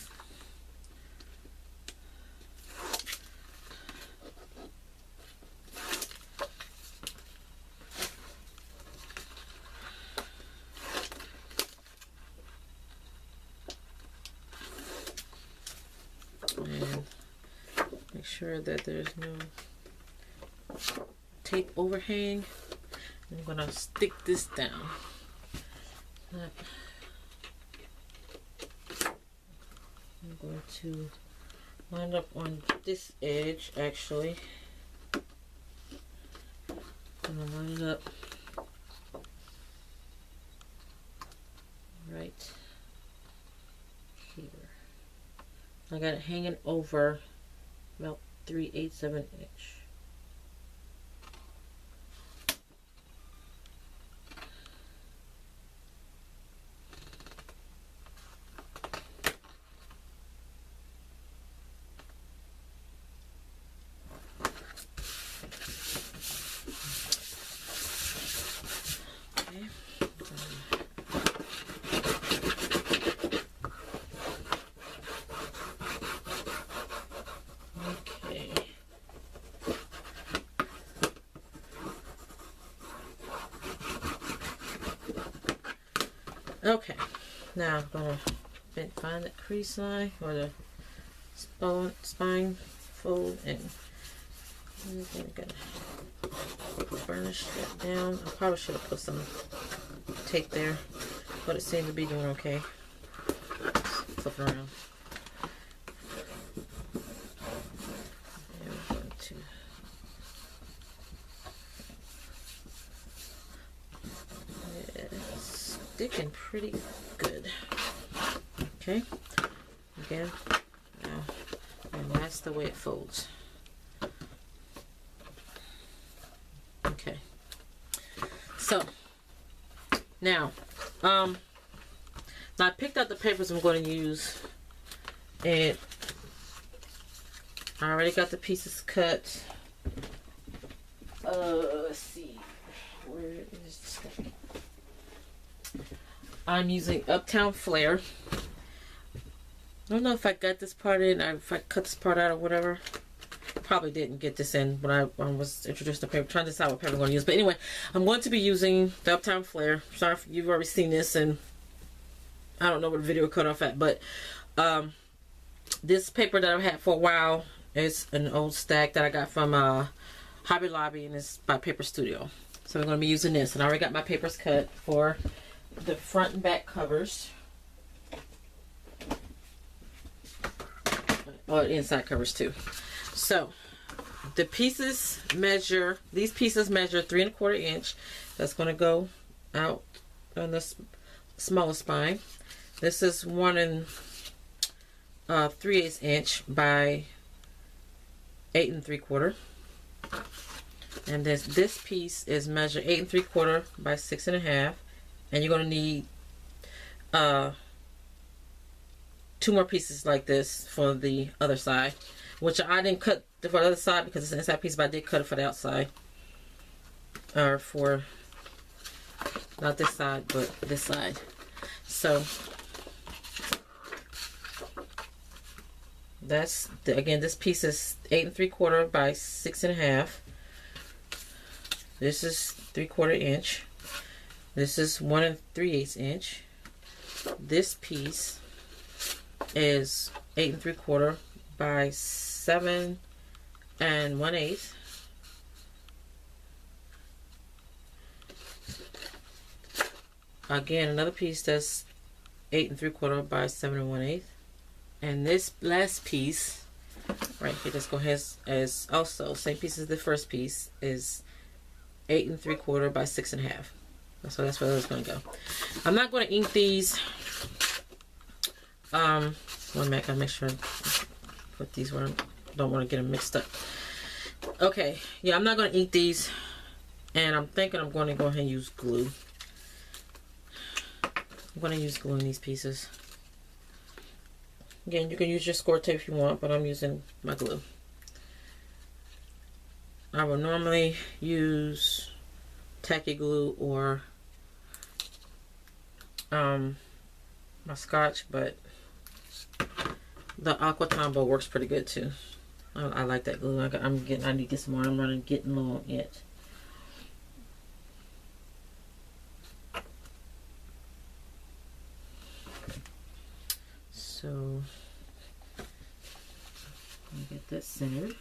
And make sure that there's no tape overhang. I'm going to stick this down. I'm going to line up on this edge actually. I'm going to line it up right here. I got it hanging over about 3/8 of an inch. Okay, now I'm going to find that crease line or the spine fold, and we're going to burnish that down. I probably should have put some tape there, but it seemed to be doing okay. Flip it around. And we're going to it's sticking pretty good. Okay, again, now, and that's the way it folds. Okay, so now I picked out the papers I'm going to use, and I already got the pieces cut. Let's see, where is this thing? I'm using Uptown Flair. I don't know if I got this part in, or if I cut this part out or whatever. Probably didn't get this in when I was introduced to paper, trying to decide what paper I'm going to use. But anyway, I'm going to be using the Uptown Flair. Sorry if you've already seen this, and I don't know what the video cut off at, but this paper that I've had for a while is an old stack that I got from Hobby Lobby, and it's by Paper Studio. So I'm going to be using this, and I already got my papers cut for the front and back covers, or inside covers too. So the pieces measure, these pieces measure 3 1/4 inch. That's going to go out on the smaller spine. This is 1 3/8 inch by 8 3/4. And this piece is measured 8 3/4 by 6 1/2. And you're going to need 2 more pieces like this for the other side, which I didn't cut for the other side because it's an inside piece, but I did cut it for the outside, or for not this side but this side. So that's again, this piece is 8 3/4 by 6 1/2. This is 3/4 inch. This is 1 3/8 inch. This piece is 8 3/4 by 7 1/8. Again, another piece that's 8 3/4 by 7 1/8. And this last piece right here, let's go ahead, as also same piece as the first piece, is 8 3/4 by 6 1/2. So that's where it's going to go. I'm not going to ink these. One minute, I gotta make sure I put these where I don't want to get them mixed up. Okay, yeah, I'm not going to ink these, and I'm thinking I'm going to go ahead and use glue. I'm going to use glue in these pieces. Again, you can use your score tape if you want, but I'm using my glue. I would normally use tacky glue or my Scotch, but the Aqua Tombow works pretty good too. I like that glue. I need to get some more. I'm getting low on it. So let me get that centered.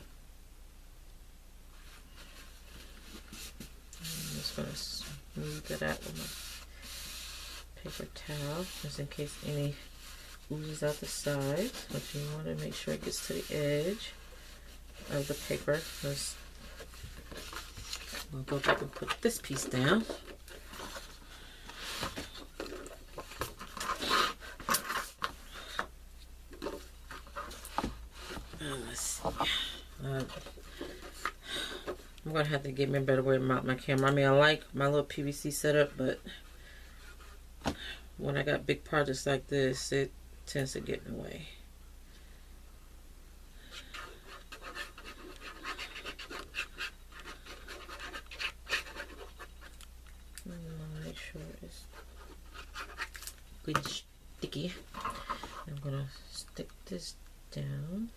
I'm just going to smooth it out with my paper towel, just in case any oozes out the sides. But you want to make sure it gets to the edge of the paper. First, we'll go back and put this piece down. Let's see. I'm going to have to get me a better way to mount my camera. I mean, I like my little PVC setup, but when I got big projects like this, it tends to get in the way. Make sure it's good sticky. I'm going to stick this down.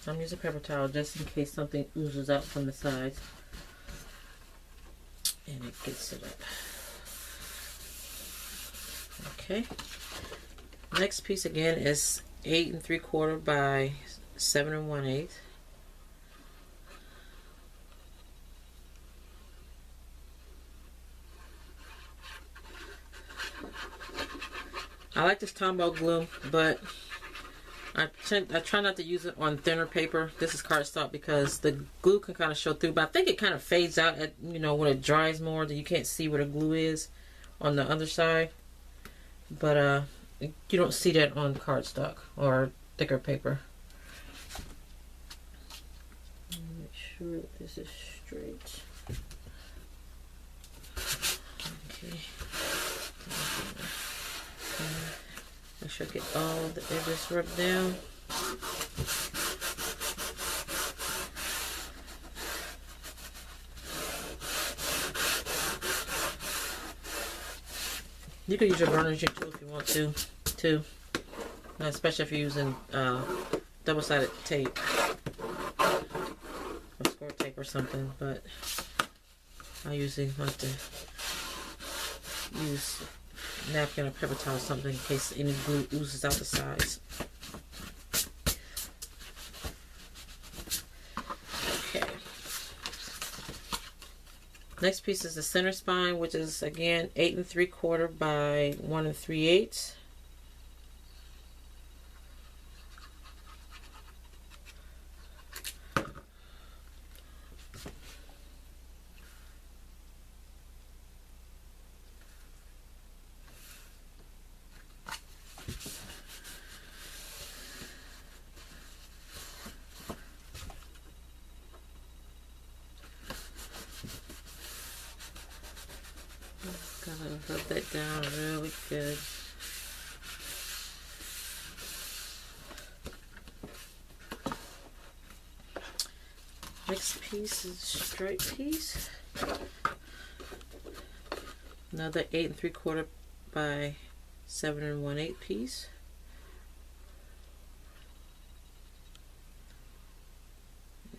I'm using paper towel just in case something oozes out from the sides. And it gets it up. Okay. Next piece again is 8 3/4 by 7 1/8. I like this Tombow glue, but I try not to use it on thinner paper. This is cardstock because the glue can kind of show through, but I think it kind of fades out at, you know, when it dries more, that you can't see where the glue is on the other side. But you don't see that on cardstock or thicker paper. Make sure that this is straight. Okay. Make sure I get all the edges rubbed down. You can use your burnish tool if you want to, too. Especially if you're using double-sided tape or score tape or something. But I usually like to use napkin or paper towel or something in case any glue oozes out the sides. Okay. Next piece is the center spine, which is again 8 3/4 by 1 3/8. Gotta rub that down really good. Next piece is straight piece. Another 8 3/4 by 7 1/8 piece.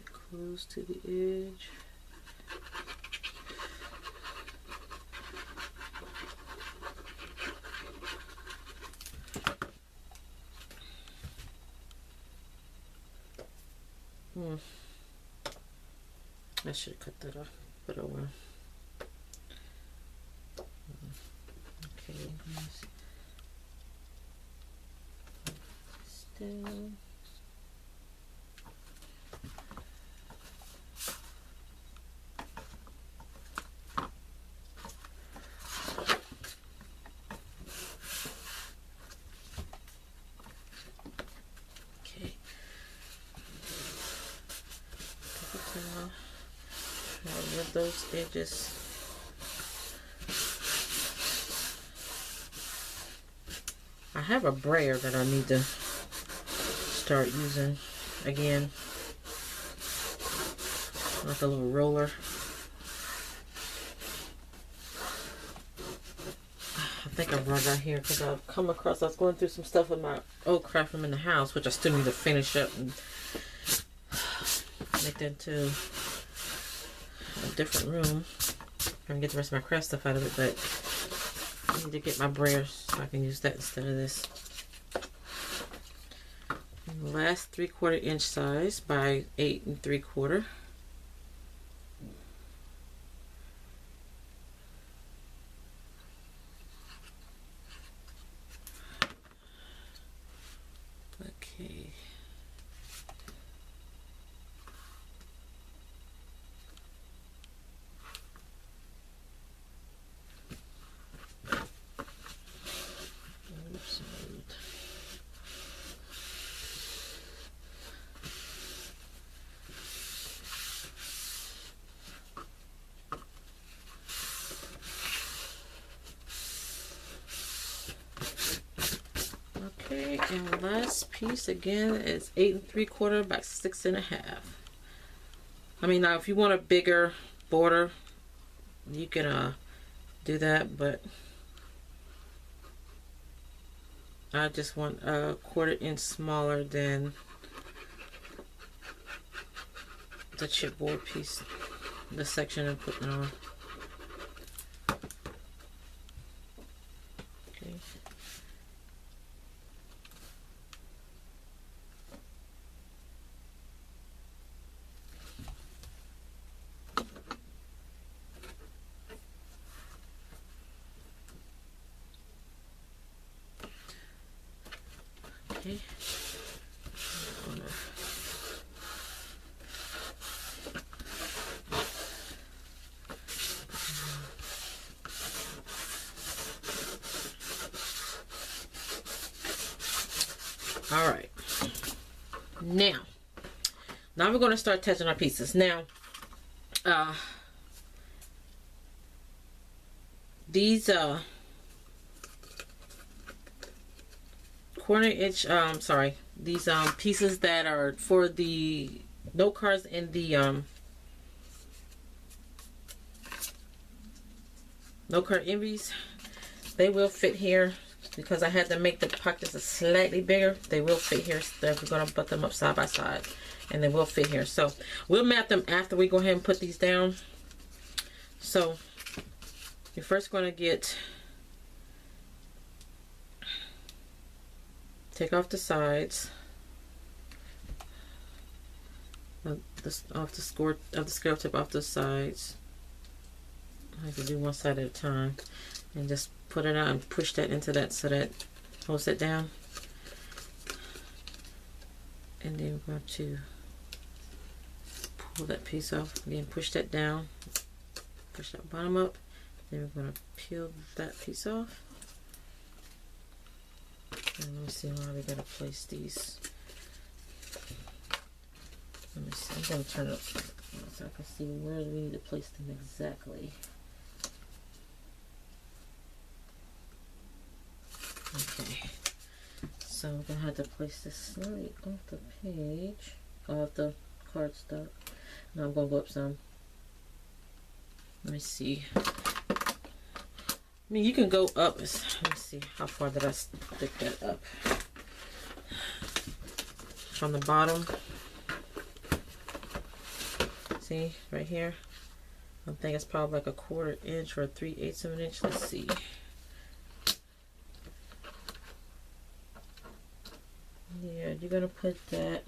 Close to the edge. I should cut that off, but oh well. Okay, down. Okay. With those edges. I have a brayer that I need to start using again, like a little roller. I think I brought that here because I've come across, I was going through some stuff with my old craft room in the house, which I still need to finish up and make that into a different room. I can get the rest of my craft stuff out of it, but I need to get my brayer so I can use that instead of this. And the last 3/4 inch size by 8 3/4. Okay. Okay, and last piece again is 8 3/4 by 6 1/2. I mean, now if you want a bigger border, you can do that, but I just want a 1/4 inch smaller than the chipboard piece, the section, and put it on. Okay. Okay. All right. Now we're going to start touching our pieces. Now, these quarter inch, these pieces that are for the note cards and the note card envies, they will fit here. Because I had to make the pockets slightly bigger, they will fit here. So we're going to put them up side by side, and they will fit here. So we'll map them after we go ahead and put these down. So you're first going to take off the sides of the scale tip off the sides. I can do one side at a time, and just put it on and push that into that so that holds it down. And then we're going to pull that piece off. Again, push that down, push that bottom up. Then we're going to peel that piece off. And let me see how we got to place these. Let me see. I'm going to turn it up so I can see where we need to place them exactly. Okay, so we're gonna have to place this slightly off the page, off the cardstock. Now I'm gonna go up some. Let me see. I mean, you can go up. Let me see how far did I stick that up from the bottom. See right here. I think it's probably like a 1/4 inch or 3/8 of an inch. Let's see. Yeah, you're gonna put that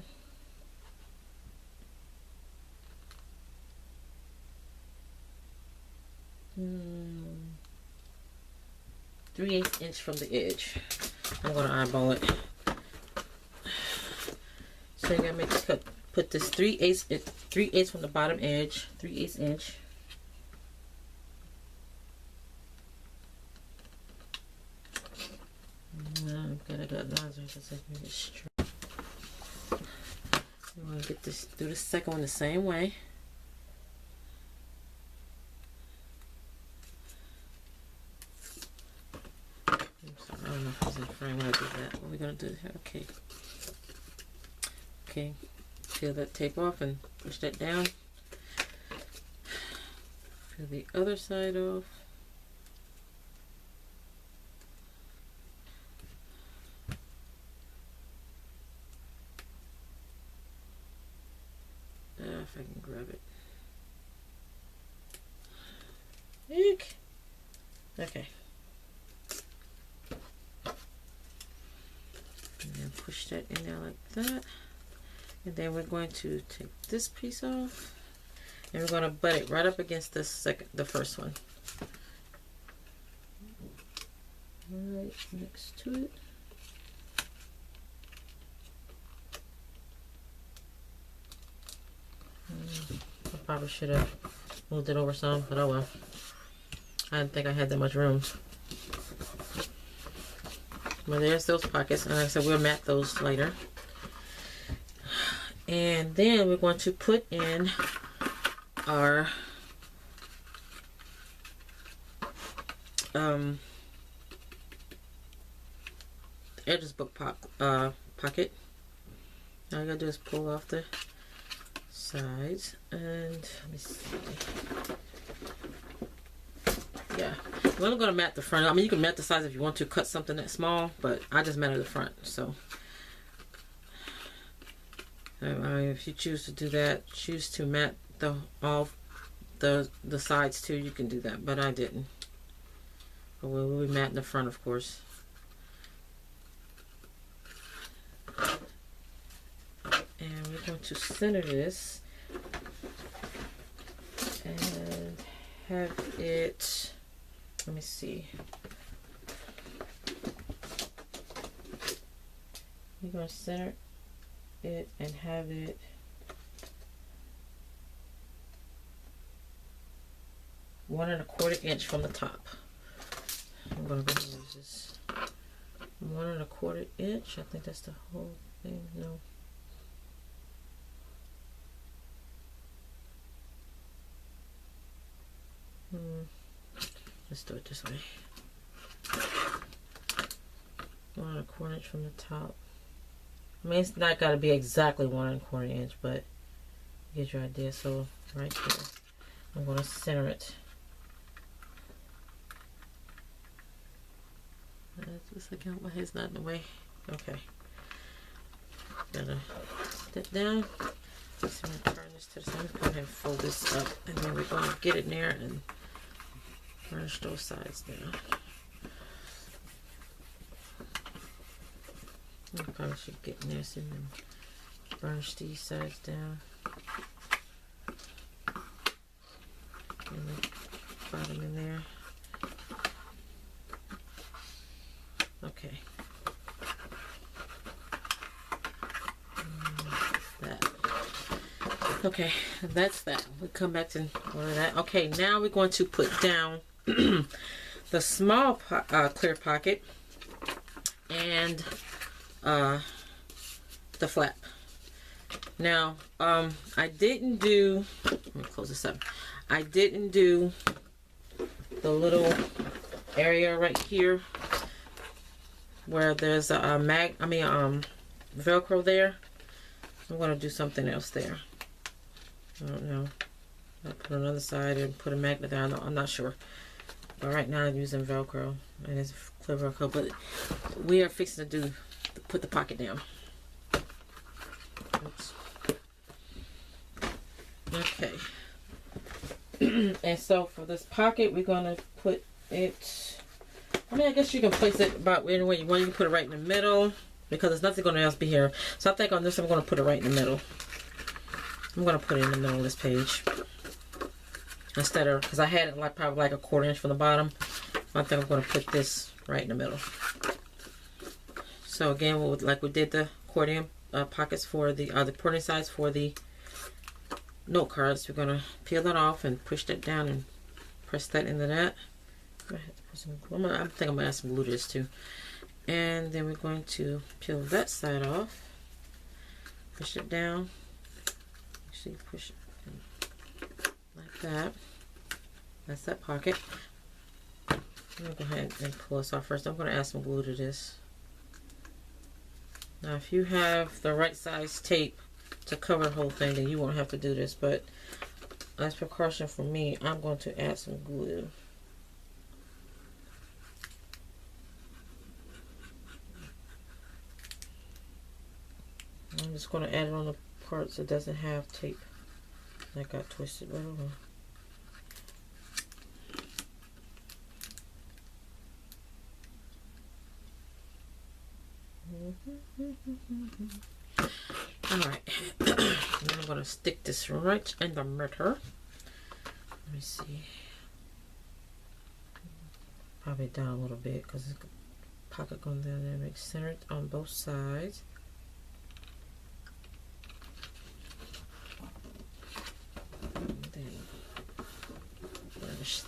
hmm, 3/8 inch from the edge. I'm gonna eyeball it. So you're gonna put this 3/8 from the bottom edge, 3/8 inch. I got lines right so make it straight. We want to get this, do the second one the same way. I'm sorry, I don't know if it's in frame when I do that. What are we gonna do here? Okay. Okay. Peel that tape off and push that down. Peel the other side off. If I can grab it. Eek. Okay. And then push that in there like that. And then we're going to take this piece off, and we're going to butt it right up against the first one. Right next to it. I probably should have moved it over some, but oh well. I didn't think I had that much room. But there's those pockets, and like I said, we'll map those later. And then we're going to put in our edges book pocket. All you gotta do is pull off the sides, and let me see. Yeah, well, I'm gonna mat the front. I mean, you can mat the sides if you want to cut something that small, but I just matted the front. So If you choose to do that, choose to mat all the sides too, you can do that, but I didn't. But we'll be matting the front, of course. And we're going to center this and have it, let me see. You're going to center it and have it one and a quarter inch from the top. I'm going to go use this 1 1/4 inch. I think that's the whole thing. No. Let's do it this way. 1 1/4 inch from the top. I mean, it's not got to be exactly 1 1/4 inch, but get your idea. So right here, I'm going to center it. Just like my head's not in the way. Okay. Gotta step down. So I'm gonna turn this to the side. Go ahead and fold this up, and then we're gonna get it in there and burnish those sides down. I probably should get in there so and burnish these sides down. And the bottom in there. Okay. Okay, that's that. We'll come back to order that. Okay, now we're going to put down the small clear pocket and the flap. Now, I didn't do, let me close this up. I didn't do the little area right here where there's a Velcro there. I'm going to do something else there. I don't know. I'll put another side and put a magnet there. I'm not sure. But right now I'm using Velcro. And it's clear Velcro. But we are fixing to put the pocket down. Oops. Okay. And so for this pocket, we're going to put it, I mean, I guess you can place it about any way you want. You can put it right in the middle because there's nothing going to else be here. So I think on this, I'm going to put it right in the middle. I'm going to put it in the middle of this page instead of, because I had it like probably like a 1/4 inch from the bottom. I think I'm going to put this right in the middle. So again, like we did the accordion pockets for the accordion sides for the note cards, we're going to peel that off and push that down and press that into that. I think I'm going to add some glue to this too. And then we're going to peel that side off, push it down. See, push it like that. That's that pocket. I'm going to go ahead and pull this off first. I'm going to add some glue to this. Now, if you have the right size tape to cover the whole thing, then you won't have to do this. But as precaution for me, I'm going to add some glue. I'm just going to add it on the parts that doesn't have tape. That got twisted right over. Alright. Now I'm going to stick this right in the middle. Let me see. Probably down a little bit because it's pocket going down there. Make centered on both sides.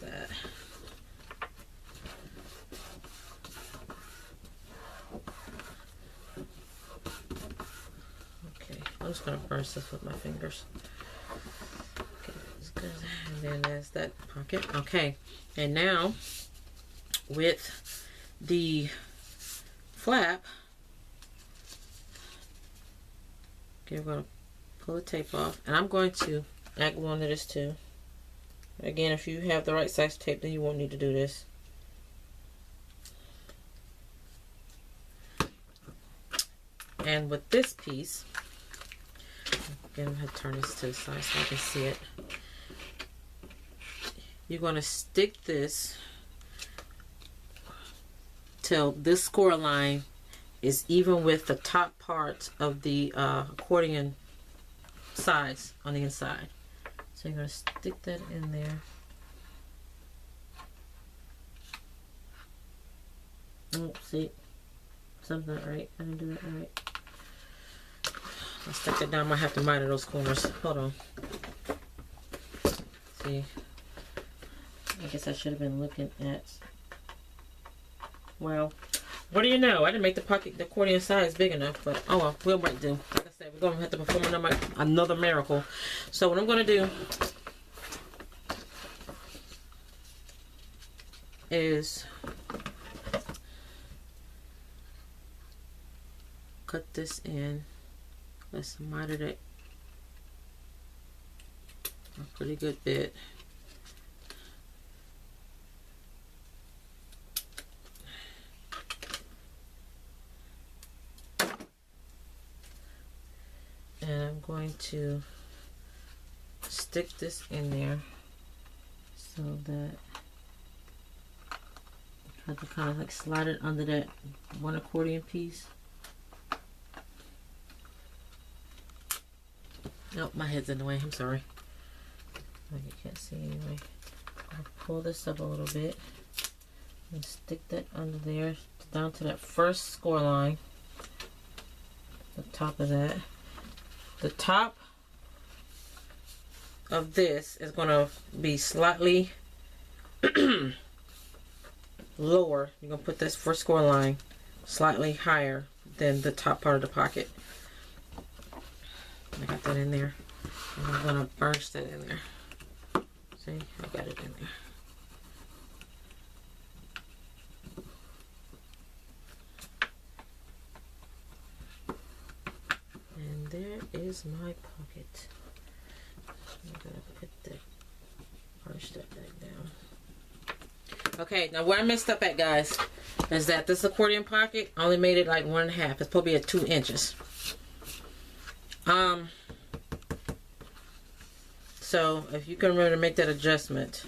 That. Okay, I'm just going to burnish this with my fingers. Okay, that's good. And then there's that pocket. Okay, and now with the flap, okay, we're going to pull the tape off, and I'm going to add glue onto this too. Again, if you have the right size tape, then you won't need to do this. And with this piece, Again, I'm going to turn this to the side so I can see it. You're going to stick this till this score line is even with the top part of the accordion sides on the inside. So you're going to stick that in there. Oh, see, something not right. I didn't do that right. I'll stick that down. I might have to miter those corners. Hold on. See, I guess I should have been looking at. Well, what do you know? I didn't make the pocket, the accordion size big enough, but oh well, we'll might do. Like I said, we're gonna have to perform another miracle. So what I'm gonna do is cut this in. Let's miter that a pretty good bit. And I'm going to stick this in there so that I have to kind of like slide it under that one accordion piece. Nope, my head's in the way. I'm sorry. Like you can't see anyway. I'll pull this up a little bit and stick that under there down to that first score line. The top of that. The top of this is going to be slightly lower. You're going to put this first score line slightly higher than the top part of the pocket. I got that in there. And I'm going to burnish that in there. See, I got it in there. And there is my pocket. I'm going to put that, burnish that back down. Okay, now where I messed up at, guys, is that this accordion pocket, I only made it like 1.5. It's probably at 2 inches. So if you can remember to make that adjustment,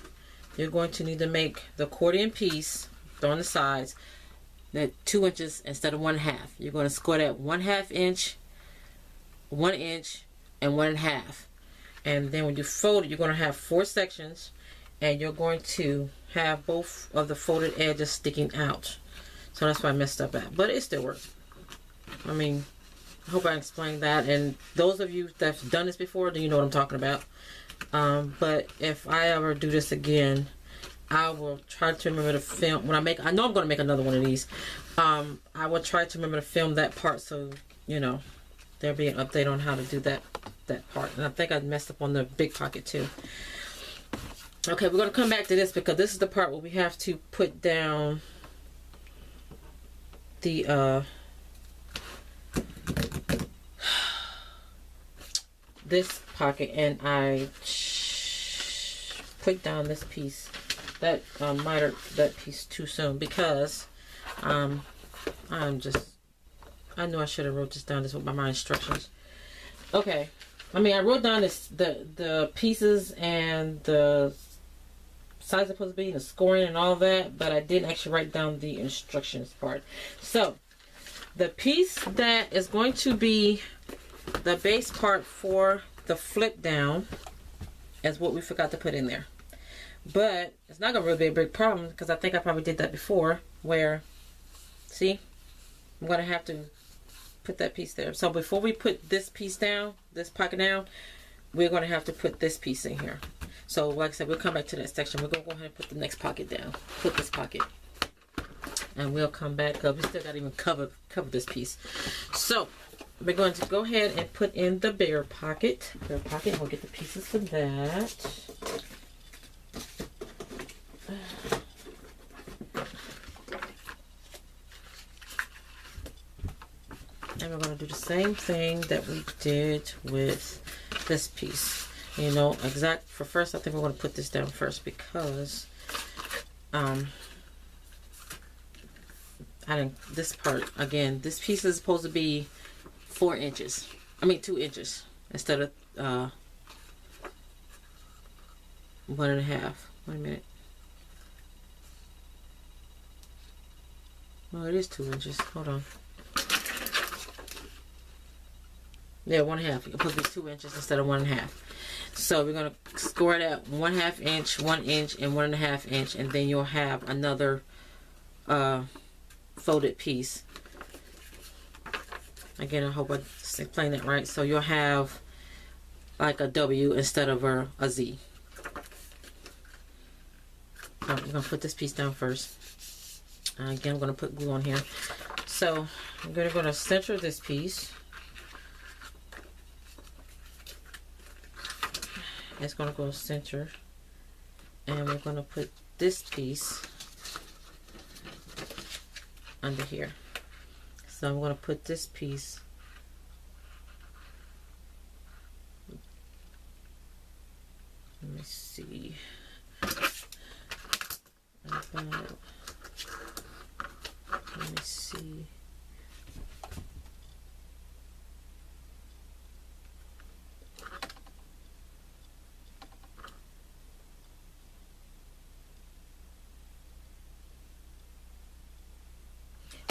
you're going to need to make the accordion piece on the sides that 2 inches instead of 1.5. You're going to score that 1/2 inch, 1 inch, and 1.5. And then when you fold it, you're going to have 4 sections, and you're going to have both of the folded edges sticking out. So that's why I messed up at, but it still works. I mean, I hope I explained that, and those of you that have done this before, do you know what I'm talking about? But if I ever do this again, I will try to remember to film when I know I'm going to make another one of these. I will try to remember to film that part, so you know there'll be an update on how to do that part. And I think I messed up on the big pocket too. Okay, we're going to come back to this because this is the part where we have to put down the this pocket, and I put down this piece that mitered that piece too soon because I knew I should have wrote this down. This with my instructions. Okay, I mean I wrote down the pieces and the size supposed to be, the scoring and all that, but I didn't actually write down the instructions part. So the piece that is going to be the base part for the flip down is what we forgot to put in there. But it's not going to really be a big problem because I think I probably did that before where, see, I'm going to have to put that piece there. So before we put this piece down, this pocket down, we're going to have to put this piece in here. So like I said, we'll come back to that section. We're going to go ahead and put the next pocket down. Put this pocket. And we'll come back up. We still got to even cover this piece. So we're going to go ahead and put in the bigger pocket. We'll get the pieces for that. And we're going to do the same thing that we did with this piece. You know, for first I think we're going to put this down first because this part, again, this piece is supposed to be 4 inches. I mean 2 inches. instead of 1.5. Wait a minute. Oh, it is 2 inches. Hold on. Yeah, 1.5. You can put these 2 inches instead of 1.5. So we're gonna score it at 1/2 inch, 1 inch, and 1.5 inch, and then you'll have another folded piece. Again, I hope I explained it right. So you'll have like a W instead of a Z. I'm gonna put this piece down first. Again, I'm gonna put glue on here. So I'm gonna center this piece. It's going to go center, and we're going to put this piece under here. So I'm going to put this piece let me see about, let me see.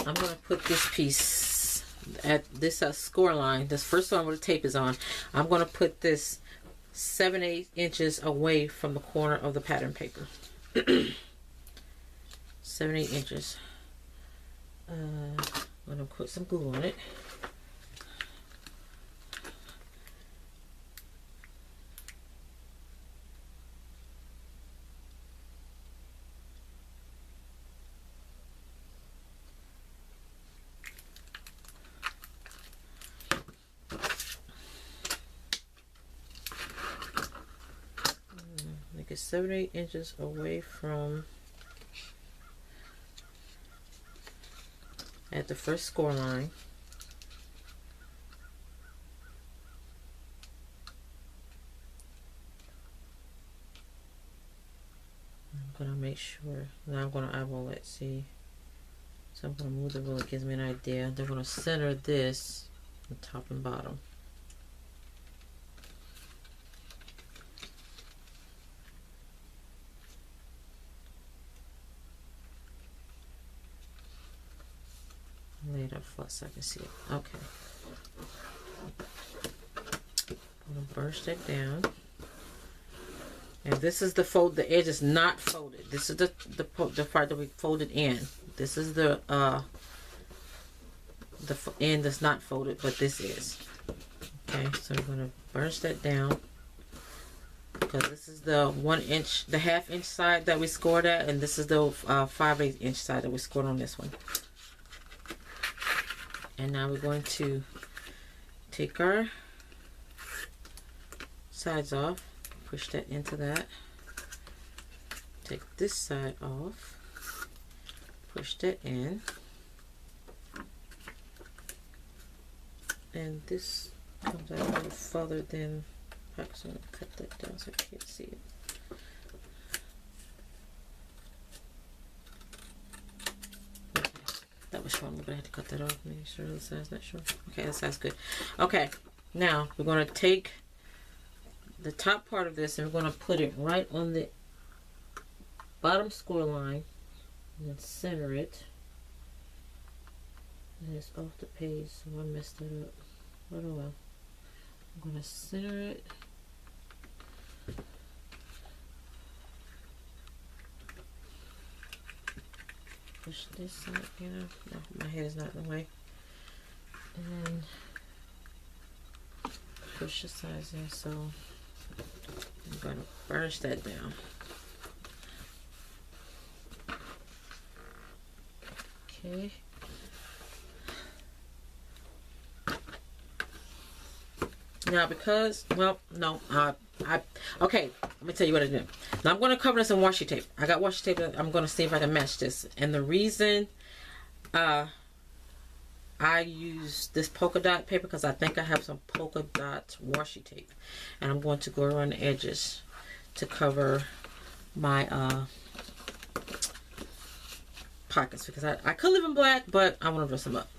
I'm going to put this piece at this score line, this first one where the tape is on. I'm going to put this 7/8 inches away from the corner of the pattern paper. 7/8 inches. I'm going to put some glue on it. Make it 7/8 inches away from at the first score line. I'm gonna make sure. Now I'm gonna eyeball it. See. So I'm gonna move the ruler. It gives me an idea. They're gonna center this on top and bottom. Lay it up flat so I can see it. Okay. I'm gonna burst it down. And this is the fold. The edge is not folded. This is the part that we folded in. This is the end that's not folded, but this is. Okay, so I'm gonna burst that down because this is the 1 inch, the 1/2 inch side that we scored at, and this is the 5/8 inch side that we scored on this one. And now we're going to take our sides off, push that into that, take this side off, push that in, and this comes out a little further than, perhaps I'm going to cut that down so I can't see it. That was showing me, but I had to cut that off. Make sure the side's not sure. Okay, that side's good. Okay, now we're going to take the top part of this and we're going to put it right on the bottom score line and then center it. And it's off the page, so I messed it up. But oh well. I'm going to center it. Push this side, you know. No, my head is not in the way. And then push the sides in, so I'm going to burnish that down. Okay. Now because, well, no, okay, let me tell you what I do. Now I'm going to cover this in washi tape. I got washi tape. I'm going to see if I can match this. And the reason I use this polka dot paper because I think I have some polka dot washi tape. And I'm going to go around the edges to cover my pockets because I could live in black, but I want to dress them up.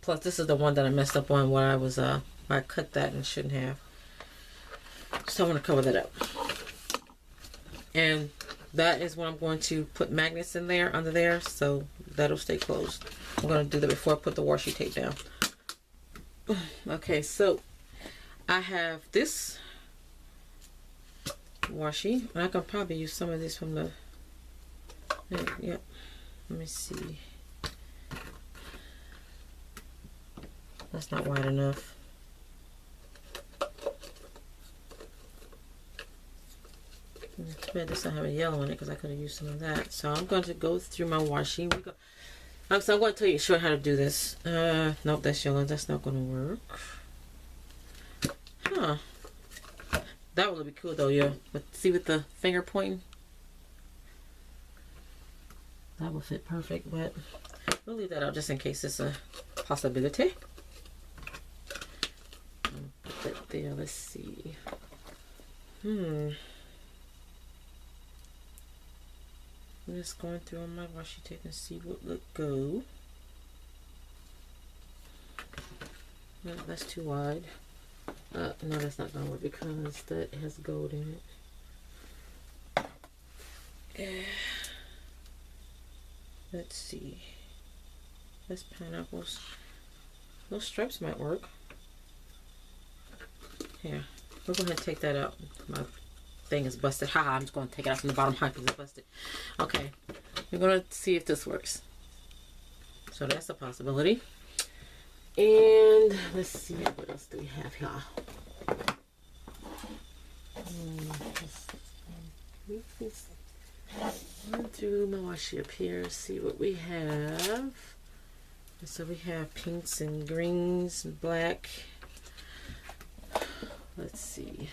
Plus, this is the one that I messed up on when I was I cut that and shouldn't have. So I want to cover that up. And that is when I'm going to put magnets in there, under there, so that'll stay closed. I'm going to do that before I put the washi tape down. Okay, so I have this washi, and I can probably use some of this from the, yep, let me see. That's not wide enough. Too bad this don't have a yellow in it, because I could have used some of that. So I'm going to go through my washi. So I'm going to tell you short how to do this. Nope, that's yellow. That's not going to work. Huh. That would be cool though, yeah. But see, with the finger pointing, that will fit perfect. But we'll leave that out just in case it's a possibility. Put that there. Let's see. I'm just going through on my washi tape and see what would go. No, that's too wide. No, that's not gonna work because that has gold in it. Let's see. That's pineapples. Those stripes might work. Here, we'll go ahead and take that out. My thing is busted. Haha, I'm just going to take it out from the bottom because it's busted. Okay, we're going to see if this works. So that's a possibility. And let's see, what else do we have here? Run through my washi up here, see what we have. So we have pinks and greens and black. Let's see.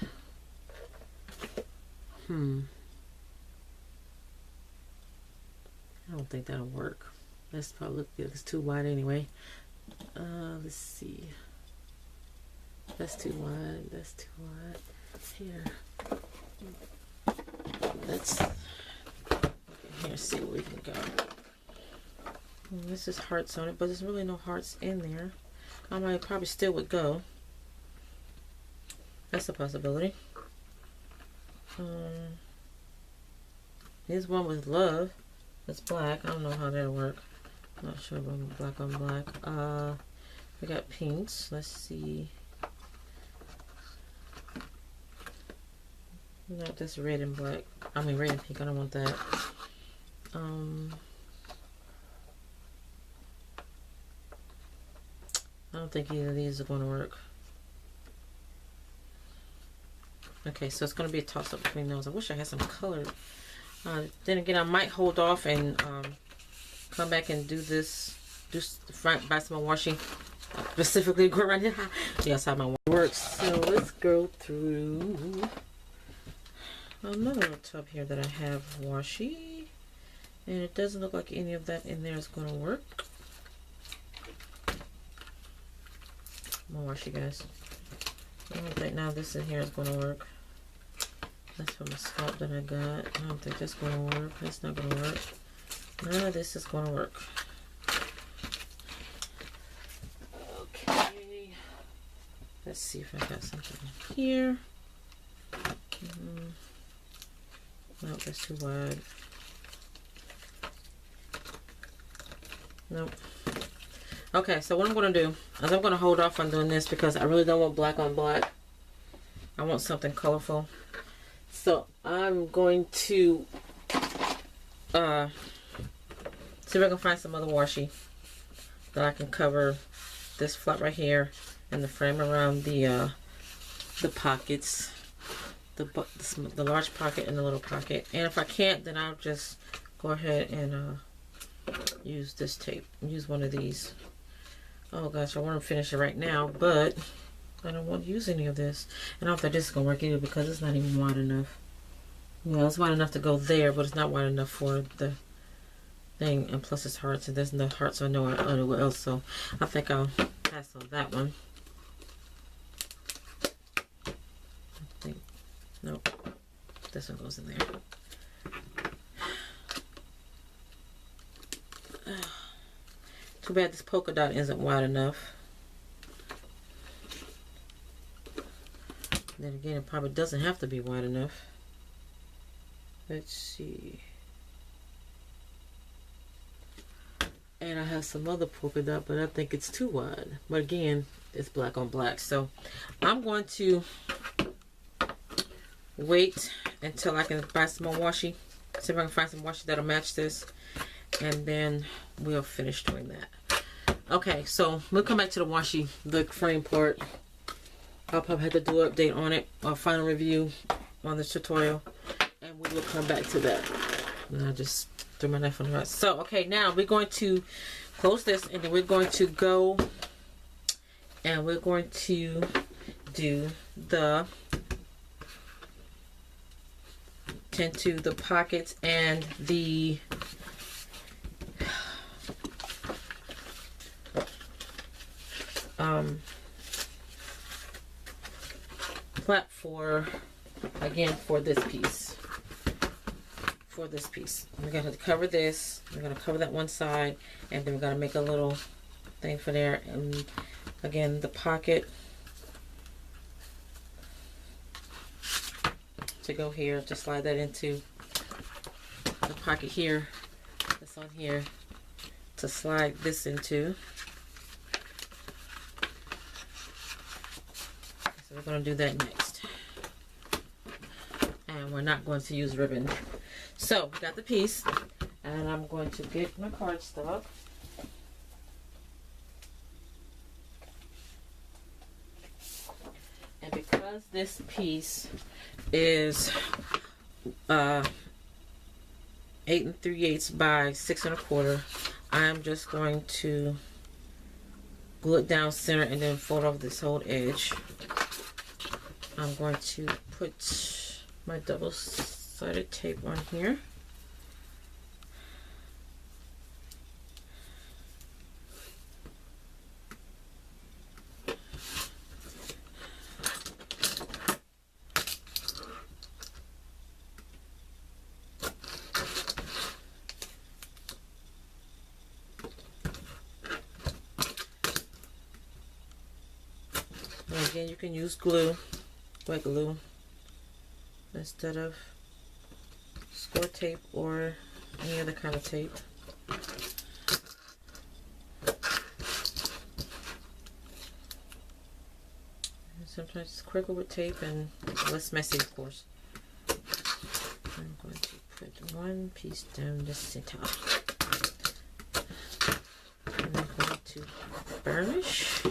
I don't think that'll work. That's probably it's too wide anyway. Let's see. That's too wide. That's too wide. Here. Let's here see where we can go. This is hearts on it, but there's really no hearts in there. I might probably still would go. That's a possibility. Here's one with love. It's black. I don't know how that'll work. I'm not sure about black on black. We got pinks. Let's see. No, that's red and black. I mean red and pink. I don't want that. I don't think either of these are going to work. Okay, so it's going to be a toss-up between those. I wish I had some color. Then again, I might hold off and come back and do this. Buy some more washi. Specifically, go around here. Yes, how my works. So let's go through another little tub here that I have washi. And it doesn't look like any of that in there is going to work. More washi, guys. I don't think now this in here is going to work. That's from the scalp that I got. I don't think that's going to work. That's not going to work. None of this is going to work. Okay. Let's see if I got something here. Nope, that's too wide. Nope. Okay, so what I'm going to do is I'm going to hold off on doing this because I really don't want black on black. I want something colorful. So I'm going to see if I can find some other washi that I can cover this flap right here and the frame around the pockets, the large pocket and the little pocket. And if I can't, then I'll just go ahead and use this tape. Use one of these. Oh gosh, I want to finish it right now, but I don't want to use any of this. And I don't think this is going to work either because it's not even wide enough. Well, it's wide enough to go there, but it's not wide enough for the thing. And plus it's hearts, and there's no hearts or nowhere else. So I think I'll pass on that one. I think, nope. This one goes in there. Too bad this polka dot isn't wide enough. Then again, it probably doesn't have to be wide enough. Let's see. And I have some other polka dot, but I think it's too wide. But again, it's black on black. So I'm going to wait until I can buy some more washi. See if I can find some washi that'll match this. And then we'll finish doing that. Okay, so we'll come back to the washi, the frame part. I'll probably have to do an update on it, or a final review on this tutorial. And we will come back to that. And I just threw my knife on the right. So, okay, now we're going to close this, and then we're going to go and we're going to do the into the pockets and the flap for, again, for this piece. For this piece, we're going to cover this, we're going to cover that one side, and then we're going to make a little thing for there. And again, the pocket to go here, just slide that into the pocket here, this on here, to slide this into. So we're going to do that next, and we're not going to use ribbon. So we got the piece, and I'm going to get my cardstock. And because this piece is 8 3/8 by 6 1/4, I'm just going to glue it down center and then fold over this whole edge. I'm going to put my double-sided tape on here. And again, you can use glue, wet glue, instead of score tape or any other kind of tape. And sometimes it's quicker with tape and less messy, of course. I'm going to put one piece down the center. And I'm going to burnish.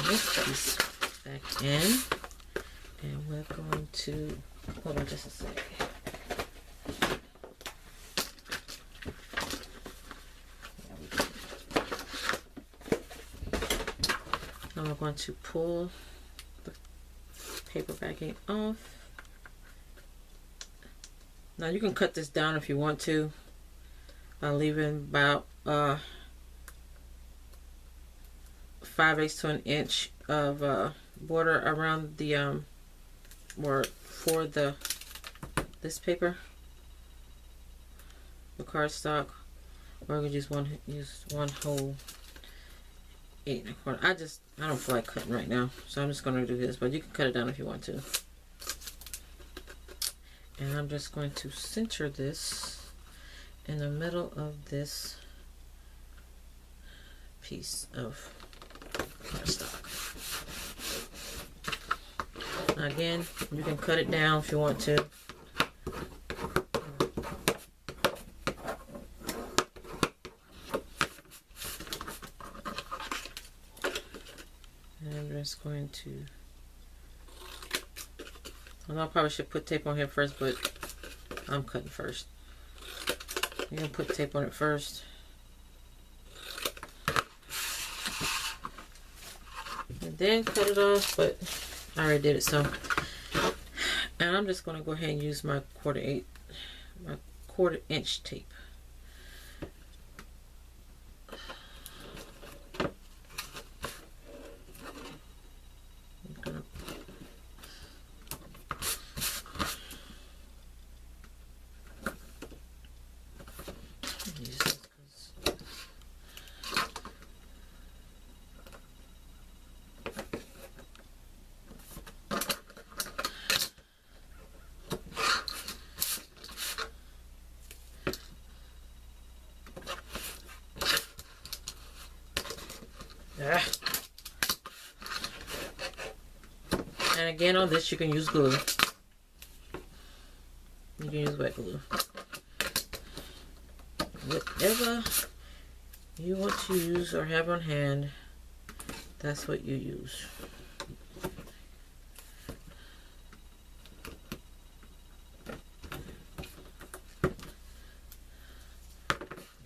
This piece back in, and we're going to hold on just a sec. Now we're going to pull the paper backing off. Now you can cut this down if you want to. I'll leave it about 5/8 to an inch of border around the or for this paper, the cardstock, or we can use one whole 8 1/4. I don't feel like cutting right now, so I'm just going to do this, but you can cut it down if you want to. And I'm just going to center this in the middle of this piece of cardstock. Again, you can cut it down if you want to. And I'm just going to, well, I probably should put tape on here first, but I'm cutting first. You're going to put tape on it first. And then cut it off, but I already did it, so. And I'm just going to go ahead and use my 1/4 inch tape. And again, on this you can use glue. You can use wet glue. Whatever you want to use or have on hand, that's what you use.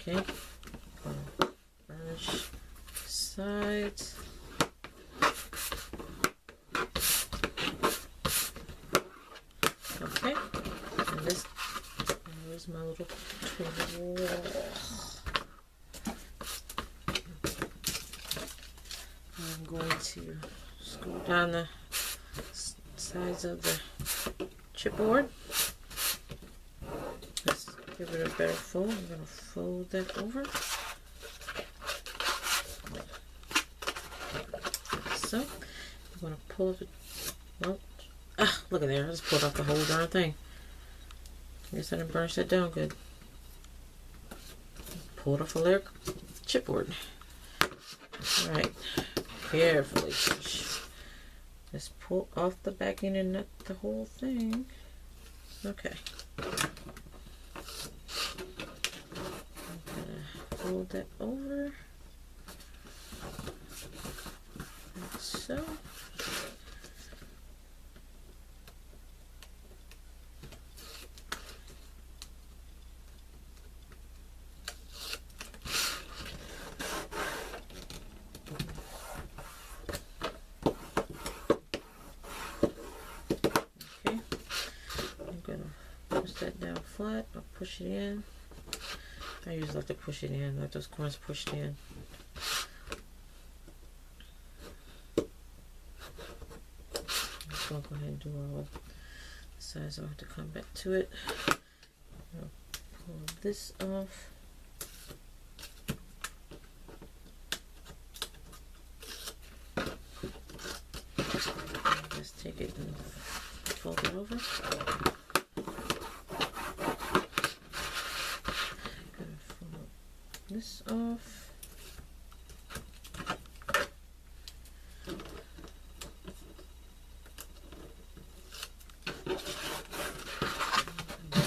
Okay, burnish sides. Okay, and this, where's my little tool? I'm going to screw down the sides of the chipboard. Let's give it a better fold. I'm going to fold that over. So, I'm going to pull it. Well, look at there. I just pulled off the whole darn thing. I guess I didn't burnish that down good. Pulled off a layer chipboard. Alright. Carefully push. Just pull off the backing and not the whole thing. Okay. I'm gonna fold that over. Like so. That down flat, I'll push it in. I usually like to push it in, like those corners pushed in. I'm just gonna go ahead and do all the sides. I'll have to come back to it. I'll pull this off. Just take it and fold it over. This off.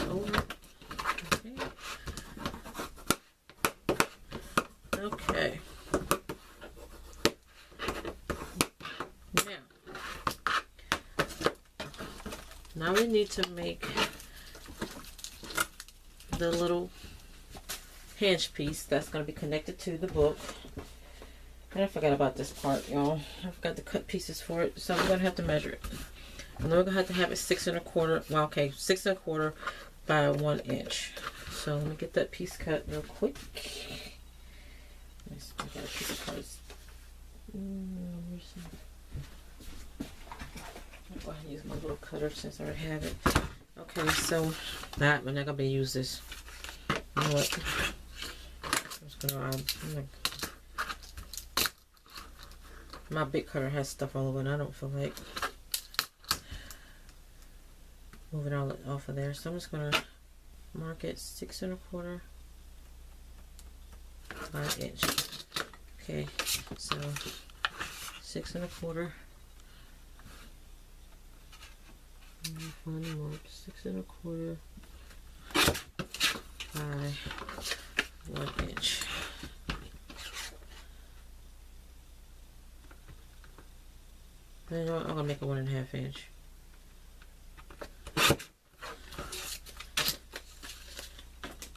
Over. Okay. Okay. Now we need to make the little hinge piece that's going to be connected to the book. And I forgot about this part, y'all. I forgot to cut pieces for it, so we're going to have to measure it. And then we're going to have it 6 1/4. Well, okay, 6 1/4 by 1 inch. So let me get that piece cut real quick. I got a piece of cards. I'll go ahead and use my little cutter since I already have it. Okay, so that we're not gonna be use this. You know what? My big cutter has stuff all over and I don't feel like moving all off of there, so I'm just gonna mark it 6 1/4 by 1 inch. Okay, so 6 1/4. Finally mark 6 1/4 by 1 inch. You know what? I'm gonna make a 1.5 inch.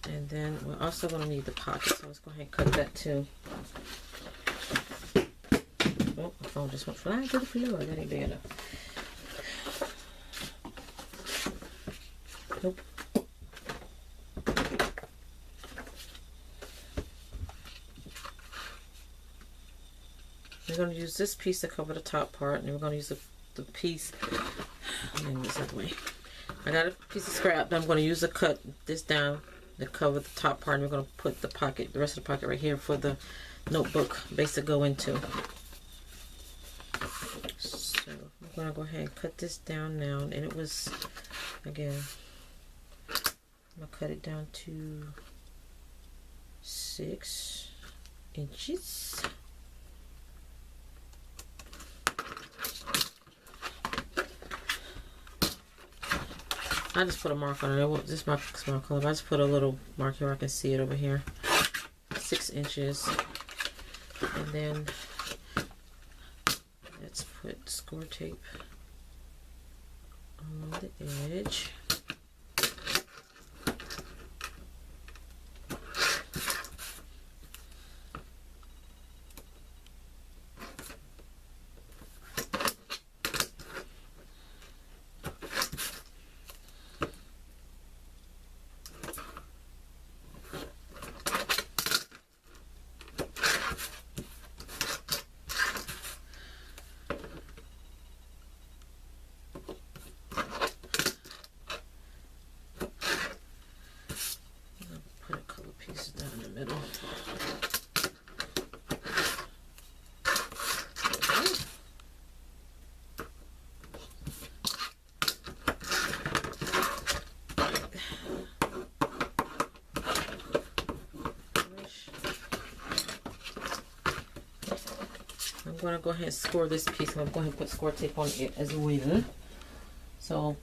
And then we're also gonna need the pocket, so let's go ahead and cut that too. Oh, my phone just went flying to the floor. That ain't big enough. Nope. We're going to use this piece to cover the top part, and we're going to use the piece. This other way. I got a piece of scrap that I'm going to use to cut this down to cover the top part, and we're going to put the pocket, the rest of the pocket right here for the notebook base to go into. So I'm going to go ahead and cut this down now, and it was, again, I'm going to cut it down to 6 inches. I just put a mark on it. This is my small color. I just put a little mark here. I can see it over here. 6 inches. And then let's put score tape on the edge. I'm going to go ahead and score this piece. I'm going to go ahead and put score tape on it as well. So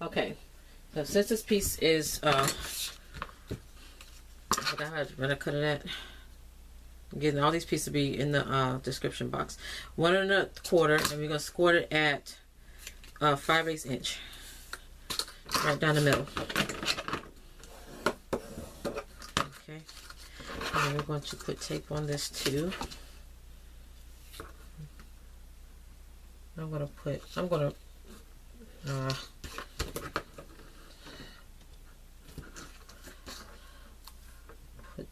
okay, so since this piece is I forgot how to cut it at. Again, all these pieces will be in the description box. 1 1/4, and we're going to score it at 5/8 inch, right down the middle. Okay, and then we're going to put tape on this too. I'm gonna put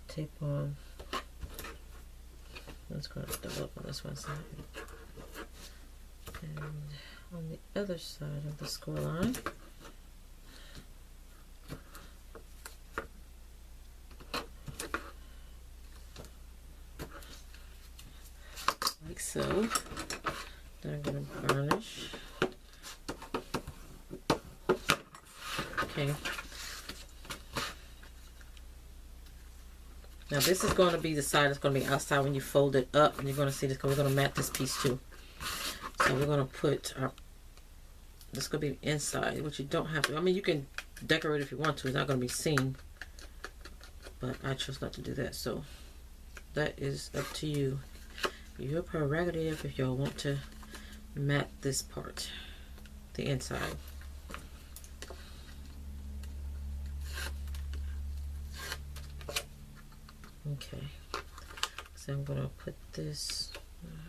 tape on. Let's go double up on this one side. And on the other side of the score line, like so. Then I'm going to varnish. Okay. Now this is going to be the side that's going to be outside when you fold it up, and you're going to see this because we're going to mat this piece too. So we're going to put our, this is going to be inside, which you don't have to. I mean, you can decorate if you want to. It's not going to be seen. But I chose not to do that. So that is up to you. Your prerogative if y'all want to mat this part, the inside. Okay. So I'm going to put this,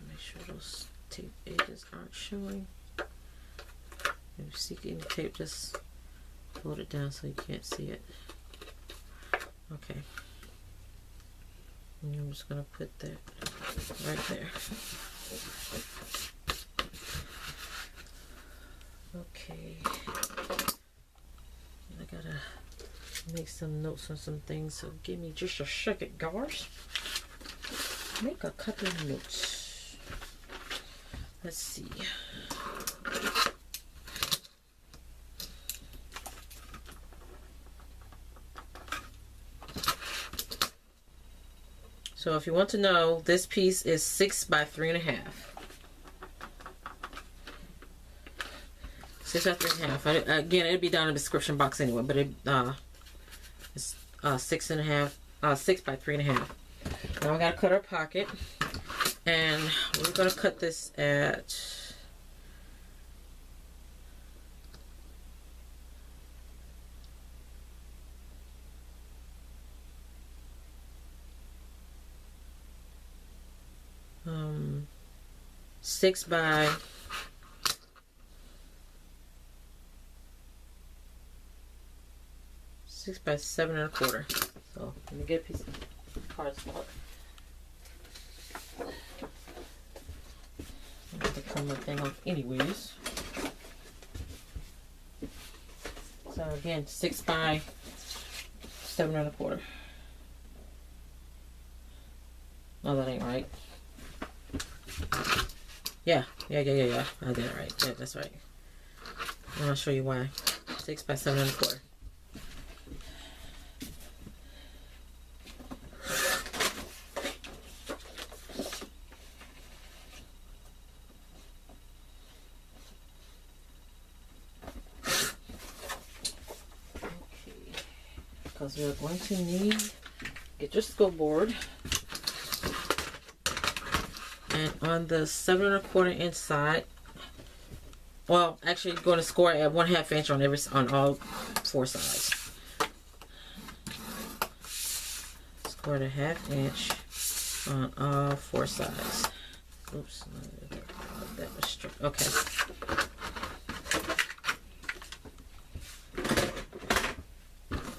make sure those tape edges aren't showing. If you see any tape, just fold it down so you can't see it. Okay. And I'm just going to put that right there. Okay. I gotta make some notes on some things, so give me just a second, guys. Make a couple of notes. Let's see. So if you want to know, this piece is 6 by 3.5. 6 by 3.5. Again, it'll be down in the description box anyway, but it's 6 by 3.5. Now we gotta cut our pocket, and we're gonna cut this at 6 by 7 1/4. So let me get a piece of cardstock. I'm going to cut my thing off anyways. So again, 6 by 7 1/4. No, that ain't right. Yeah. I did it right. Yeah, that's right. And I'll show you why. 6 by 7 1/4. because we are going to need, get your Scoreboard. And on the 7 1/4 inch side, well, actually going to score at 1/2 inch on all 4 sides. Score at 1/2 inch on all 4 sides. Oops, that was straight. Okay.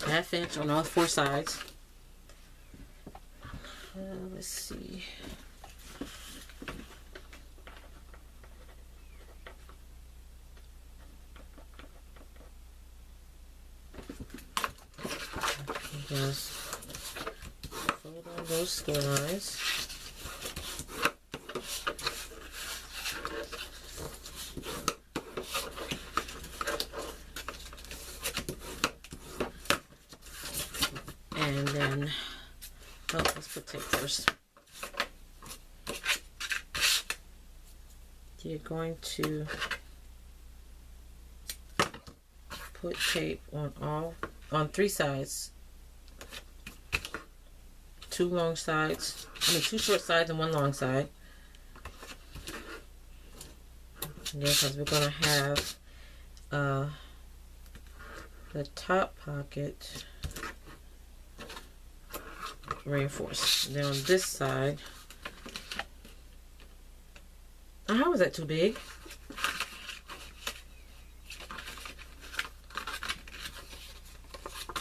Half inch on all 4 sides. Let's see. Just fold on those score lines. And then, oh, let's put tape first. You're going to put tape on 3 sides. 2 long sides, 2 short sides and 1 long side. Again, because we're going to have the top pocket reinforced. Then on this side, how is that too big?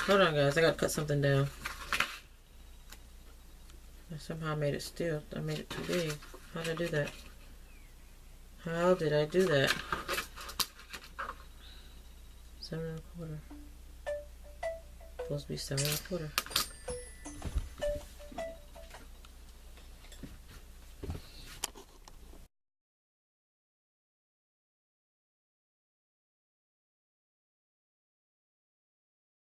Hold on, guys, I gotta cut something down. I somehow made it still. I made it too big. How did I do that? How did I do that? 7 1/4. Supposed to be 7 1/4.